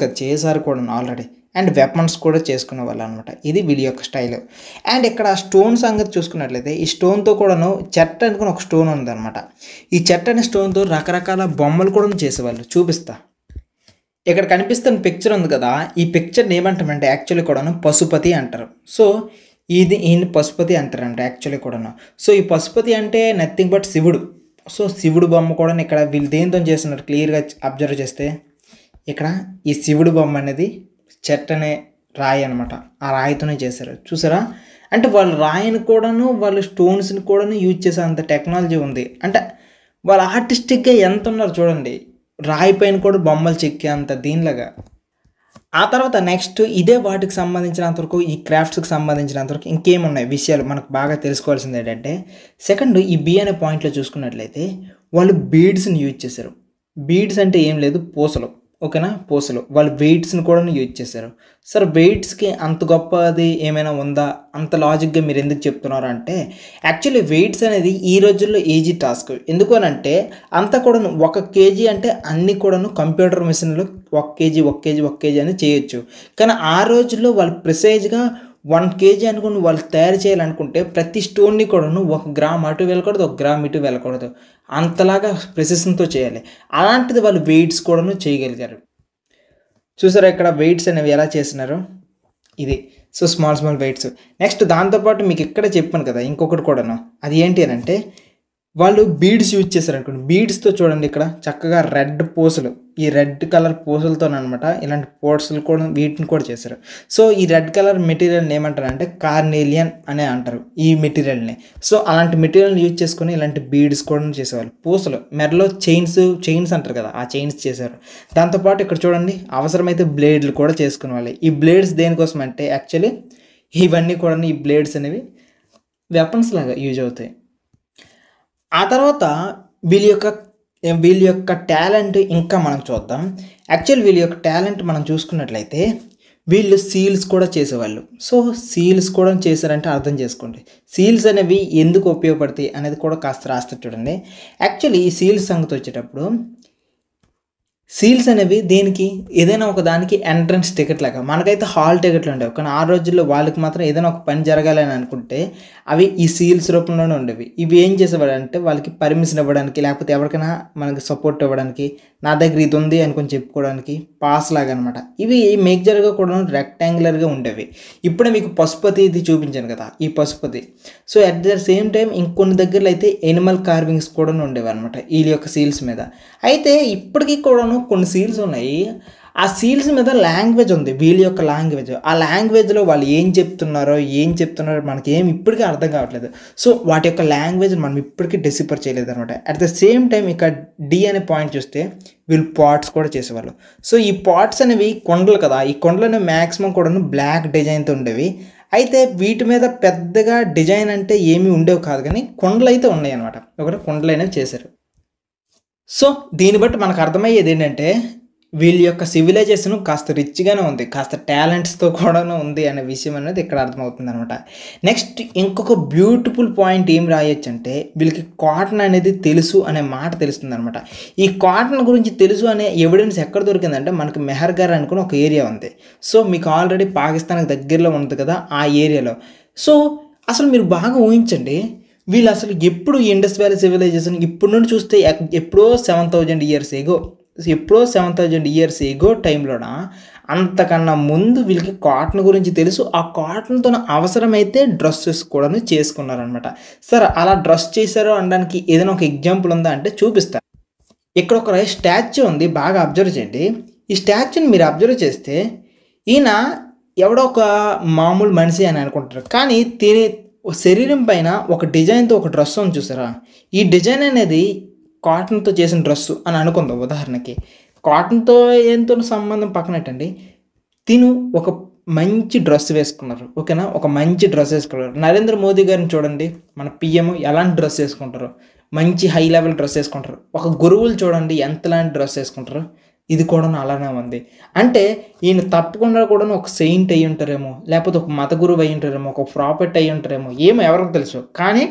కదా, చేశారు కూడా ఆల్రెడీ. అండ్ వెపన్స్ కూడా చేసుకునే వాళ్ళు అనమాట. ఇది వీళ్ళ యొక్క స్టైల్. అండ్ ఇక్కడ స్టోన్ సంగతి చూసుకున్నట్లయితే ఈ స్టోన్తో కూడాను చెట్టు అనుకుని ఒక స్టోన్ ఉందన్నమాట. ఈ చెట్టు అనే స్టోన్తో రకరకాల బొమ్మలు కూడా చేసేవాళ్ళు. చూపిస్తా, ఇక్కడ కనిపిస్తున్న పిక్చర్ ఉంది కదా, ఈ పిక్చర్ని ఏమంటామంటే యాక్చువల్లీ కూడాను పశుపతి అంటారు. సో ఈయన పశుపతి అంటారంట యాక్చువల్లీ కూడాను. సో ఈ పశుపతి అంటే నథింగ్ బట్ శివుడు. సో శివుడు బొమ్మ కూడా ఇక్కడ వీళ్ళు దేంతో చేస్తున్నారు క్లియర్గా అబ్జర్వ్ చేస్తే ఇక్కడ ఈ శివుడు బొమ్మ అనేది చెట్టు అనే రాయి అనమాట, ఆ రాయితోనే చేశారు. చూసారా, అంటే వాళ్ళు రాయిని కూడాను వాళ్ళు స్టోన్స్ని కూడాను యూజ్ చేసే అంత టెక్నాలజీ ఉంది. అంటే వాళ్ళు ఆర్టిస్టిక్గా ఎంత ఉన్నారు చూడండి, రాయి పైన కూడా బొమ్మలు చెక్కే అంత దీనిలాగా. ఆ తర్వాత నెక్స్ట్ ఇదే వాటికి సంబంధించినంతవరకు ఈ క్రాఫ్ట్స్కి సంబంధించినంతవరకు ఇంకేమున్నాయి విషయాలు మనకు బాగా తెలుసుకోవాల్సింది ఏంటంటే సెకండ్ ఈ బి అనే పాయింట్లో చూసుకున్నట్లయితే వాళ్ళు బీడ్స్ని యూజ్ చేశారు. బీడ్స్ అంటే ఏం లేదు పూసలు ఓకేనా, పూసలు. వాళ్ళు వెయిట్స్ని కూడా యూజ్ చేశారు. సార్ వెయిట్స్కి అంత గొప్పది ఏమైనా ఉందా, అంత లాజిక్గా మీరు ఎందుకు చెప్తున్నారు అంటే యాక్చువల్లీ వెయిట్స్ అనేది ఈ రోజుల్లో ఈజీ టాస్క్. ఎందుకు అని అంటే అంతా కూడాను 1 kg అంటే అన్నీ కూడాను కంప్యూటర్ మిషన్లో 1 kg అని చేయొచ్చు. కానీ ఆ రోజుల్లో వాళ్ళు ప్రిసైజ్గా 1 కేజీ అనుకుని వాళ్ళు తయారు చేయాలనుకుంటే ప్రతి స్టోన్ని కూడాను 1 గ్రామ్ అటు వెళ్ళకూడదు, 1 గ్రామ్ ఇటు వెళ్ళకూడదు, అంతలాగా ప్రెసిషన్తో చేయాలి. అలాంటిది వాళ్ళు వెయిట్స్ కూడాను చేయగలిగారు. చూసారా ఇక్కడ వెయిట్స్ అనేవి ఎలా చేసినారు, ఇది. So small weights. నెక్స్ట్ దాంతోపాటు మీకు ఇక్కడ చెప్పాను కదా ఇంకొకటి కూడాను, అది ఏంటి అని అంటే వాళ్ళు బీడ్స్ యూజ్ చేశారు అనుకోండి. బీడ్స్తో చూడండి ఇక్కడ చక్కగా రెడ్ పూసలు, ఈ రెడ్ కలర్ పూసలతోనమాట ఇలాంటి పోట్స్లు కూడా వీటిని కూడా చేశారు. సో ఈ రెడ్ కలర్ మెటీరియల్ని ఏమంటారు అంటే కార్నేలియన్ అనే అంటారు ఈ మెటీరియల్ని. సో అలాంటి మెటీరియల్ని యూజ్ చేసుకొని ఇలాంటి బీడ్స్ కూడా చేసేవాళ్ళు. పూసలు మెడలో చైన్స్ అంటారు కదా, ఆ చైన్స్ చేశారు. దాంతోపాటు ఇక్కడ చూడండి అవసరమైతే బ్లేడ్లు కూడా చేసుకునే వాళ్ళు. ఈ బ్లేడ్స్ దేనికోసం అంటే యాక్చువల్లీ ఇవన్నీ కూడా ఈ బ్లేడ్స్ అనేవి వెపన్స్ లాగా యూజ్ అవుతాయి. ఆ తర్వాత వీళ్ళ యొక్క టాలెంట్ ఇంకా మనం చూద్దాం. యాక్చువల్ వీళ్ళ యొక్క టాలెంట్ మనం చూసుకున్నట్లయితే వీళ్ళు సీల్స్ కూడా చేసేవాళ్ళు. సో సీల్స్ కూడా చేశారంటే అర్థం చేసుకోండి సీల్స్ అనేవి ఎందుకు ఉపయోగపడతాయి అనేది కూడా కాస్త రాస్తారు చూడండి. యాక్చువల్లీ ఈ సీల్స్ సంగతి వచ్చేటప్పుడు సీల్స్ అనేవి దేనికి ఏదైనా ఒక దానికి ఎంట్రన్స్ టికెట్ లాగా, మనకైతే హాల్ టికెట్లు ఉండేవి, కానీ ఆ రోజుల్లో వాళ్ళకి మాత్రం ఏదైనా ఒక పని జరగాలి అని అనుకుంటే అవి ఈ సీల్స్ రూపంలోనే ఉండేవి. ఇవి ఏం చేసేవాడు అంటే వాళ్ళకి పర్మిషన్ ఇవ్వడానికి, లేకపోతే ఎవరికైనా మనకి సపోర్ట్ ఇవ్వడానికి, నా దగ్గర ఇది ఉంది అనుకొని చెప్పుకోవడానికి పాస్ లాగా అనమాట. ఇవి మేజర్గా కూడా రెక్టాంగులర్గా ఉండేవి. ఇప్పుడే మీకు పశుపతి ఇది చూపించాను కదా, ఈ Pashupati. So at the same time ఇంకొన్ని దగ్గరలో అయితే ఎనిమల్ కార్వింగ్స్ కూడా ఉండేవి అనమాట వీళ్ళ యొక్క సీల్స్ మీద. అయితే ఇప్పటికీ కూడాను కొన్ని సీల్స్ ఉన్నాయి, ఆ సీల్స్ మీద లాంగ్వేజ్ ఉంది, వీళ్ళ యొక్క లాంగ్వేజ్. ఆ లాంగ్వేజ్లో వాళ్ళు ఏం చెప్తున్నారో మనకి ఏం ఇప్పటికీ అర్థం కావట్లేదు. సో వాటి యొక్క లాంగ్వేజ్ మనం ఇప్పటికీ డెసిఫర్ చేయలేదు అనమాట. అట్ ద సేమ్ టైం ఇక్కడ డి అనే పాయింట్ చూస్తే వీళ్ళు పాట్స్ కూడా చేసేవాళ్ళు. సో ఈ పాట్స్ అనేవి కొండలు కదా, ఈ కొండలు అనేవి మ్యాక్సిమం కూడా బ్లాక్ డిజైన్తో ఉండేవి. అయితే వీటి మీద పెద్దగా డిజైన్ అంటే ఏమీ ఉండేవి కాదు, కానీ కొండలు అయితే ఉన్నాయి అనమాట. ఒకటి కొండలు అనేవి చేశారు. సో దీన్ని బట్టి మనకు అర్థమయ్యేది ఏంటంటే వీళ్ళ యొక్క సివిలైజేషన్ కాస్త రిచ్గానే ఉంది, కాస్త టాలెంట్స్తో కూడా ఉంది అనే విషయం అనేది ఇక్కడ అర్థమవుతుంది అనమాట. నెక్స్ట్ ఇంకొక బ్యూటిఫుల్ పాయింట్ ఏం రాయొచ్చు అంటే వీళ్ళకి కాటన్ అనేది తెలుసు అనే మాట తెలుస్తుంది అనమాట. ఈ కాటన్ గురించి తెలుసు అనే ఎవిడెన్స్ ఎక్కడ దొరికిందంటే మనకి మెహర్గర్ అనుకుని ఒక ఏరియా ఉంది. సో మీకు ఆల్రెడీ పాకిస్తాన్కి దగ్గరలో ఉంది కదా ఆ ఏరియాలో. సో అసలు మీరు బాగా ఊహించండి, వీళ్ళు అసలు ఎప్పుడు ఇండస్ వ్యాలీ సివిలైజేషన్ ఇప్పుడు నుండి చూస్తే ఎప్పుడో 7,000 ఇయర్స్ ఎగో టైంలోన అంతకన్నా ముందు వీళ్ళకి కాటన్ గురించి తెలుసు. ఆ కాటన్తో అవసరమైతే డ్రెస్సెస్ కూడా చేసుకున్నారనమాట. సరే అలా డ్రెస్ చేశారు అనడానికి ఏదైనా ఒక ఎగ్జాంపుల్ ఉందా అంటే చూపిస్తారు. ఇక్కడ ఒక స్టాచ్యూ ఉంది, బాగా అబ్జర్వ్ చేయండి. ఈ స్టాచ్యూని మీరు అబ్జర్వ్ చేస్తే ఈయన ఎవడో ఒక మామూలు మనిషి అని అనుకుంటారు, కానీ శరీరం పైన ఒక డిజైన్తో ఒక డ్రెస్ ఉంది చూసారా. ఈ డిజైన్ అనేది కాటన్తో చేసిన డ్రెస్సు అని అనుకుందాం ఉదాహరణకి. కాటన్తో ఏంతో సంబంధం పక్కనట్టండి, తిను ఒక మంచి డ్రెస్ వేసుకున్నారు, ఓకేనా, ఒక మంచి డ్రెస్ వేసుకున్నారు. నరేంద్ర మోదీ గారిని చూడండి, మన పిఎం ఎలాంటి డ్రెస్ వేసుకుంటారు, మంచి హై లెవెల్ డ్రెస్ వేసుకుంటారు. ఒక గురువులు చూడండి ఎంతలాంటి డ్రెస్ వేసుకుంటారు. ఇది కూడా అలానే ఉంది. అంటే ఈయన తప్పకుండా కూడా ఒక సెయింట్ అయ్యి ఉంటారేమో, లేకపోతే ఒక మత గురువు అయ్యి ఉంటారేమో, ఒక ప్రాఫెట్ అయ్యి ఉంటారేమో, ఏమో ఎవరికి తెలుసు. కానీ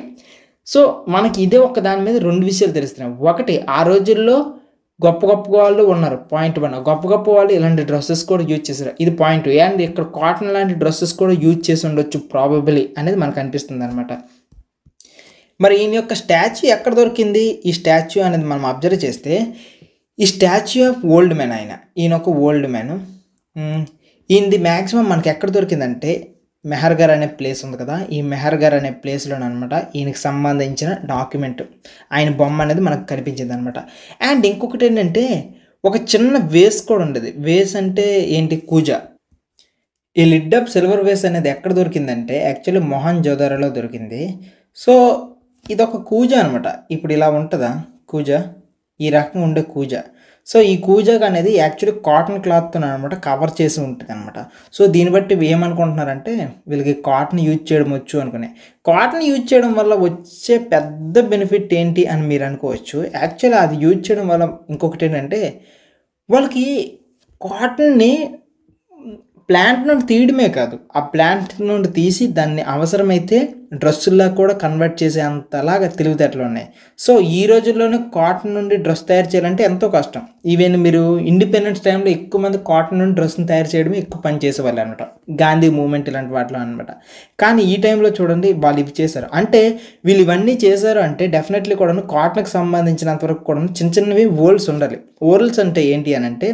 సో మనకి ఇదే ఒక దాని మీద 2 విషయాలు తెలుస్తున్నాయి. ఒకటి, ఆ రోజుల్లో గొప్ప వాళ్ళు ఉన్నారు, పాయింట్ 1. గొప్ప వాళ్ళు ఇలాంటి డ్రెస్సెస్ కూడా యూజ్ చేశారు, ఇది పాయింట్ 2. అండ్ ఇక్కడ కాటన్ లాంటి డ్రెస్సెస్ కూడా యూజ్ చేసి ఉండొచ్చు ప్రాబబిలీ అనేది మనకు అనిపిస్తుంది అనమాట. మరి ఈయన యొక్క స్టాచ్యూ ఎక్కడ దొరికింది? ఈ స్టాచ్యూ అనేది మనం అబ్జర్వ్ చేస్తే ఈ స్టాచ్యూ ఆఫ్ ఓల్డ్ మ్యాన్, ఈయన ఒక ఓల్డ్ మ్యాన్. ఈయనది మ్యాక్సిమం మనకి ఎక్కడ దొరికిందంటే మెహర్గర్ అనే ప్లేస్ ఉంది కదా, ఈ మెహర్గర్ అనే ప్లేస్లోనమాట ఈయనకి సంబంధించిన డాక్యుమెంట్, ఆయన బొమ్మ అనేది మనకు కనిపించింది అనమాట. అండ్ ఇంకొకటి ఏంటంటే ఒక చిన్న వేస్ కూడా ఉండేది. వేస్ అంటే ఏంటి? కూజా. ఈ లిడ్ ఆఫ్ సిల్వర్ వేస్ అనేది ఎక్కడ దొరికిందంటే యాక్చువల్లీ మొహంజోదారోలో దొరికింది. సో ఇదొక కూజా అనమాట. ఇప్పుడు ఇలా ఉంటుందా కూజా, ఈ రకంగా ఉండే కూజా. సో ఈ కూజాగ్ అనేది యాక్చువల్లీ కాటన్ క్లాత్తో అనమాట కవర్ చేసి ఉంటుంది అనమాట. సో దీన్ని బట్టి ఏమనుకుంటున్నారంటే వీళ్ళకి కాటన్ యూజ్ చేయడం వచ్చు అనుకునే. కాటన్ యూజ్ చేయడం వల్ల వచ్చే పెద్ద బెనిఫిట్ ఏంటి అని మీరు అనుకోవచ్చు. యాక్చువల్లీ అది యూజ్ చేయడం వల్ల ఇంకొకటి ఏంటంటే వాళ్ళకి కాటన్ని ప్లాంట్ నుండి తీయడమే కాదు, ఆ ప్లాంట్ నుండి తీసి దాన్ని అవసరమైతే డ్రెస్సుల్లా కూడా కన్వర్ట్ చేసే అంతలాగా తెలివితేటలు ఉన్నాయి. సో ఈ రోజుల్లోనే కాటన్ నుండి డ్రెస్ తయారు చేయాలంటే ఎంతో కష్టం. ఈవెన్ మీరు ఇండిపెండెన్స్ టైంలో ఎక్కువ మంది కాటన్ నుండి డ్రెస్ని తయారు చేయడమే ఎక్కువ పని చేసేవాళ్ళు అనమాట, గాంధీ మూమెంట్ ఇలాంటి వాటిలో అనమాట. కానీ ఈ టైంలో చూడండి వాళ్ళు ఇవి చేశారు. అంటే వీళ్ళు ఇవన్నీ చేశారు అంటే డెఫినెట్లీ కూడా కాటన్కి సంబంధించినంత వరకు కూడా చిన్న చిన్నవి ఓల్స్ ఉండాలి. ఓల్స్ అంటే ఏంటి అని అంటే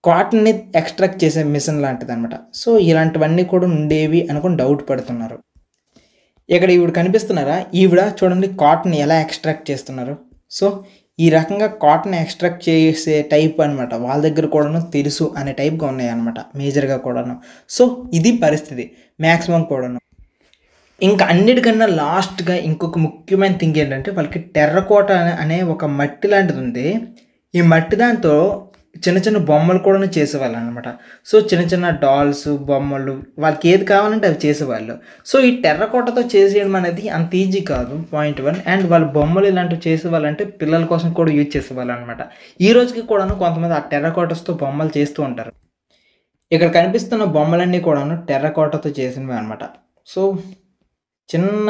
కాటన్ని ఎక్స్ట్రాక్ట్ చేసే మిషన్ లాంటిది అనమాట. సో ఇలాంటివన్నీ కూడా ఉండేవి అనుకుని డౌట్ పడుతున్నారు. ఇక్కడ ఈవిడ కనిపిస్తున్నారా, ఈవిడ చూడండి కాటన్ ఎలా ఎక్స్ట్రాక్ట్ చేస్తున్నారు. సో ఈ రకంగా కాటన్ ఎక్స్ట్రాక్ట్ చేసే టైప్ అనమాట వాళ్ళ దగ్గర కూడాను తెలుసు అనే టైప్గా ఉన్నాయి అనమాట మేజర్గా కూడాను. సో ఇది పరిస్థితి మ్యాక్సిమం కూడాను. ఇంకా అన్నిటికన్నా లాస్ట్గా ఇంకొక ముఖ్యమైన థింగ్ ఏంటంటే వాళ్ళకి టెర్రకోట అనే ఒక మట్టి లాంటిది ఉంది. ఈ మట్టి దాంతో చిన్న చిన్న బొమ్మలు కూడా చేసేవాళ్ళు అనమాట. సో చిన్న చిన్న డాల్స్ బొమ్మలు వాళ్ళకి ఏది కావాలంటే అవి చేసేవాళ్ళు. సో ఈ టెర్రకోటతో చేసేయడం అనేది అంత ఈజీ కాదు, పాయింట్ 1. అండ్ వాళ్ళు బొమ్మలు ఇలాంటివి చేసేవాళ్ళంటే పిల్లల కోసం కూడా యూజ్ చేసేవాళ్ళు అనమాట. ఈ రోజుకి కూడాను కొంతమంది ఆ టెర్రకోటస్తో బొమ్మలు చేస్తూ ఉంటారు. ఇక్కడ కనిపిస్తున్న బొమ్మలన్నీ కూడాను టెర్రకోటతో చేసినవి అనమాట. సో చిన్న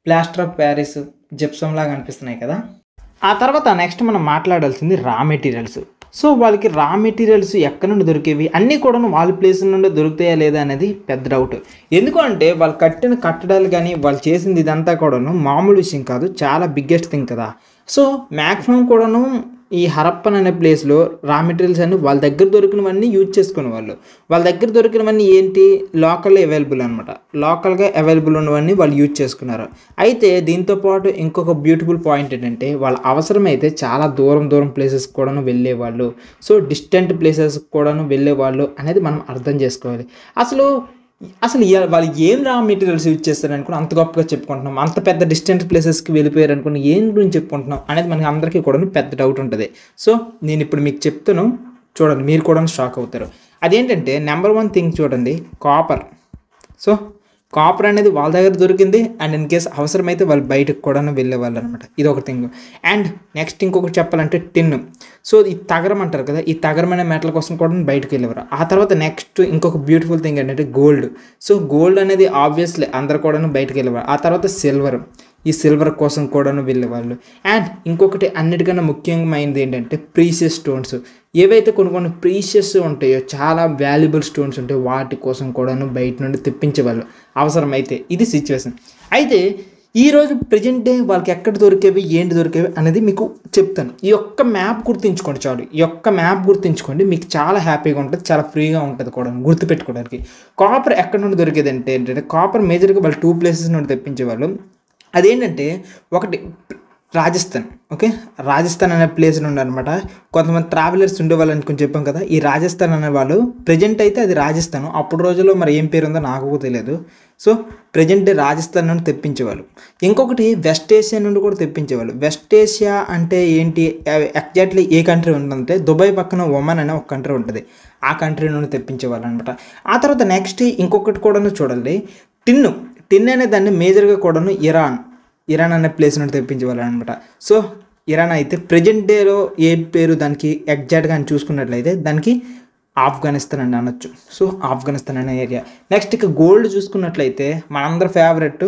ప్లాస్టర్ ఆఫ్ ప్యారిస్ జిప్సమ్ లాగా అనిపిస్తున్నాయి కదా. ఆ తర్వాత నెక్స్ట్ మనం మాట్లాడాల్సింది రా మెటీరియల్స్. సో వాళ్ళకి రా మెటీరియల్స్ ఎక్కడి నుండి దొరికేవి అన్నీ కూడా వాళ్ళ ప్లేస్ నుండి దొరుకుతాయా లేదా అనేది పెద్ద డౌట్. ఎందుకు అంటే వాళ్ళు కట్టిన కట్టడాలు కానీ వాళ్ళు చేసింది ఇదంతా కూడాను మామూలు విషయం కాదు, చాలా బిగ్గెస్ట్ థింగ్ కదా. సో మ్యాక్సిమం కూడాను ఈ హరప్పన్ అనే ప్లేస్లో రా మెటీరియల్స్ అన్ని వాళ్ళ దగ్గర దొరికినవన్నీ యూజ్ చేసుకునే వాళ్ళు. వాళ్ళ దగ్గర దొరికినవన్నీ ఏంటి, లోకల్ అవైలబుల్ అనమాట. లోకల్గా అవైలబుల్ ఉన్నవన్నీ వాళ్ళు యూజ్ చేసుకున్నారు. అయితే దీంతోపాటు ఇంకొక బ్యూటిఫుల్ పాయింట్ ఏంటంటే వాళ్ళ అవసరమైతే చాలా దూరం ప్లేసెస్ కూడాను వెళ్ళేవాళ్ళు. సో డిస్టెంట్ ప్లేసెస్ కూడాను వెళ్ళేవాళ్ళు అనేది మనం అర్థం చేసుకోవాలి. అసలు వాళ్ళు ఏం రా మెటీరియల్స్ యూజ్ చేస్తారు అనుకుని అంత గొప్పగా చెప్పుకుంటున్నాం, అంత పెద్ద డిస్టెంట్ ప్లేసెస్కి వెళ్ళిపోయారు అనుకుని ఏం గురించి చెప్పుకుంటున్నాం అనేది మనకి అందరికీ కూడా పెద్ద డౌట్ ఉంటుంది. సో నేను ఇప్పుడు మీకు చెప్తాను, చూడండి మీరు కూడా షాక్ అవుతారు. అదేంటంటే నెంబర్ 1 థింగ్ చూడండి, కాపర్. సో కాపర్ అనేది వాళ్ళ దగ్గర దొరికింది. అండ్ ఇన్ కేస్ అవసరమైతే వాళ్ళు బయటకు కూడా వెళ్ళేవాళ్ళు అనమాట. ఇది ఒక థింగ్. అండ్ నెక్స్ట్ ఇంకొకటి చెప్పాలంటే టిన్. సో ఈ తగరం అంటారు కదా, ఈ తగరమైన మెటల్ కోసం కూడా బయటకు వెళ్ళేవారు. ఆ తర్వాత నెక్స్ట్ ఇంకొక బ్యూటిఫుల్ థింగ్ ఏంటంటే గోల్డ్. సో గోల్డ్ అనేది ఆబ్వియస్లీ అందరు కూడా బయటకు వెళ్ళేవారు. ఆ తర్వాత సిల్వర్, ఈ సిల్వర్ కోసం కూడాను వెళ్ళేవాళ్ళు. అండ్ ఇంకొకటి అన్నిటికన్నా ముఖ్యమైనది ఏంటంటే ప్రీషియస్ స్టోన్స్. ఏవైతే కొన్ని ప్రీషియస్ ఉంటాయో, చాలా వాల్యుబుల్ స్టోన్స్ ఉంటాయో వాటి కోసం కూడాను బయట నుండి తెప్పించేవాళ్ళు అవసరమైతే. ఇది సిచ్యువేషన్. అయితే ఈరోజు ప్రజెంట్ డే వాళ్ళకి ఎక్కడ దొరికేవి ఏంటి దొరికేవి అనేది మీకు చెప్తాను. ఈ ఒక్క మ్యాప్ గుర్తుంచుకోండి చాలు. ఈ ఒక్క మ్యాప్ గుర్తుంచుకోండి, మీకు చాలా హ్యాపీగా ఉంటుంది, చాలా ఫ్రీగా ఉంటుంది కూడా గుర్తుపెట్టుకోవడానికి. కాపర్ ఎక్కడ నుండి దొరికేది అంటే ఏంటంటే కాపర్ మేజర్గా వాళ్ళు 2 ప్లేసెస్ నుండి తెప్పించేవాళ్ళు. అదేంటంటే ఒకటి రాజస్థాన్. ఓకే, రాజస్థాన్ అనే ప్లేస్ నుండి అనమాట. కొంతమంది ట్రావెలర్స్ ఉండేవాళ్ళు అనుకుని చెప్పాం కదా, ఈ రాజస్థాన్ అనేవాళ్ళు ప్రజెంట్ అయితే అది రాజస్థాన్, అప్పుడు రోజుల్లో మరి ఏం పేరు ఉందో నాకు తెలియదు. సో ప్రజెంట్ రాజస్థాన్ నుండి తెప్పించేవాళ్ళు. ఇంకొకటి వెస్ట్ ఏషియా నుండి కూడా తెప్పించేవాళ్ళు. వెస్ట్ ఏషియా అంటే ఏంటి, ఎగ్జాక్ట్లీ ఏ కంట్రీ ఉంటుందంటే దుబాయ్ పక్కన ఒమన్ అనే ఒక కంట్రీ ఉంటుంది, ఆ కంట్రీ నుండి తెప్పించేవాళ్ళు అనమాట. ఆ తర్వాత నెక్స్ట్ ఇంకొకటి కూడా చూడండి, టిన్ అనే దాన్ని మేజర్గా కూడాను ఇరాన్ అనే ప్లేస్ నుండి తెప్పించేవాళ్ళు అనమాట. సో ఇరాన్ అయితే ప్రజెంట్ డేలో ఏ పేరు దానికి ఎగ్జాక్ట్గా అని చూసుకున్నట్లయితే దానికి ఆఫ్ఘనిస్తాన్ అని అనొచ్చు. సో ఆఫ్ఘనిస్తాన్ అనే ఏరియా. నెక్స్ట్ ఇక గోల్డ్ చూసుకున్నట్లయితే మనందరి ఫేవరెట్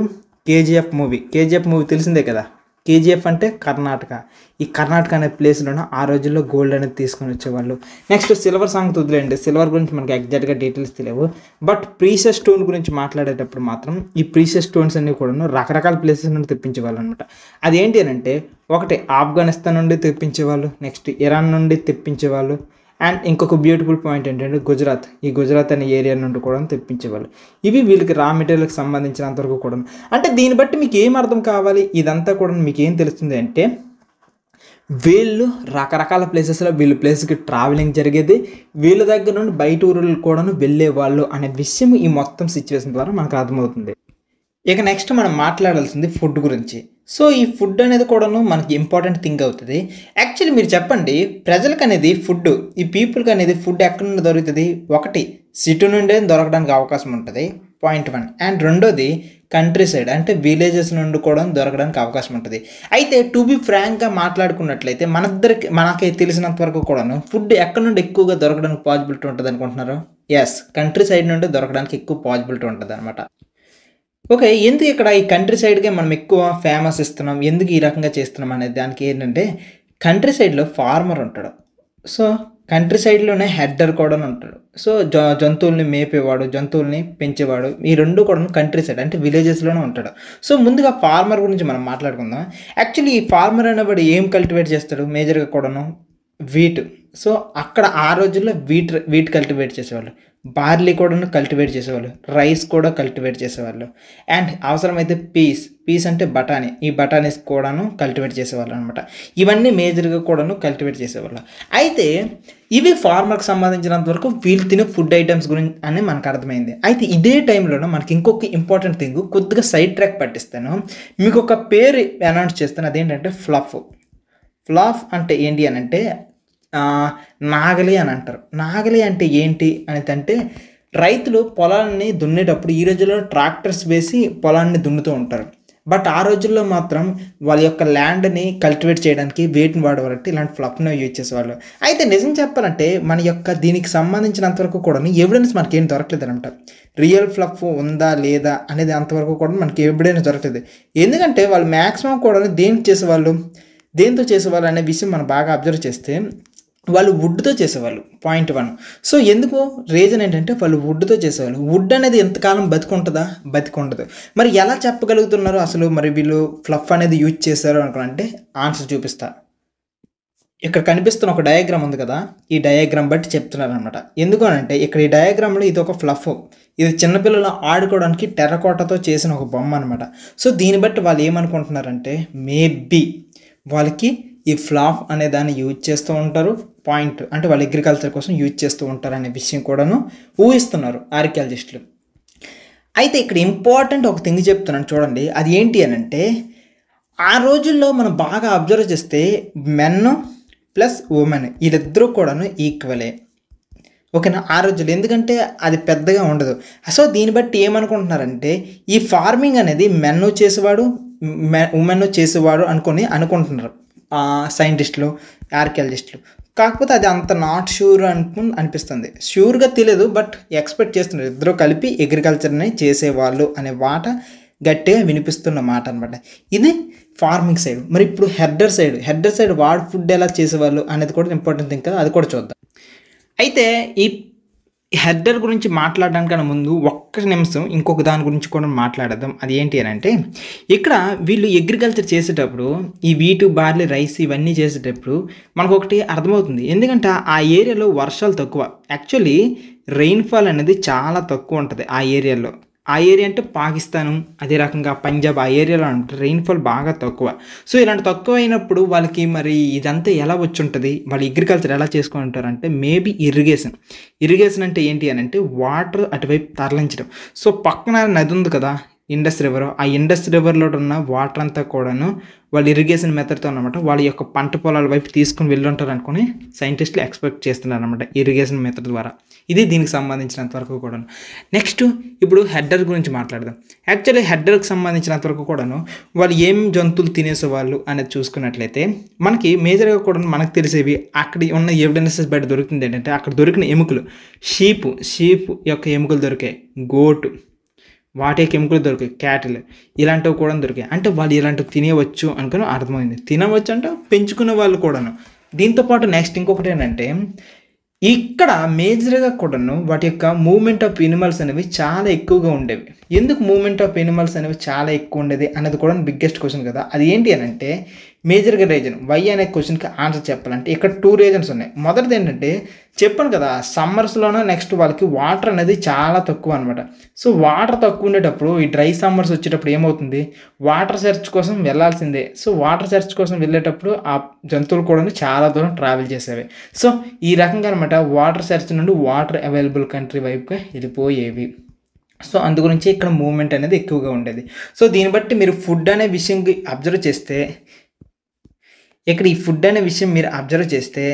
కేజీఎఫ్ మూవీ తెలిసిందే కదా. కేజీఎఫ్ అంటే కర్ణాటక. ఈ కర్ణాటక అనే ప్లేస్లోనే ఆ రోజుల్లో గోల్డ్ అనేది తీసుకొని వచ్చేవాళ్ళు. నెక్స్ట్ సిల్వర్ సాంగ్ వదిలేండి, సిల్వర్ గురించి మనకి ఎగ్జాక్ట్గా డీటెయిల్స్ తెలియవు. బట్ ప్రీషియస్ స్టోన్ గురించి మాట్లాడేటప్పుడు మాత్రం ఈ ప్రీషియస్ స్టోన్స్ అన్ని కూడా రకరకాల ప్లేసెస్ నుండి తెప్పించేవాళ్ళు అనమాట. అదేంటి అని అంటే ఒకటి ఆఫ్ఘనిస్తాన్ నుండి తెప్పించేవాళ్ళు, నెక్స్ట్ ఇరాన్ నుండి తెప్పించేవాళ్ళు. అండ్ ఇంకొక బ్యూటిఫుల్ పాయింట్ ఏంటంటే గుజరాత్ అనే ఏరియా నుండి కూడా తెప్పించేవాళ్ళు. ఇవి వీళ్ళకి రా మెటీరియల్కి సంబంధించినంతవరకు కూడా. అంటే దీన్ని బట్టి మీకు ఏం అర్థం కావాలి, ఇదంతా కూడా మీకు ఏం తెలుస్తుంది అంటే వీళ్ళు రకరకాల ప్లేసెస్లో వీళ్ళ ప్లేస్కి ట్రావెలింగ్ జరిగేది, వీళ్ళ దగ్గర నుండి బయట ఊరులు కూడా వెళ్ళేవాళ్ళు అనే విషయం ఈ మొత్తం సిచ్యువేషన్ ద్వారా మనకు అర్థమవుతుంది. ఇక నెక్స్ట్ మనం మాట్లాడాల్సింది ఫుడ్ గురించి. సో ఈ ఫుడ్ అనేది కూడాను మనకి ఇంపార్టెంట్ థింగ్ అవుతుంది. యాక్చువల్లీ మీరు చెప్పండి, ప్రజలకు అనేది ఫుడ్, ఈ పీపుల్కి అనేది ఫుడ్ ఎక్కడ నుండి దొరుకుతుంది? ఒకటి సిటీ నుండే దొరకడానికి అవకాశం ఉంటుంది. పాయింట్ 1. అండ్ రెండోది కంట్రీ సైడ్ అంటే విలేజెస్ నుండి కూడా దొరకడానికి అవకాశం ఉంటుంది. అయితే టు బి ఫ్రాంక్గా మాట్లాడుకున్నట్లయితే మనకి తెలిసినంత వరకు కూడాను ఫుడ్ ఎక్కడి నుండి ఎక్కువగా దొరకడానికి పాసిబిలిటీ ఉంటుంది అనుకుంటున్నారు? ఎస్, కంట్రీ సైడ్ నుండి దొరకడానికి ఎక్కువ పాసిబిలిటీ ఉంటుంది అనమాట. ఓకే, ఎందుకు ఇక్కడ ఈ కంట్రీ సైడ్కే మనం ఎక్కువ ఫేమస్ ఇస్తున్నాం, ఎందుకు ఈ రకంగా చేస్తున్నాం అనేది దానికి ఏంటంటే కంట్రీ సైడ్లో ఫార్మర్ ఉంటాడు. సో కంట్రీ సైడ్లోనే హెడ్డర్ కూడా ఉంటాడు. సో జంతువుల్ని మేపేవాడు, జంతువుల్ని పెంచేవాడు, ఈ రెండు కూడా కంట్రీ సైడ్ అంటే విలేజెస్లోనే ఉంటాడు. సో ముందుగా ఫార్మర్ గురించి మనం మాట్లాడుకుందాం. యాక్చువల్లీ ఈ ఫార్మర్ అనేవాడు ఏం కల్టివేట్ చేస్తాడు? మేజర్గా కూడాను వీట్. సో అక్కడ ఆ రోజుల్లో వీట్ కల్టివేట్ చేసేవాళ్ళు, బార్లీ కూడా కల్టివేట్ చేసేవాళ్ళు, రైస్ కూడా కల్టివేట్ చేసేవాళ్ళు, అండ్ అవసరమైతే పీస్ అంటే బఠానీ, ఈ బఠానీస్ కూడాను కల్టివేట్ చేసేవాళ్ళు అనమాట. ఇవన్నీ మేజర్గా కూడాను కల్టివేట్ చేసేవాళ్ళు. అయితే ఇవి ఫార్మర్కి సంబంధించినంత వరకు వీళ్ళు తినే ఫుడ్ ఐటమ్స్ గురించి అని మనకు అర్థమైంది. అయితే ఇదే టైంలోనే మనకి ఇంకొక ఇంపార్టెంట్ థింగ్, కొద్దిగా సైడ్ ట్రాక్ పట్టిస్తాను, మీకు ఒక పేరు అనౌన్స్ చేస్తాను. అదేంటంటే ఫ్లాఫ్ అంటే ఏంటి అని అంటే నాగలి అని అంటారు. నాగలి అంటే ఏంటి అంటే రైతులు పొలాన్ని దున్నేటప్పుడు ఈ రోజుల్లో ట్రాక్టర్స్ వేసి పొలాన్ని దున్నుతూ ఉంటారు. బట్ ఆ రోజుల్లో మాత్రం వాళ్ళ యొక్క ల్యాండ్ని కల్టివేట్ చేయడానికి వేటిని వాడేవారంటే ఇలాంటి ఫ్లఫ్ను యూజ్ చేసేవాళ్ళు. అయితే నిజం చెప్పాలంటే మన యొక్క దీనికి సంబంధించినంత వరకు కూడా ఎవిడెన్స్ మనకి ఏం దొరకలేదు అనమాట. రియల్ ఫ్లఫ్ ఉందా లేదా అనేది అంతవరకు కూడా మనకి ఎవిడెన్స్ దొరకలేదు. ఎందుకంటే వాళ్ళు మ్యాక్సిమం కూడా దేంతో చేసేవాళ్ళు అనే విషయం మనం బాగా అబ్జర్వ్ చేస్తే వాళ్ళు వుడ్తో చేసేవాళ్ళు, పాయింట్ 1. సో ఎందుకు రీజన్ ఏంటంటే వాళ్ళు వుడ్తో చేసేవాళ్ళు. వుడ్ అనేది ఎంతకాలం బతికుంటుందా? బతికుండదు. మరి ఎలా చెప్పగలుగుతున్నారు అసలు మరి వీళ్ళు ఫ్లఫ్ అనేది యూజ్ చేశారు అనుకుంటే ఆన్సర్ చూపిస్తా. ఇక్కడ కనిపిస్తున్న ఒక డయాగ్రామ్ ఉంది కదా, ఈ డయాగ్రామ్ బట్టి చెప్తున్నారు అనమాట. ఎందుకు అంటే ఇక్కడ ఈ డయాగ్రామ్లో ఇది ఒక ఫ్లఫ్, ఇది చిన్నపిల్లలు ఆడుకోవడానికి టెర్రకోటతో చేసిన ఒక బొమ్మ అనమాట. సో దీన్ని బట్టి వాళ్ళు ఏమనుకుంటున్నారంటే మేబీ వాళ్ళకి ఈ ఫ్లాఫ్ అనే దాన్ని యూజ్ చేస్తూ ఉంటారు, పాయింట్ అంటే వాళ్ళు అగ్రికల్చర్ కోసం యూజ్ చేస్తూ ఉంటారు అనే విషయం కూడాను ఊహిస్తున్నారు ఆర్కియాలజిస్టులు. అయితే ఇక్కడ ఇంపార్టెంట్ ఒక థింగ్ చెప్తున్నాను చూడండి, అది ఏంటి అని అంటే ఆ రోజుల్లో మనం బాగా అబ్జర్వ్ చేస్తే మెన్ ప్లస్ ఉమెన్ వీళ్ళిద్దరూ కూడాను ఈక్వలే. ఓకేనా? ఆ రోజుల్లో ఎందుకంటే అది పెద్దగా ఉండదు. సో దీన్ని బట్టి ఏమనుకుంటున్నారంటే ఈ ఫార్మింగ్ అనేది మెన్ చేసేవాడు ఉమెన్ చేసేవాడు అనుకుంటున్నారు సైంటిస్టులు, ఆర్కియాలజిస్టులు. కాకపోతే అది అంత నాట్ షూర్ అనిపిస్తుంది. షూర్గా తెలియదు, బట్ ఎక్స్పెక్ట్ చేస్తున్నారు ఇద్దరు కలిపి అగ్రికల్చర్ని చేసేవాళ్ళు అనే మాట గట్టిగా వినిపిస్తున్న మాట అనమాట. ఇది ఫార్మింగ్ సైడ్. మరి ఇప్పుడు హెడ్డర్ సైడ్ వాడు ఫుడ్ ఎలా చేసేవాళ్ళు అనేది కూడా ఇంపార్టెంట్ థింగ్ కదా, అది కూడా చూద్దాం. అయితే ఈ హెడ్డర్ గురించి మాట్లాడడానికన్నా ముందు ఒక్క నిమిషం ఇంకొక దాని గురించి కూడా మాట్లాడదాం. అది ఏంటి అని అంటే ఇక్కడ వీళ్ళు అగ్రికల్చర్ చేసేటప్పుడు ఈ వీటు, బార్లీ, రైస్ ఇవన్నీ చేసేటప్పుడు మనకు ఒకటి అర్థమవుతుంది. ఎందుకంటే ఆ ఏరియాలో వర్షాలు తక్కువ. యాక్చువల్లీ రెయిన్ఫాల్ అనేది చాలా తక్కువ ఉంటుంది ఆ ఏరియాలో. ఆ ఏరియా అంటే పాకిస్తాను, అదే రకంగా పంజాబ్ ఆ ఏరియాలో ఉంటుంది రెయిన్ఫాల్ బాగా తక్కువ. సో ఇలాంటి తక్కువ అయినప్పుడు వాళ్ళకి మరి ఇదంతా ఎలా వచ్చి ఉంటుంది, వాళ్ళు అగ్రికల్చర్ ఎలా చేసుకొని ఉంటారంటే మేబీ ఇరిగేషన్ అంటే ఏంటి అని అంటే వాటర్ అటువైపు తరలించడం. సో పక్కన నది ఉంది కదా ఇండస్ రివర్, ఆ ఇండస్ రివర్లో ఉన్న వాటర్ అంతా కూడాను వాళ్ళు ఇరిగేషన్ మెథడ్తో అనమాట వాళ్ళ యొక్క పంట పొలాల వైపు తీసుకుని వెళ్ళుంటారు అనుకుని సైంటిస్టులు ఎక్స్పెక్ట్ చేస్తున్నారు అనమాట ఇరిగేషన్ మెథడ్ ద్వారా. ఇది దీనికి సంబంధించినంత వరకు కూడాను. నెక్స్ట్ ఇప్పుడు హెడ్డర్ గురించి మాట్లాడదాం. యాక్చువల్లీ హెడ్డర్కి సంబంధించినంత వరకు కూడాను వాళ్ళు ఏం జంతువులు తినేసేవాళ్ళు అనేది చూసుకున్నట్లయితే మనకి మేజర్గా కూడా మనకు తెలిసేవి అక్కడ ఉన్న ఎవిడెన్సెస్ బయట దొరుకుతుంది ఏంటంటే అక్కడ దొరికిన ఎముకలు షీప్ యొక్క ఎముకలు దొరికాయి, గోటు వాటి యొక్క ఎముకలు దొరికాయి, క్యాటిల్ ఇలాంటివి కూడా దొరికాయి. అంటే వాళ్ళు ఇలాంటివి తినేవచ్చు అనుకుని అర్థమైంది. తినవచ్చు అంటే పెంచుకునే వాళ్ళు కూడాను. దీంతోపాటు నెక్స్ట్ ఇంకొకటి ఏంటంటే ఇక్కడ మేజర్గా కూడాను వాటి యొక్క మూవ్మెంట్ ఆఫ్ ఎనిమల్స్ అనేవి చాలా ఎక్కువగా ఉండేవి. ఎందుకు మూవ్మెంట్ ఆఫ్ ఎనిమల్స్ అనేవి చాలా ఎక్కువ ఉండేది అనేది కూడా బిగ్గెస్ట్ క్వశ్చన్ కదా. అది ఏంటి అని అంటే మేజర్గా రీజన్ వై అనే క్వశ్చన్కి ఆన్సర్ చెప్పాలంటే ఇక్కడ 2 రీజన్స్ ఉన్నాయి. మొదటిది ఏంటంటే చెప్పాను కదా సమ్మర్స్లోనే నెక్స్ట్ వాళ్ళకి వాటర్ అనేది చాలా తక్కువ అనమాట. సో వాటర్ తక్కువ ఉండేటప్పుడు ఈ డ్రై సమ్మర్స్ వచ్చేటప్పుడు ఏమవుతుంది, వాటర్ సెర్చ్ కోసం వెళ్ళాల్సిందే. సో వాటర్ సెర్చ్ కోసం వెళ్ళేటప్పుడు ఆ జంతువులు కూడా చాలా దూరం ట్రావెల్ చేసేవి. సో ఈ రకంగా అనమాట వాటర్ సెర్చ్ నుండి వాటర్ అవైలబుల్ కంట్రీ వైపుగా వెళ్ళిపోయేవి. సో అందు గురించి ఇక్కడ మూవ్మెంట్ అనేది ఎక్కువగా ఉండేది. సో దీన్ని బట్టి మీరు ఫుడ్ అనే విషయం అబ్జర్వ్ చేస్తే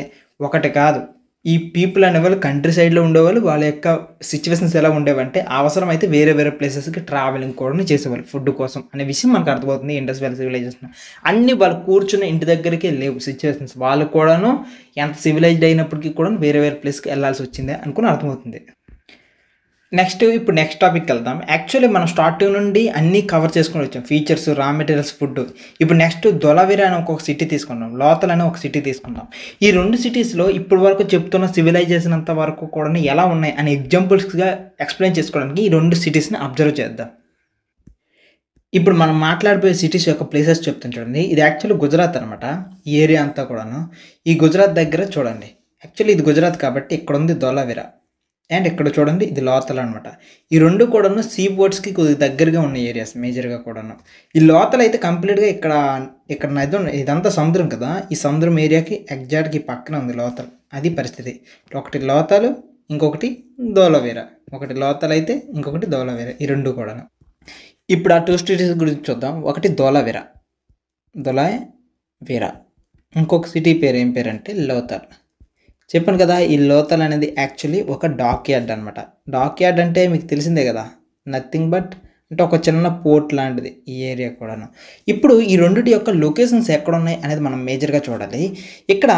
ఒకటి కాదు ఈ పీపుల్ అనేవాళ్ళు కంట్రీ సైడ్‌లో ఉండేవాళ్ళు. వాళ్ళ యొక్క సిట్యుయేషన్స్ ఎలా ఉండేవంటే, అవసరమైతే వేరే వేరే ప్లేసెస్‌కి ట్రావెలింగ్ కూడాను చేసేవాళ్ళు ఫుడ్ కోసం అనే విషయం మనకు అర్థమవుతుంది ఇండస్ వ్యాలీ సివిలైజేషన్. అన్నీ వాళ్ళు కూర్చున్న ఇంటి దగ్గరికే లేవు సిట్యుయేషన్స్. వాళ్ళు కూడాను ఎంత సివిలైజ్డ్ అయినప్పటికీ కూడా వేరే వేరే ప్లేస్‌కి ఎళ్ళాల్సి వచ్చిందే అనుకుని అర్థమవుతుంది. నెక్స్ట్ టాపిక్‌కి వెళ్దాం. యాక్చువల్లీ మనం స్టార్టింగ్ నుండి అన్నీ కవర్ చేసుకొని వచ్చాం. ఫీచర్స్, రా మెటీరియల్స్, ఫుడ్. ఇప్పుడు నెక్స్ట్ ధొలవిరా అని ఒక సిటీ తీసుకుందాం. లోథల్ అనే ఒక సిటీ తీసుకుందాం. ఈ 2 సిటీస్‌లో ఇప్పటి వరకు చెప్తున్న సివిలైజేషన్ అంత వరకు కూడా ఎలా ఉన్నాయి అనే ఎగ్జాంపుల్స్‌గా ఎక్స్‌ప్లెయిన్ చేసుకోవడానికి ఈ 2 సిటీస్‌ని అబ్జర్వ్ చేద్దాం. ఇప్పుడు మనం మాట్లాడిపోయే సిటీస్ యొక్క ప్లేసెస్ చెప్తాను చూడండి. ఇది యాక్చువల్లీ గుజరాత్ అనమాట. ఈ ఏరియా అంతా కూడాను. ఈ గుజరాత్ దగ్గర చూడండి. యాక్చువల్లీ ఇది గుజరాత్ కాబట్టి ఇక్కడ ఉంది ధొలవిరా. అండ్ ఇక్కడ చూడండి ఇది లోథల్ అనమాట. ఈ 2 కూడాను సీ పోర్ట్స్‌కి కొద్దిగా దగ్గరగా ఉన్న ఏరియాస్ మేజర్‌గా కూడాను. ఈ లోథల్ అయితే కంప్లీట్‌గా ఇక్కడ నది ఇదంతా సముద్రం కదా! ఈ సముద్రం ఏరియాకి ఎగ్జాక్ట్‌గా ఈ పక్కన ఉంది లోథల్. అది పరిస్థితి. ఒకటి లోథల్, ఇంకొకటి ధోలవీరా. ఒకటి లోథల్ అయితే ఇంకొకటి ధోలవీరా. ఈ 2 కూడాను. ఇప్పుడు ఆ 2 సిటీస్ గురించి చూద్దాం. ఒకటి ధోలవీరా. ధొలవీరా. ఇంకొక సిటీ పేరు ఏం పేరంటే లోథల్. చెప్పాను కదా! ఈ లోథల్ అనేది యాక్చువల్లీ ఒక డాక్ యార్డ్ అనమాట. డాక్ యార్డ్ అంటే మీకు తెలిసిందే కదా! నథింగ్ బట్ అంటే ఒక చిన్న పోర్ట్ లాంటిది ఈ ఏరియా కూడాను. ఇప్పుడు ఈ రెండిటి యొక్క లొకేషన్స్ ఎక్కడున్నాయి అనేది మనం మేజర్‌గా చూడాలి. ఇక్కడ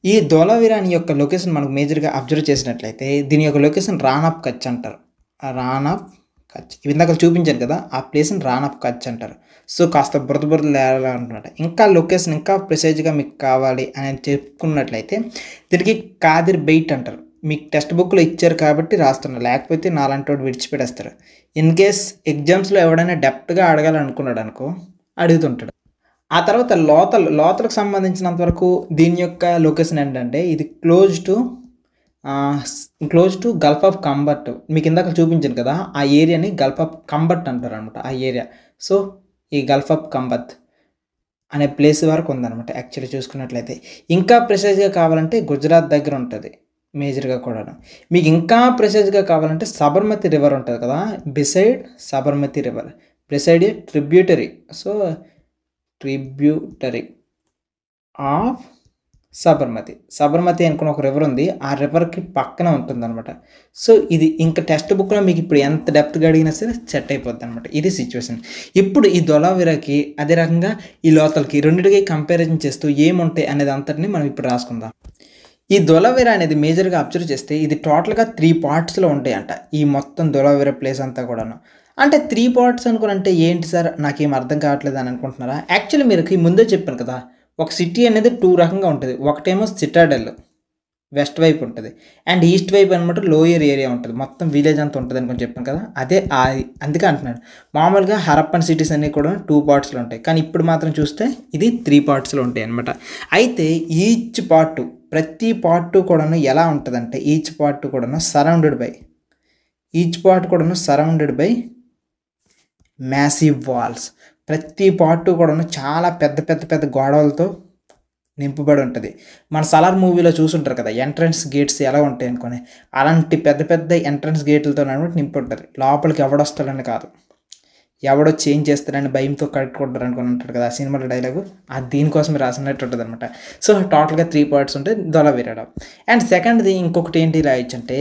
ఈ ధోలవీరా అని యొక్క లొకేషన్ మనకు మేజర్‌గా అబ్జర్వ్ చేసినట్లయితే దీని యొక్క లొకేషన్ రాన్ ఆఫ్ కచ్ అంటారు. రాన్ ఆఫ్ కచ్. ఇందాక చూపించాను కదా! ఆ ప్లేస్‌ని రాన్ ఆఫ్ కచ్ అంటారు. సో, కాస్త బురద నేల అనమాట. ఇంకా లొకేషన్ ఇంకా ప్రిసైజ్‌గా మీకు కావాలి అని చెప్పుకున్నట్లయితే దీనికి కాదిర్ బెయిట్ అంటారు. మీకు టెక్స్ట్ బుక్‌లో ఇచ్చారు కాబట్టి రాస్తున్నా. లేకపోతే నాలాంటోడు విడిచిపెట్టేస్తారు. ఇన్ కేస్ ఎగ్జామ్స్‌లో ఎవడైనా డెప్త్‌గా అడగాలనుకున్నాడు అనుకో అడుగుతుంటాడు. ఆ తర్వాత లోథల్‌కి సంబంధించినంత వరకు దీని యొక్క లొకేషన్ ఏంటంటే ఇది close to Gulf of Khambhat. మీకు ఇందాక చూపించాను కదా! ఆ ఏరియాని గల్ఫ్ ఆఫ్ కంబట్ అంటారనమాట ఆ ఏరియా. సో, ఈ గల్ఫ్ ఆఫ్ కంబత్ అనే ప్లేస్ వరకు ఉందనమాట యాక్చువల్లీ చూసుకున్నట్లయితే. ఇంకా ప్రిసైజ్‌గా కావాలంటే గుజరాత్ దగ్గర ఉంటుంది మేజర్‌గా కూడాను. మీకు ఇంకా ప్రిసైజ్‌గా కావాలంటే సబర్మతి రివర్ ఉంటుంది కదా! Beside Sabarmati river. Beside A tributary. So, tributary of Sabarmati అనుకున్న ఒక రివర్ ఉంది. ఆ రివర్‌కి పక్కన ఉంటుందనమాట. సో, ఇది ఇంకా టెక్స్ట్ బుక్‌లో మీకు ఇప్పుడు ఎంత డెప్త్‌గా అడిగినా సరే సెట్ అయిపోద్దనమాట. ఇది సిట్యుయేషన్. ఇప్పుడు ఈ ధొలవీరాకి అదే రకంగా ఈ లోథల్‌కి రెండిటికి కంపారిజన్ చేస్తూ ఏముంటాయి అనేది అంతటిని మనం ఇప్పుడు రాసుకుందాం. ఈ ధొలవీరా అనేది మేజర్‌గా అబ్జర్వ్ చేస్తే ఇది టోటల్‌గా 3 పార్ట్స్‌లో ఉంటాయంట. ఈ మొత్తం ధొలవీరా ప్లేస్ అంతా కూడాను. అంటే 3 పార్ట్స్ అనుకునంటే ఏంటి సార్ నాకేం అర్థం కావట్లేదు అని అనుకుంటున్నారా? యాక్చువల్లీ మీకు ముందే చెప్పాను కదా! ఒక సిటీ అనేది 2 రకంగా ఉంటుంది. ఒకటేమో సిటాడెల్ వెస్ట్ వైపు ఉంటుంది. అండ్ ఈస్ట్ వైపు అనమాట లోయర్ ఏరియా ఉంటుంది. మొత్తం విలేజ్ అంతా ఉంటుంది అనుకుని చెప్పాను కదా! అదే అందుకే అంటున్నాను. మామూలుగా హరప్పన్ సిటీస్ అన్నీ కూడా 2 పార్ట్స్‌లో ఉంటాయి. కానీ ఇప్పుడు మాత్రం చూస్తే ఇది 3 పార్ట్స్‌లో ఉంటాయి అనమాట. అయితే ప్రతి పార్ట్ కూడాను ఎలా ఉంటుందంటే ఈచ్ పార్ట్ కూడాను సరౌండెడ్ బై మ్యాసివ్ వాల్స్. ప్రతి పార్ట్ కూడాను చాలా పెద్ద గోడలతో నింపబడి ఉంటుంది. మన సలార్ మూవీలో చూసుంటారు కదా! ఎంట్రన్స్ గేట్స్ ఎలా ఉంటాయి అనుకోని. అలాంటి పెద్ద ఎంట్రన్స్ గేట్లతో నింపి ఉంటుంది. లోపలికి ఎవడొస్తాడని కాదు. ఎవడో చేంజ్ చేస్తాడని భయంతో కట్టుకుంటారు అనుకుని ఉంటాడు కదా! ఆ సినిమాలో డైలాగు. అది దీనికోసమే రాసినట్టు ఉంటుంది అనమాట. సో, టోటల్‌గా 3 పార్ట్స్ ఉంటాయి ధొలవీరాలో. అండ్ సెకండ్‌ది ఇంకొకటి ఏంటి రాయొచ్చంటే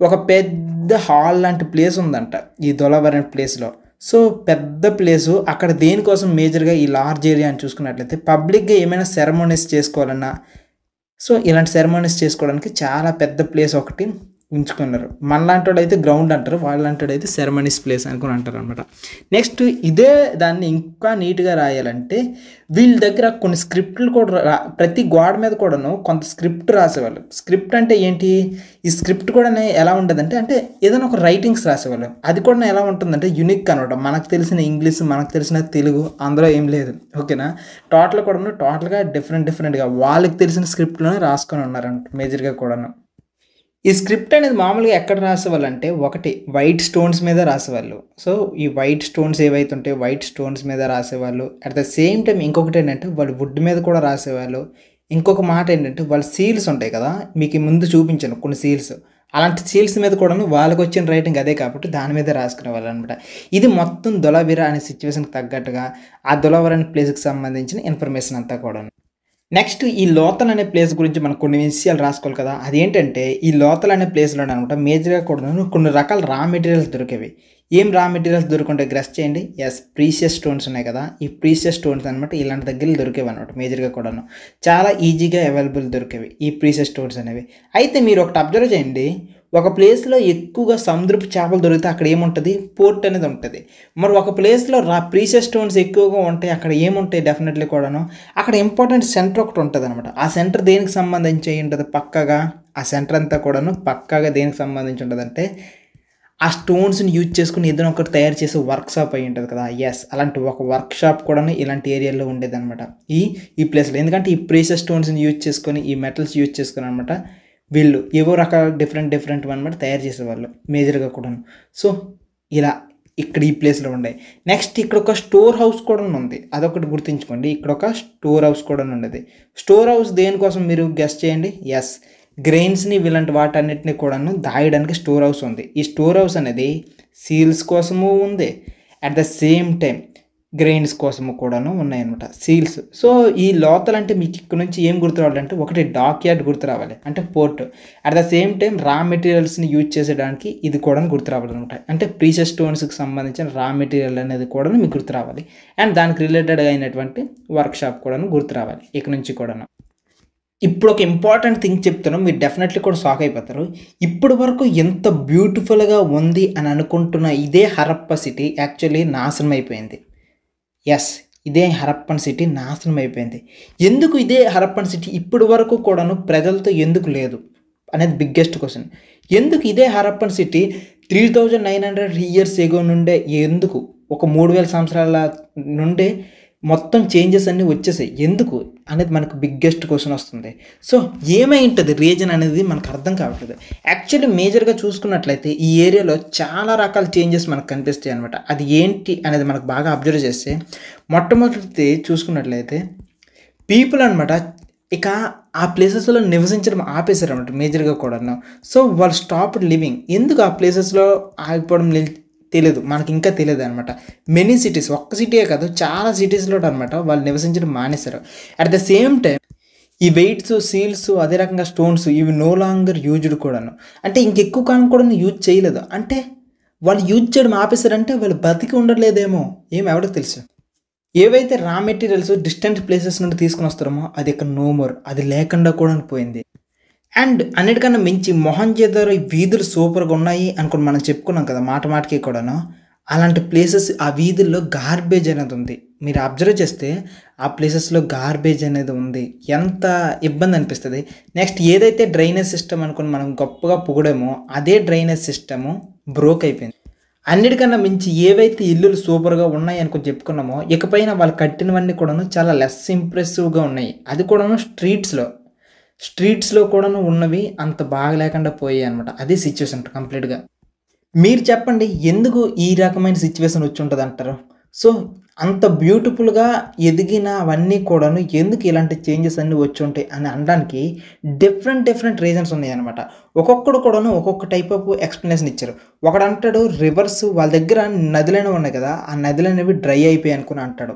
ఒక పెద్ద హాల్ లాంటి ప్లేస్ ఉందంట ఈ ధొలవీరా ప్లేస్‌లో. సో, పెద్ద ప్లేసు అక్కడ దేనికోసం మేజర్‌గా ఈ లార్జ్ ఏరియా అని చూసుకున్నట్లయితే పబ్లిక్‌గా ఏమైనా సెరమోనీస్ చేసుకోవాలన్నా సో, ఇలాంటి సెరమోనీస్ చేసుకోవడానికి చాలా పెద్ద ప్లేస్ ఒకటి ఉంచుకున్నారు. మనలాంటోడైతే గ్రౌండ్ అంటారు. వాళ్ళంటోడైతే సెరమనీస్ ప్లేస్ అనుకుని అంటారు అనమాట. నెక్స్ట్ ఇదే దాన్ని ఇంకా నీట్‌గా రాయాలంటే వీళ్ళ దగ్గర కొన్ని స్క్రిప్టులు కూడా ప్రతి గోడ మీద కూడాను కొంత స్క్రిప్ట్ రాసేవాళ్ళు. స్క్రిప్ట్ అంటే ఏంటి? ఈ స్క్రిప్ట్ కూడా ఎలా ఉండేదంటే అంటే ఏదైనా ఒక రైటింగ్స్ రాసేవాళ్ళు. అది కూడా ఎలా ఉంటుందంటే యూనిక్ అనమాట. మనకు తెలిసిన ఇంగ్లీష్, మనకు తెలిసిన తెలుగు అందులో ఏం లేదు. ఓకేనా? టోటల్‌గా డిఫరెంట్‌గా వాళ్ళకి తెలిసిన స్క్రిప్ట్‌లోనే రాసుకొని ఉన్నారంట మేజర్‌గా కూడాను. ఈ స్క్రిప్ట్ అనేది మామూలుగా ఎక్కడ రాసేవాళ్ళంటే ఒకటి వైట్ స్టోన్స్ మీద రాసేవాళ్ళు. సో, ఈ వైట్ స్టోన్స్ ఏవైతే ఉంటాయో వైట్ స్టోన్స్ మీద రాసేవాళ్ళు. అట్ ద సేమ్ టైం ఇంకొకటి ఏంటంటే వాళ్ళు వుడ్ మీద కూడా రాసేవాళ్ళు. ఇంకొక మాట ఏంటంటే వాళ్ళ సీల్స్ ఉంటాయి కదా! మీకు ముందు చూపించాను కొన్ని సీల్స్. అలాంటి సీల్స్ మీద కూడాను వాళ్ళకి వచ్చిన రైటింగ్ అదే కాబట్టి దాని మీదే రాసుకునేవాళ్ళు అనమాట. ఇది మొత్తం ధొలవీరా అనే సిట్యుయేషన్‌కి తగ్గట్టుగా ఆ ధొలవీరా అనే ప్లేస్‌కి సంబంధించిన ఇన్ఫర్మేషన్ అంతా కూడాను. నెక్స్ట్ ఈ లోతల్ అనే ప్లేస్ గురించి మనం కొన్ని విషయాలు రాసుకోవాలి కదా. అదేంటంటే ఈ లోతల్ అనే ప్లేస్‌లోనే అనమాట మేజర్‌గా కూడా కొన్ని రకాల రా మెటీరియల్స్ దొరికేవి. ఏం రా మెటీరియల్స్ దొరుకుంటాయి గెస్ చేయండి. యెస్, ప్రీషియస్ స్టోన్స్ ఉన్నాయి కదా. ఈ ప్రీషియస్ స్టోన్స్ అనమాట ఇలాంటి దగ్గరలో దొరికేవన్నమాట మేజర్‌గా కూడాను. చాలా ఈజీగా అవైలబుల్ దొరికేవి ఈ ప్రీషియస్ స్టోన్స్ అనేవి. అయితే మీరు ఒకటి అబ్జర్వ్ చేయండి. ఒక ప్లేస్‌లో ఎక్కువగా సముద్రపు చేపలు దొరికితే అక్కడ ఏముంటది? పోర్ట్ అనేది ఉంటది. మరి ఒక ప్లేస్‌లో ప్రీషియస్ స్టోన్స్ ఎక్కువగా ఉంటాయి. అక్కడ ఏముంటాయి డెఫినెట్‌లీ కూడాను? అక్కడ ఇంపార్టెంట్ సెంటర్ ఒకటి ఉంటదనమాట. ఆ సెంటర్ దేనికి సంబంధించి అయ్యుంటది పక్కాగా? ఆ సెంటర్ అంతా కూడాను పక్కాగా దేనికి సంబంధించి ఉంటదంటే, ఆ స్టోన్స్‌ని యూజ్ చేసుకొని ఏదైనా ఒకటి తయారు చేసే వర్క్‌షాప్ అయ్యుంటది కదా. యెస్, అలాంటి ఒక వర్క్‌షాప్ కూడాను ఇలాంటి ఏరియాలో ఉండేదనమాట. ఈ ఈ ప్లేస్‌లో. ఎందుకంటే ఈ ప్రీషియస్ స్టోన్స్‌ని యూజ్ చేసుకొని, ఈ మెటల్స్ యూజ్ చేసుకొని అనమాట వీళ్ళు ఏవో రకాల డిఫరెంట్‌వన్నమాట తయారు చేసేవాళ్ళు మేజర్‌గా కూడాను. సో, ఇలా ఇక్కడ ఈ ప్లేస్‌లో ఉన్నాయి. నెక్స్ట్ ఇక్కడొక స్టోర్ హౌస్ కూడానుంది. అదొకటి గుర్తుంచుకోండి. ఇక్కడొక స్టోర్ హౌస్ కూడానుండేది. స్టోర్ హౌస్ దేనికోసం మీరు గెస్ చేయండి. యెస్, గ్రెయిన్స్‌ని ఇలాంటి వాటన్నిటిని కూడాను దాయడానికి స్టోర్ హౌస్ ఉంది. ఈ స్టోర్ హౌస్ అనేది సీల్స్ కోసము ఉంది. At the same time grains కోసము కూడాను ఉన్నాయన్నమాట సీల్స్. సో, ఈ లోతల్ అంటే మీకు ఇక్కడ నుంచి ఏం గుర్తు రావాలంటే, ఒకటి డాక్ యార్డ్ గుర్తు రావాలి. అంటే port. At the same time రా మెటీరియల్స్‌ని యూజ్ చేసేయడానికి ఇది కూడాను గుర్తు రావాలన్నమాట. అంటే ప్రీషియస్ స్టోన్స్‌కి సంబంధించిన రా మెటీరియల్ అనేది కూడాను మీకు గుర్తు రావాలి. అండ్ దానికి రిలేటెడ్ అయినటువంటి వర్క్‌షాప్ కూడాను గుర్తు రావాలి ఇక నుంచి కూడాను. ఇప్పుడు ఒక ఇంపార్టెంట్ థింగ్ చెప్తాను. మీరు డెఫినెట్లీ కూడా షాక్ అయిపోతారు. ఇప్పటి వరకు ఎంత బ్యూటిఫుల్‌గా ఉంది అని అనుకుంటున్న ఇదే హరప్పా సిటీ యాక్చువల్లీ నాశనం అయిపోయింది. యెస్, ఇదే హరప్పన్ సిటీ నాశనం అయిపోయింది. ఎందుకు ఇదే హరప్పన్ సిటీ ఇప్పటి వరకు కూడాను ప్రజలతో ఎందుకు లేదు అనేది బిగ్గెస్ట్ క్వశ్చన్. ఎందుకు ఇదే హరప్పన్ సిటీ 3900 ఇయర్స్ ఎగో నుండే ఎందుకు ఒక 3000 సంవత్సరాల నుండే మొత్తం చేంజెస్ అన్నీ వచ్చేసాయి ఎందుకు అనేది మనకు బిగ్గెస్ట్ క్వశ్చన్ వస్తుంది. సో, ఏమై ఉంటుంది రీజన్ అనేది మనకు అర్థం కావట్లేదు. యాక్చువల్లీ మేజర్‌గా చూసుకున్నట్లయితే ఈ ఏరియాలో చాలా రకాల చేంజెస్ మనకు కనిపిస్తాయి అనమాట. అది ఏంటి అనేది మనకు బాగా అబ్జర్వ్ చేస్తే, మొట్టమొదటిది చూసుకున్నట్లయితే పీపుల్ అనమాట ఇక ఆ ప్లేసెస్‌లో నివసించడం ఆపేశారనమాట మేజర్‌గా కూడాను. సో, వాళ్ళు స్టాప్డ్ లివింగ్. ఎందుకు ఆ ప్లేసెస్‌లో ఆగిపోవడం తెలీదు. మనకి ఇంకా తెలీదనమాట. మెనీ సిటీస్, ఒక్క సిటీయే కాదు చాలా సిటీస్‌లో అనమాట వాళ్ళు నివసించడం మానేశారు. అట్ ద సేమ్ టైమ్ ఈ వెయిట్స్, సీల్స్ అదే రకంగా స్టోన్స్ ఇవి నో లాంగర్ యూజ్డ్ కూడాను. అంటే ఇంకెక్కువ కాలం కూడా యూజ్ చేయలేదు. అంటే వాళ్ళు యూజ్ చేయడం ఆపేశారంటే వాళ్ళు బతికి ఉండట్లేదేమో ఎవడికి తెలుసు. ఏవైతే రా మెటీరియల్స్ డిస్టెంట్ ప్లేసెస్ నుండి తీసుకొని వస్తారో అది ఇక నో మోర్. అది లేకుండా కూడా పోయింది. అండ్ అన్నిటికన్నా మించి మొహంజదారో వీధులు సూపర్‌గా ఉన్నాయి అనుకోని మనం చెప్పుకున్నాం కదా మాటకి కూడాను. అలాంటి ప్లేసెస్ ఆ వీధుల్లో గార్బేజ్ అనేది ఉంది. మీరు అబ్జర్వ్ చేస్తే ఆ ప్లేసెస్‌లో గార్బేజ్ అనేది ఉంది. ఎంత ఇబ్బంది అనిపిస్తది. నెక్స్ట్ ఏదైతే డ్రైనేజ్ సిస్టమ్ అనుకోని మనం గొప్పగా పొగిడామో అదే డ్రైనేజ్ సిస్టము బ్రోక్ అయిపోయింది. అన్నిటికన్నా మించి ఏవైతే ఇల్లులు సూపర్‌గా ఉన్నాయి అనుకోని చెప్పుకున్నామో ఇకపైన వాళ్ళు కట్టినవన్నీ కూడాను చాలా లెస్ ఇంప్రెసివ్‌గా ఉన్నాయి. అది కూడాను స్ట్రీట్స్‌లో కూడాను ఉన్నవి అంత బాగా లేకుండా పోయాయి అనమాట. అదే సిట్యుయేషన్ కంప్లీట్‌గా. మీరు చెప్పండి ఎందుకు ఈ రకమైన సిట్యుయేషన్ వచ్చి ఉంటదంటారు? సో, అంత బ్యూటిఫుల్‌గా ఎదిగిన అవన్నీ కూడాను ఎందుకు ఇలాంటి చేంజెస్ అన్నీ వచ్చుంటాయి అని అనడానికి డిఫరెంట్ రీజన్స్ ఉన్నాయన్నమాట. ఒక్కొక్కడు కూడాను ఒక్కొక్క టైప్ ఆఫ్ ఎక్స్‌ప్లనేషన్ ఇచ్చారు. ఒకడంటాడు రివర్స్ వాళ్ళ దగ్గర నదులనేవి ఉన్నాయి కదా! ఆ నదులనేవి డ్రై అయిపోయాయి అనుకోని అంటాడు.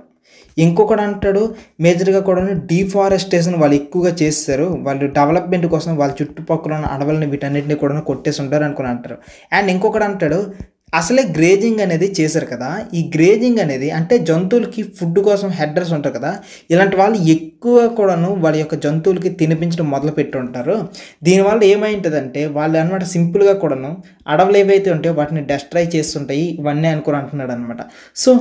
ఇంకొకడు అంటాడు మేజర్‌గా కూడాను డీఫారెస్టేషన్ వాళ్ళు ఎక్కువగా చేసేసారు. వాళ్ళు డెవలప్‌మెంట్ కోసం వాళ్ళ చుట్టుపక్కల ఉన్న అడవులని వీటన్నిటిని కూడాను కొట్టేసి ఉంటారు అనుకోని అంటారు. అండ్ ఇంకొకడు అంటాడు అసలే గ్రేజింగ్ అనేది చేశారు కదా! ఈ గ్రేజింగ్ అనేది అంటే జంతువులకి ఫుడ్ కోసం హెడ్డర్స్ ఉంటారు కదా! ఇలాంటి వాళ్ళు ఎక్కువ కూడాను వాళ్ళ యొక్క జంతువులకి తినిపించడం మొదలుపెట్టి ఉంటారు. దీనివల్ల ఏమైంటదంటే వాళ్ళు అనమాట సింపుల్‌గా కూడాను అడవులు ఏవైతే ఉంటాయో వాటిని డెస్ట్రాయ్ చేస్తుంటాయి ఇవన్నీ అనుకోని అంటున్నాడనమాట. సో,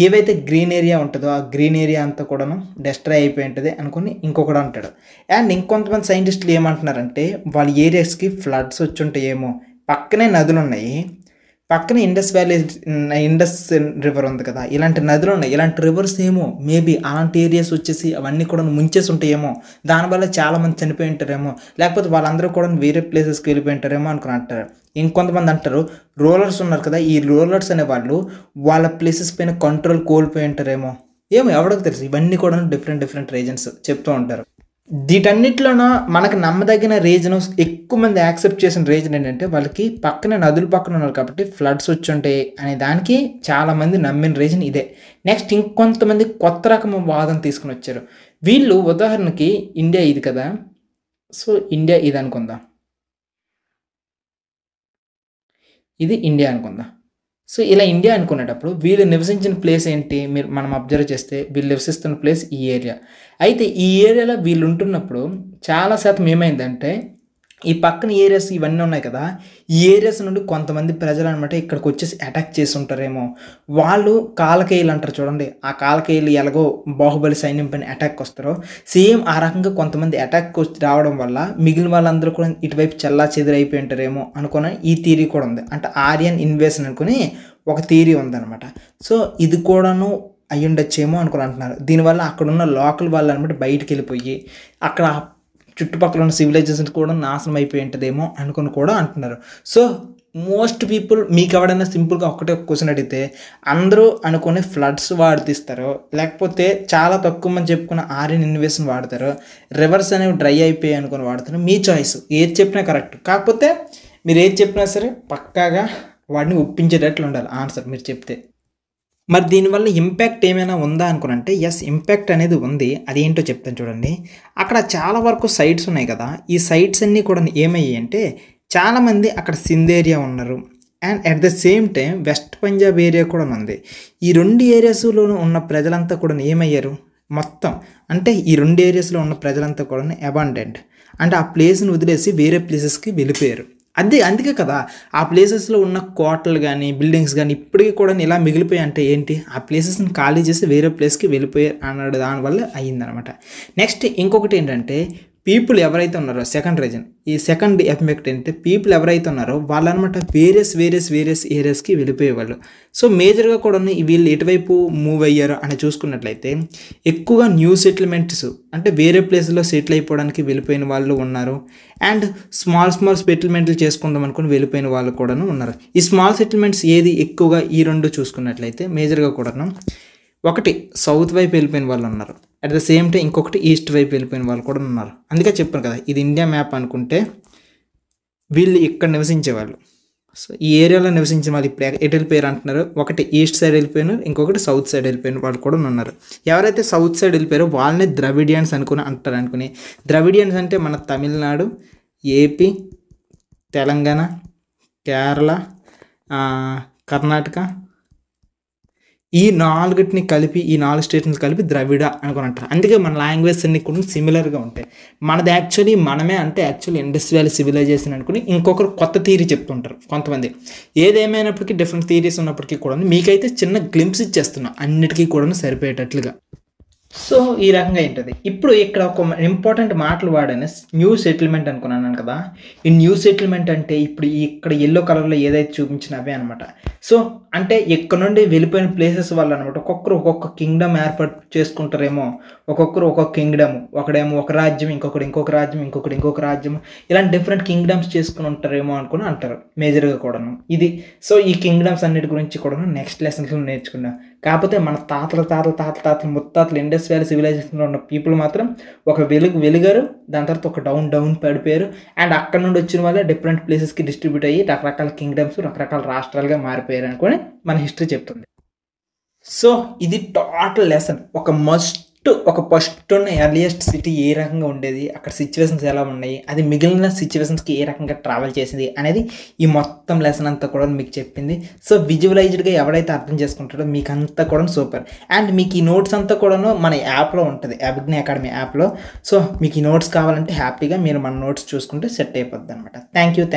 ఏవైతే గ్రీన్ ఏరియా ఉంటదో ఆ గ్రీన్ ఏరియా అంతా కూడాను డెస్ట్రాయ్ అయిపోయి ఉంటది అనుకోని ఇంకొకడు అంటాడు. అండ్ ఇంకొంతమంది సైంటిస్టులు ఏమంటున్నారంటే వాళ్ళ ఏరియాస్‌కి ఫ్లడ్స్ వచ్చుంటాయేమో. పక్కనే నదులున్నాయి. పక్కన ఇండస్ రివర్ ఉంది కదా! ఇలాంటి నదులు ఉన్నాయి. ఇలాంటి రివర్స్ ఏమో మేబీ అలాంటి ఏరియాస్ వచ్చేసి అవన్నీ కూడా ముంచేసి ఉంటాయేమో. దానివల్ల చాలామంది చనిపోయి ఉంటారేమో. లేకపోతే వాళ్ళందరూ కూడా వేరే ప్లేసెస్‌కి వెళ్ళిపోయి ఉంటారేమో అనుకుని అంటారు. ఇంకొంతమంది అంటారు రూలర్స్ ఉన్నారు కదా! ఈ రూలర్స్ అనేవాళ్ళు వాళ్ళ ప్లేసెస్ పైన కంట్రోల్ కోల్పోయి ఉంటారేమో. ఎవడికి తెలుసు. ఇవన్నీ కూడా డిఫరెంట్ రీజన్స్ చెప్తూ ఉంటారు. వీటన్నిటిలోన మనకు నమ్మదగిన రీజను ఎక్కువ మంది యాక్సెప్ట్ చేసిన రీజన్ ఏంటంటే వాళ్ళకి పక్కనే నదులు పక్కన ఉన్నారు కాబట్టి ఫ్లడ్స్ వచ్చుంటాయి అనే దానికి చాలామంది నమ్మిన రీజన్ ఇదే. నెక్స్ట్ ఇంకొంతమంది కొత్త రకం వాదన తీసుకుని వచ్చారు. వీళ్ళు ఉదాహరణకి ఇండియా ఇది కదా, సో ఇండియా ఇది అనుకుందాం, ఇది ఇండియా అనుకుందాం. సో ఇలా ఇండియా అనుకునేటప్పుడు వీళ్ళు నివసించిన ప్లేస్ ఏంటి, మనం అబ్జర్వ్ చేస్తే వీళ్ళు నివసిస్తున్న ప్లేస్ ఈ ఏరియా. అయితే ఈ ఏరియాలో వీళ్ళు ఉంటున్నప్పుడు చాలా శాతం ఏమైందంటే ఈ పక్కన ఏరియాస్ ఇవన్నీ ఉన్నాయి కదా, ఈ ఏరియాస్ నుండి కొంతమంది ప్రజలు అనమాట ఇక్కడికి వచ్చేసి అటాక్ చేసి ఉంటారేమో. వాళ్ళు కాలకేయులు అంటారు చూడండి, ఆ కాలకేయులు ఎలాగో బాహుబలి సైన్యం పైన అటాక్ వస్తారో సేమ్ ఆ రకంగా కొంతమంది అటాక్ వచ్చి రావడం వల్ల మిగిలిన వాళ్ళందరూ కూడా ఇటువైపు చల్లా చెదిరైపోయి ఉంటారేమో అనుకున్న ఈ థియరీ కూడా ఉంది. అంటే ఆరియన్ ఇన్వేషన్ అనుకుని ఒక థియరీ ఉందన్నమాట. సో ఇది కూడాను అయ్యుండొచ్చేమో అనుకుని అంటున్నారు. దీనివల్ల అక్కడున్న లోకల్ వాళ్ళు అనమాట బయటికి వెళ్ళిపోయి అక్కడ చుట్టుపక్కల ఉన్న సివిలైజేషన్ కూడా నాశనం అయిపోయి ఉంటుందేమో అనుకుని కూడా అంటున్నారు. సో మోస్ట్ పీపుల్ మీకు ఎవడైనా సింపుల్గా ఒకటే క్వశ్చన్ అడిగితే అందరూ అనుకునే ఫ్లడ్స్ వాడిస్తారు, లేకపోతే చాలా తక్కువ మంది చెప్పుకున్న ఆర్యన్ ఇన్వేషన్ వాడతారు, రివర్స్ అనేవి డ్రై అయిపోయాయి అనుకుని వాడతారు. మీ చాయిస్, ఏది చెప్పినా కరెక్ట్. కాకపోతే మీరు ఏది చెప్పినా సరే పక్కాగా వాడిని ఒప్పించేటట్లు ఉండాలి ఆన్సర్ మీరు చెప్తే. మరి దీనివల్ల ఇంపాక్ట్ ఏమైనా ఉందా అనుకునంటే ఎస్, ఇంపాక్ట్ అనేది ఉంది. అదేంటో చెప్తాను చూడండి. అక్కడ చాలా వరకు సైట్స్ ఉన్నాయి కదా, ఈ సైట్స్ అన్నీ కూడా ఏమయ్యాయి అంటే చాలామంది అక్కడ సింధ్ ఏరియా ఉన్నారు and at the same time west Punjab area కూడా ఉంది. ఈ రెండు ఏరియాస్లో ఉన్న ప్రజలంతా కూడా ఏమయ్యారు మొత్తం అంటే ఈ రెండు ఏరియాస్లో ఉన్న ప్రజలంతా కూడా అబాండెంట్ అంటే ఆ ప్లేస్ని వదిలేసి వేరే ప్లేసెస్కి వెళ్ళిపోయారు. అందుకే కదా ఆ ప్లేసెస్లో ఉన్న కోటలు కానీ బిల్డింగ్స్ కానీ ఇప్పటికీ కూడా ఇలా మిగిలిపోయాయి. అంటే ఏంటి, ఆ ప్లేసెస్ని ఖాళీ చేసి వేరే ప్లేస్కి వెళ్ళిపోయారు అన్నాడు, దానివల్ల అయ్యిందనమాట. నెక్స్ట్ ఇంకొకటి ఏంటంటే పీపుల్ ఎవరైతే ఉన్నారో సెకండ్ రీజన్, ఈ సెకండ్ ఎఫెక్ట్ ఏంటంటే పీపుల్ ఎవరైతే ఉన్నారో వాళ్ళు అనమాట వేరియస్ ఏరియాస్కి వెళ్ళిపోయేవాళ్ళు. సో మేజర్గా కూడా వీళ్ళు ఎటువైపు మూవ్ అయ్యారు అని చూసుకున్నట్లయితే ఎక్కువగా న్యూ సెటిల్మెంట్స్ అంటే వేరే ప్లేస్లో సెటిల్ అయిపోవడానికి వెళ్ళిపోయిన వాళ్ళు ఉన్నారు అండ్ స్మాల్ సెటిల్మెంట్లు చేసుకుందాం అనుకుని వెళ్ళిపోయిన వాళ్ళు కూడా ఉన్నారు. ఈ స్మాల్ సెటిల్మెంట్స్ ఏది ఎక్కువగా ఈ రెండు చూసుకున్నట్లయితే మేజర్గా కూడా ఒకటి సౌత్ వైపు వెళ్ళిపోయిన వాళ్ళు ఉన్నారు, అట్ ద సేమ్ టైం ఇంకొకటి ఈస్ట్ వైపు వెళ్ళిపోయిన వాళ్ళు కూడా ఉన్నారు. అందుకే చెప్పాను కదా ఇది ఇండియా మ్యాప్ అనుకుంటే వీళ్ళు ఇక్కడ నివసించేవాళ్ళు. సో ఈ ఏరియాలో నివసించిన వాళ్ళు ఇప్పుడు ఎటు వెళ్ళిపోయారు అంటున్నారు, ఒకటి ఈస్ట్ సైడ్ వెళ్ళిపోయినారు, ఇంకొకటి సౌత్ సైడ్ వెళ్ళిపోయిన వాళ్ళు కూడా ఉన్నారు. ఎవరైతే సౌత్ సైడ్ వెళ్ళిపోయారో వాళ్ళనే ద్రవిడియన్స్ అంటారు. ద్రవిడియన్స్ అంటే మన తమిళనాడు, ఏపీ, తెలంగాణ, కేరళ, కర్ణాటక ఈ నాలుగిటిని కలిపి ఈ 4 స్టేట్ని కలిపి ద్రవిడ అనుకుని అంటారు. అందుకే మన లాంగ్వేజ్ అన్ని కూడా సిమిలర్గా ఉంటాయి. మనది మనమే అంటే ఇండస్ వ్యాలీ సివిలైజేషన్ అనుకుని ఇంకొకరు కొత్త థియరీ చెప్తుంటారు కొంతమంది. ఏదేమైనప్పటికీ డిఫరెంట్ థియరీస్ ఉన్నప్పటికీ కూడా మీకైతే చిన్న గ్లింప్స్ ఇచ్చేస్తున్నా అన్నిటికీ కూడా సరిపోయేటట్లుగా. సో ఈ రకంగా ఉంటుంది. ఇప్పుడు ఇక్కడ ఒక ఇంపార్టెంట్ మాటలు వాడాను, న్యూ సెటిల్మెంట్ అనుకున్నాను కదా. ఈ న్యూ సెటిల్మెంట్ అంటే ఇప్పుడు ఇక్కడ ఎల్లో కలర్లో ఏదైతే చూపించినవే అనమాట. సో అంటే ఇక్కడ నుండి వెళ్ళిపోయిన ప్లేసెస్ వల్ల అనమాట ఒక్కొక్కరు ఒక్కొక్క కింగ్డమ్ ఏర్పాటు చేసుకుంటారేమో, ఒక్కొక్కరు ఒక్కొక్క కింగ్డమ్, ఒకడేమో ఒక రాజ్యం, ఇంకొక రాజ్యం, ఇంకొక రాజ్యం, ఇలాంటి డిఫరెంట్ కింగ్డమ్స్ చేసుకుని ఉంటారేమో అనుకుని అంటారు మేజర్గా కూడాను ఇది. సో ఈ కింగ్డమ్స్ అన్నిటి గురించి కూడా నెక్స్ట్ లెసన్స్లో నేర్చుకున్నాం. కాకపోతే మన తాతలు ముత్తాతలు ఇండస్ వ్యాలీ సివిలైజేషన్లో ఉన్న పీపుల్ మాత్రం ఒక వెలుగారు, దాని తర్వాత ఒక డౌన్ పడిపోయారు అండ్ అక్కడ నుండి వచ్చిన వాళ్ళే డిఫరెంట్ ప్లేసెస్కి డిస్ట్రిబ్యూట్ అయ్యి రకరకాల కింగ్డమ్స్ రకరకాల రాష్ట్రాలుగా మారిపోయారు అనుకొని మన హిస్టరీ చెప్తుంది. సో ఇది టోటల్ లెసన్. ఒక ఫస్ట్ ఉన్న ఎర్లియస్ట్ సిటీ ఏ రకంగా ఉండేది, అక్కడ సిచ్యువేషన్స్ ఎలా ఉన్నాయి, అది మిగిలిన సిచ్యువేషన్స్కి ఏ రకంగా ట్రావెల్ చేసింది అనేది ఈ మొత్తం లెసన్ అంతా కూడా మీకు చెప్పింది. సో విజువలైజ్డ్గా ఎవడైతే అర్థం చేసుకుంటాడో మీకు అంతా కూడా సూపర్. అండ్ మీకు ఈ నోట్స్ అంతా కూడాను మన యాప్లో ఉంటుంది, అభిజ్ఞ అకాడమీ యాప్లో. సో మీకు ఈ నోట్స్ కావాలంటే హ్యాపీగా మీరు మన నోట్స్ చూసుకుంటే సెట్ అయిపోద్ది అనమాట. Thank you.